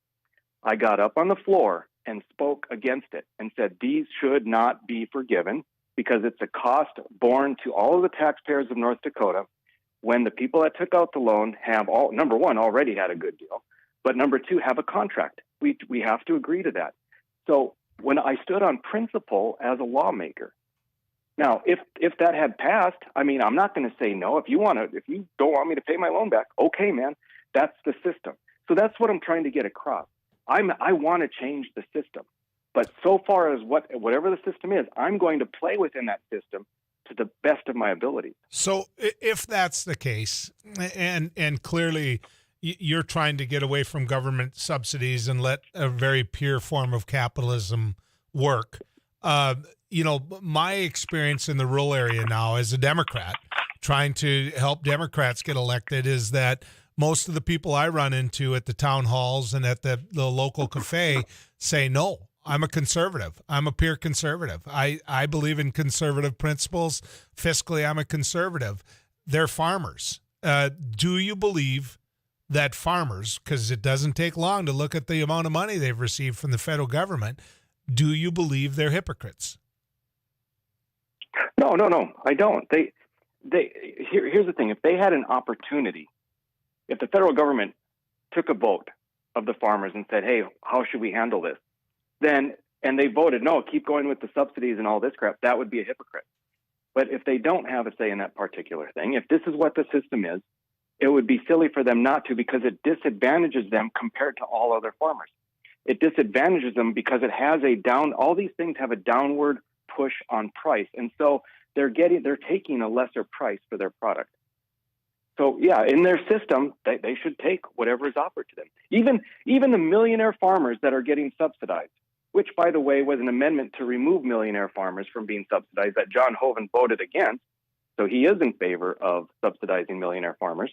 I got up on the floor and spoke against it and said these should not be forgiven because it's a cost borne to all of the taxpayers of North Dakota when the people that took out the loan have all, number one, already had a good deal, but number two, have a contract. We have to agree to that. So when I stood on principle as a lawmaker, now if that had passed, I mean, I'm not going to say no. If you don't want me to pay my loan back, okay, man, that's the system. So that's what I'm trying to get across. I want to change the system, but so far as whatever the system is, I'm going to play within that system to the best of my ability. So if that's the case, and clearly you're trying to get away from government subsidies and let a very pure form of capitalism work, my experience in the rural area now as a Democrat, trying to help Democrats get elected, is that most of the people I run into at the town halls and at the local cafe say, no, I'm a conservative. I'm a pure conservative. I believe in conservative principles. Fiscally, I'm a conservative. They're farmers. Do you believe that farmers, because it doesn't take long to look at the amount of money they've received from the federal government, do you believe they're hypocrites? No, I don't. Here's the thing. If they had an opportunity, if the federal government took a vote of the farmers and said, hey, how should we handle this? And they voted, no, keep going with the subsidies and all this crap, that would be a hypocrite. But if they don't have a say in that particular thing, if this is what the system is, it would be silly for them not to, because it disadvantages them compared to all other farmers. It disadvantages them because it has all these things have a downward push on price. And so they're taking a lesser price for their product. So yeah, in their system, they should take whatever is offered to them. Even the millionaire farmers that are getting subsidized, which by the way was an amendment to remove millionaire farmers from being subsidized that John Hoeven voted against. So he is in favor of subsidizing millionaire farmers.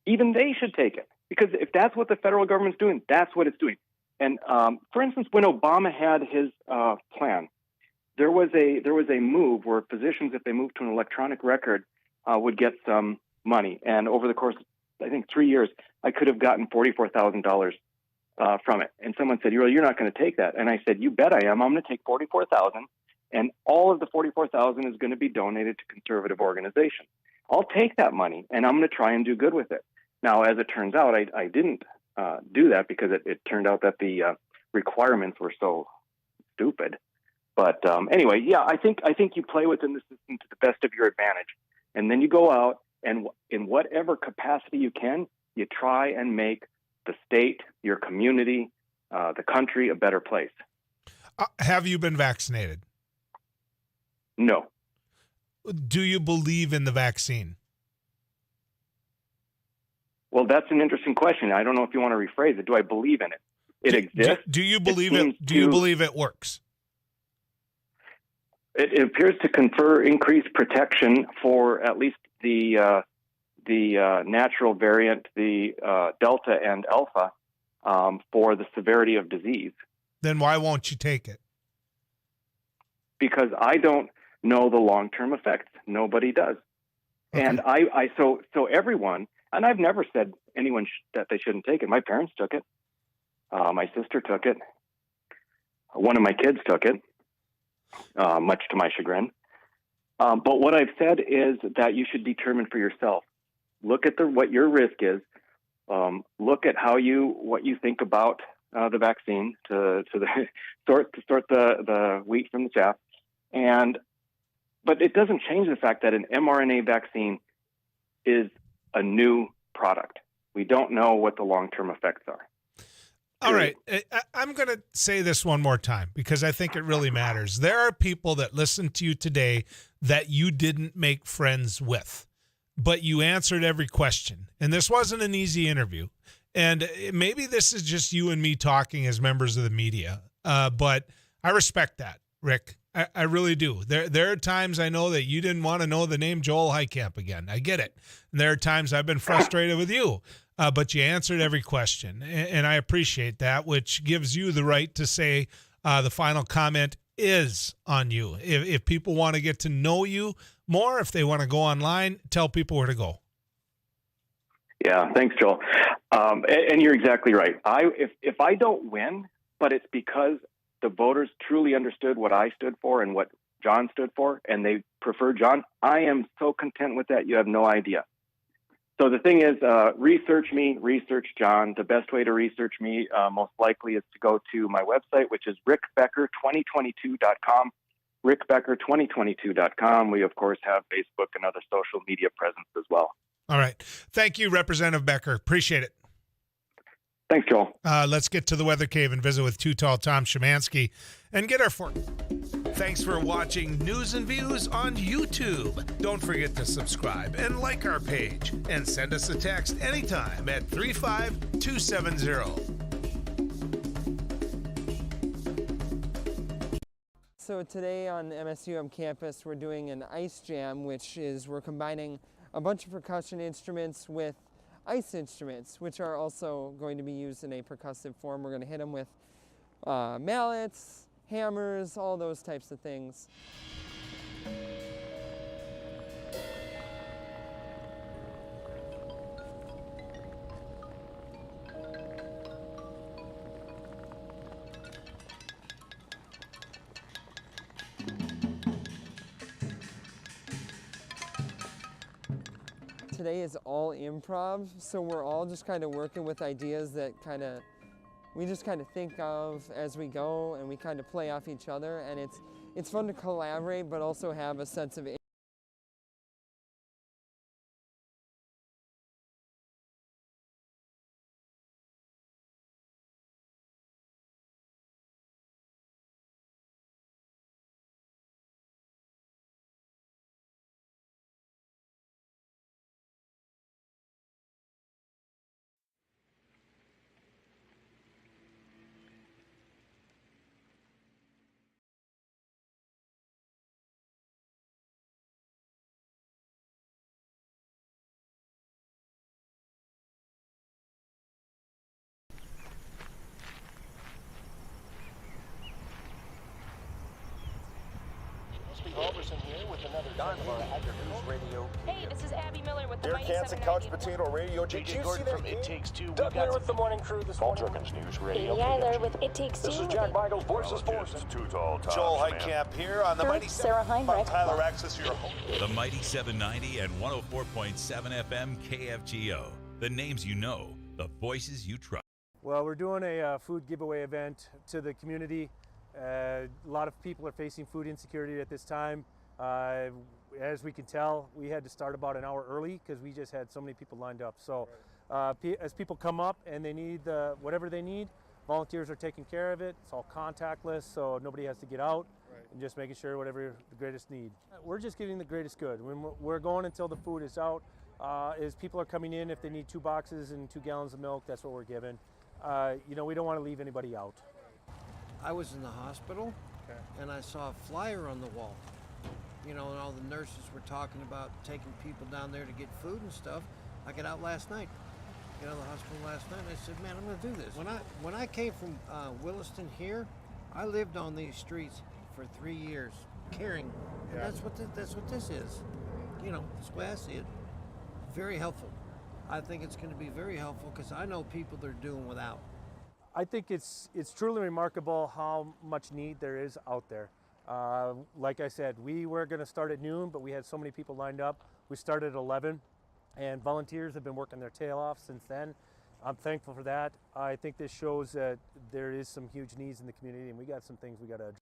Even they should take it, because if that's what the federal government's doing, that's what it's doing. And for instance, when Obama had his plan, there was a move where physicians, if they moved to an electronic record, would get some money. And over the course of, I think, 3 years, I could have gotten $44,000 from it. And someone said, you're not going to take that. And I said, you bet I am. I'm going to take $44,000, and all of the $44,000 is going to be donated to conservative organizations. I'll take that money, and I'm going to try and do good with it. Now, as it turns out, I didn't do that because it turned out that the requirements were so stupid. But anyway, yeah, I think you play within the system to the best of your advantage. And then you go out and in whatever capacity you can, you try and make the state, your community, the country a better place. Have you been vaccinated? No. Do you believe in the vaccine? Well, that's an interesting question. I don't know if you want to rephrase it. Do I believe in it? It exists. Do you believe it? Do you believe it works? It appears to confer increased protection for at least the natural variant, the Delta and Alpha, for the severity of disease. Then why won't you take it? Because I don't know the long-term effects. Nobody does. Okay. And so everyone, and I've never said anyone that they shouldn't take it. My parents took it. My sister took it. One of my kids took it. Much to my chagrin. But what I've said is that you should determine for yourself. Look at what your risk is. Look at what you think about the vaccine to sort the wheat from the chaff. But it doesn't change the fact that an mRNA vaccine is a new product. We don't know what the long-term effects are. All right. I'm going to say this one more time because I think it really matters. There are people that listen to you today that you didn't make friends with, but you answered every question. And this wasn't an easy interview. And maybe this is just you and me talking as members of the media. But I respect that, Rick. I really do. There are times I know that you didn't want to know the name Joel Heitkamp again. I get it. And there are times I've been frustrated with you, but you answered every question, and I appreciate that, which gives you the right to say the final comment is on you. If people want to get to know you more, if they want to go online, tell people where to go. Yeah, thanks, Joel. And you're exactly right. If I don't win, but it's because the voters truly understood what I stood for and what John stood for, and they prefer John, I am so content with that. You have no idea. So the thing is, research me, research John. The best way to research me most likely is to go to my website, which is rickbecker2022.com, rickbecker2022.com. We, of course, have Facebook and other social media presence as well. All right. Thank you, Representative Becker. Appreciate it. Thanks, Joel. Let's get to the Weather Cave and visit with Too Tall Tom Szymanski and get our Thanks for watching News and Views on YouTube. Don't forget to subscribe and like our page and send us a text anytime at 35270. So today on MSUM campus, we're doing an ice jam, which is we're combining a bunch of percussion instruments with ice instruments, which are also going to be used in a percussive form. We're going to hit them with mallets, hammers, all those types of things. Today is all improv, so we're all just kind of working with ideas that we just kind of think of as we go, and we kind of play off each other, and it's fun to collaborate but also have a sense of here with another News Radio. Hey, this is Abby Miller with the Derek Hansen, Couch Potato Radio. Did you see that? It Takes Two. Doug Miller with the morning crew this morning. News Radio. Amy Eiler with It Takes Two. This is Jack Michaels, Voices Forces. Too Tall Tom. Joel Heitkamp here on the Mighty Sarah Heinrich. Tyler Access, your home. The Mighty 790 and 104.7 FM KFGO. The names you know, the voices you trust. Well, we're doing a food giveaway event to the community. A lot of people are facing food insecurity at this time. As we can tell, we had to start about an hour early because we just had so many people lined up. So as people come up and they need whatever they need, volunteers are taking care of it. It's all contactless, so nobody has to get out, and just making sure whatever the greatest need. We're just giving the greatest good. When we're going until the food is out. As people are coming in, if they need 2 boxes and 2 gallons of milk, that's what we're giving. We don't want to leave anybody out. I was in the hospital, and I saw a flyer on the wall. And all the nurses were talking about taking people down there to get food and stuff. I got out last night. Got out of the hospital last night, and I said, man, I'm going to do this. When I came from Williston here, I lived on these streets for 3 years, caring. And that's what this is. That's the way I see it. Very helpful. I think it's going to be very helpful because I know people that are doing without. I think it's truly remarkable how much need there is out there. Like I said, we were going to start at noon, but we had so many people lined up. We started at 11, and volunteers have been working their tail off since then. I'm thankful for that. I think this shows that there is some huge needs in the community, and we got some things we got to address.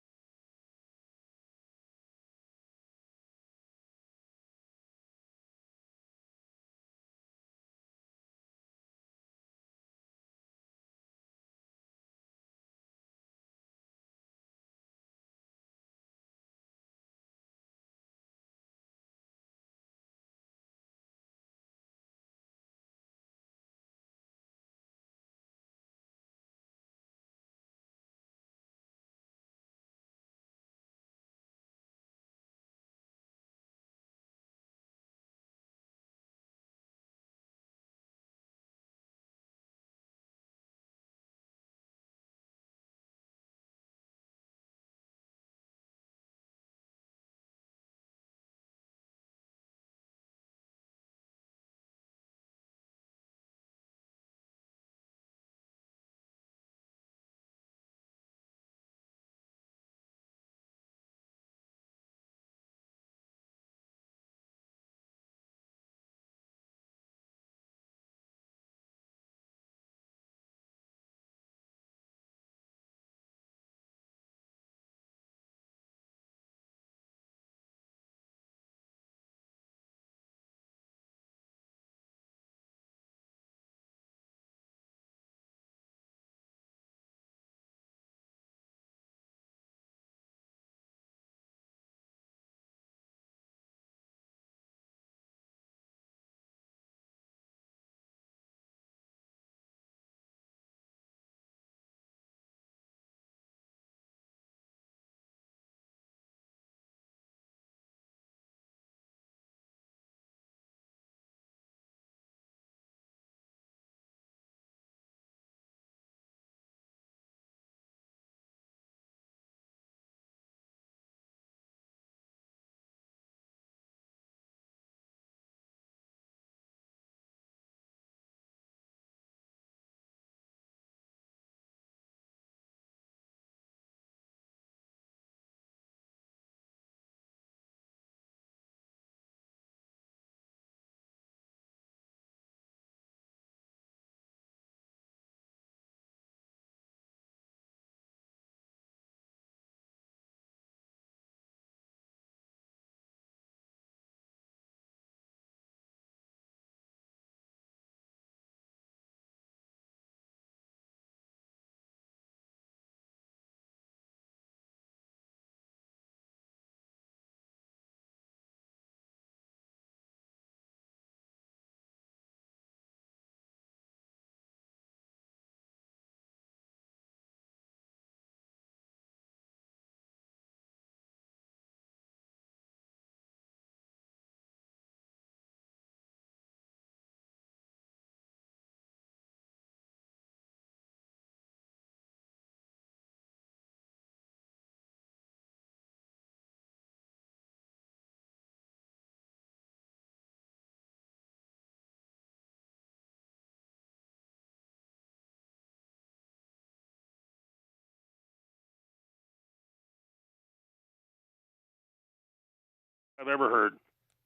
I've ever heard.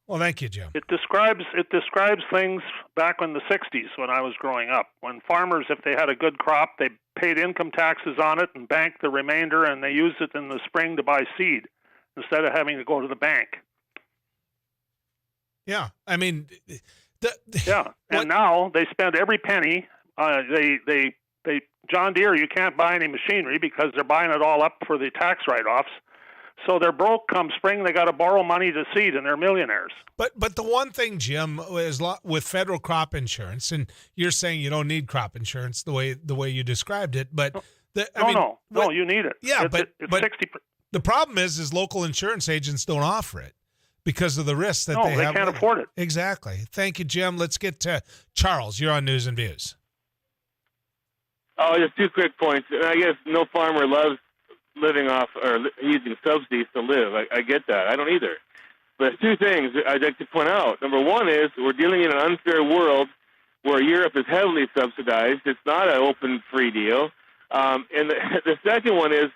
Well, thank you, Jim. It describes things back in the 60s when I was growing up, when farmers, if they had a good crop, they paid income taxes on it and banked the remainder, and they used it in the spring to buy seed instead of having to go to the bank. Yeah, I mean, and now they spend every penny. They John Deere, you can't buy any machinery because they're buying it all up for the tax write-offs. So they're broke come spring. They got to borrow money to seed, and they're millionaires. But the one thing, Jim, is with federal crop insurance, and you're saying you don't need crop insurance the way you described it, but no, you need it. Yeah, it's 60%. The problem is local insurance agents don't offer it because of the risks that they have. No, they can't afford it. Exactly. Thank you, Jim. Let's get to Charles. You're on News and Views. Oh, just 2 quick points. And I guess no farmer loves living off or using subsidies to live. I get that. I don't either. But 2 things I'd like to point out. Number 1 is we're dealing in an unfair world where Europe is heavily subsidized. It's not an open, free deal. And the second one is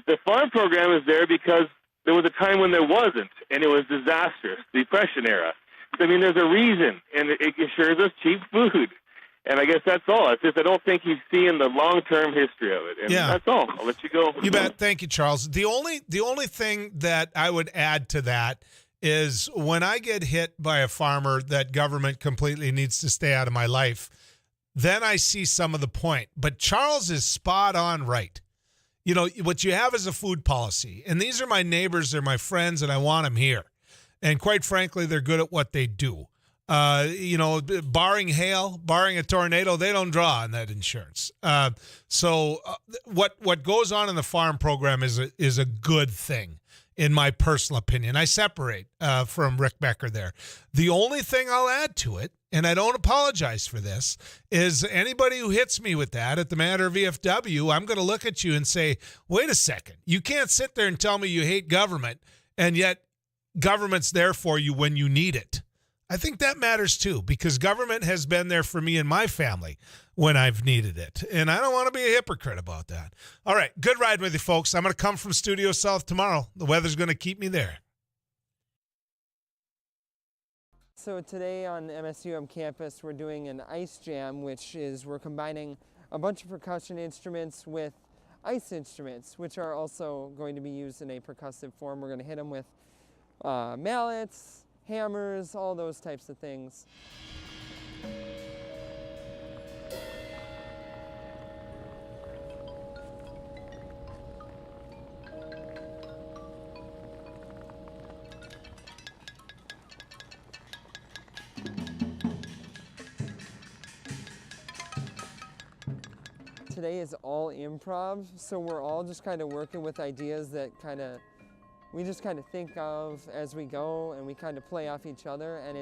the farm program is there because there was a time when there wasn't, and it was disastrous, the Depression era. So, I mean, there's a reason, and it assures us cheap food. And I guess that's all. It's just I don't think he's seeing the long-term history of it. And that's all. I'll let you go. You bet. Thank you, Charles. The only thing that I would add to that is when I get hit by a farmer that government completely needs to stay out of my life, then I see some of the point. But Charles is spot on right. You know, what you have is a food policy. And these are my neighbors, they're my friends, and I want them here. And quite frankly, they're good at what they do. Barring hail, barring a tornado, they don't draw on that insurance. So what goes on in the farm program is a good thing, in my personal opinion. I separate from Rick Becker there. The only thing I'll add to it, and I don't apologize for this, is anybody who hits me with that at the Matter VFW, I'm going to look at you and say, wait a second. You can't sit there and tell me you hate government, and yet government's there for you when you need it. I think that matters too, because government has been there for me and my family when I've needed it. And I don't want to be a hypocrite about that. All right, good riding with you, folks. I'm going to come from Studio South tomorrow. The weather's going to keep me there. So today on MSUM campus, we're doing an ice jam, which is we're combining a bunch of percussion instruments with ice instruments, which are also going to be used in a percussive form. We're going to hit them with mallets, hammers, all those types of things. Today is all improv, so we're all just kind of working with ideas that we just kind of think of as we go, and we kind of play off each other, and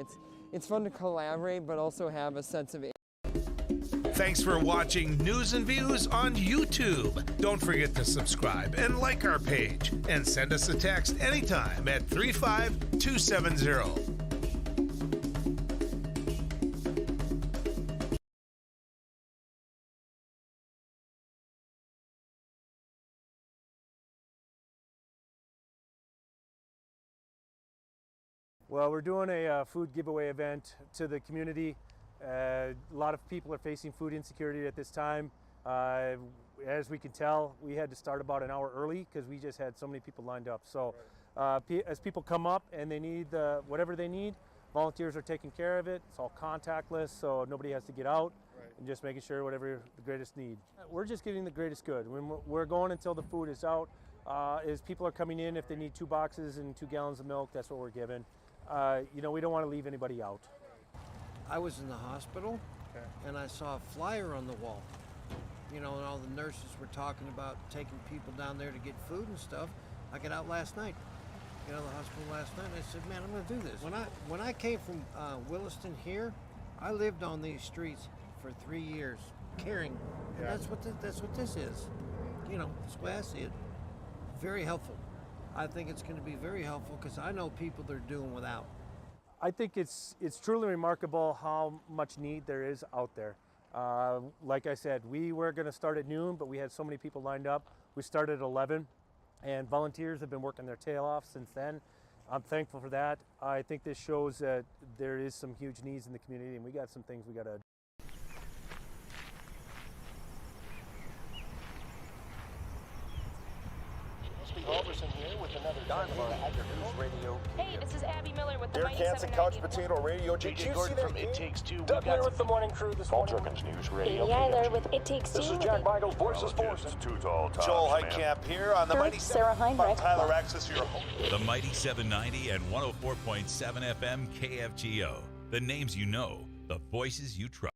it's fun to collaborate but also have a sense of. Thanks for watching News and Views on YouTube. Don't forget to subscribe and like our page, and send us a text anytime at 35270. Well, we're doing a food giveaway event to the community. A lot of people are facing food insecurity at this time. As we can tell, we had to start about an hour early because we just had so many people lined up. So as people come up and they need whatever they need, volunteers are taking care of it. It's all contactless, so nobody has to get out. And just making sure whatever the greatest need. We're just giving the greatest good. When we're going until the food is out. As people are coming in, if they need 2 boxes and 2 gallons of milk, that's what we're giving. We don't want to leave anybody out. I was in the hospital, and I saw a flyer on the wall. And all the nurses were talking about taking people down there to get food and stuff. I got out last night. Got out of the hospital last night, and I said, man, I'm going to do this. When I came from Williston here, I lived on these streets for 3 years, caring. And that's what this is. That's the way I see it. Very helpful. I think it's going to be very helpful because I know people that are doing without. I think it's truly remarkable how much need there is out there. Like I said, we were going to start at noon, but we had so many people lined up. We started at 11, and volunteers have been working their tail off since then. I'm thankful for that. I think this shows that there is some huge needs in the community, and we got some things we got to. Roberson here with another News Radio. Hey, this is Abby Miller with the Derek Hansen, Couch Potato Radio. Did you see that? It Takes Two. Doug Miller with the morning crew this morning. Jerkins News Radio. Amy Eiler with It Takes Two. This is Jack Michaels, Voice of Sports. Joel Heitkamp here on the Mighty Sarah Heinrich. Tyler Access, your home. The Mighty 790 and 104.7 FM KFGO. The names you know, the voices you trust.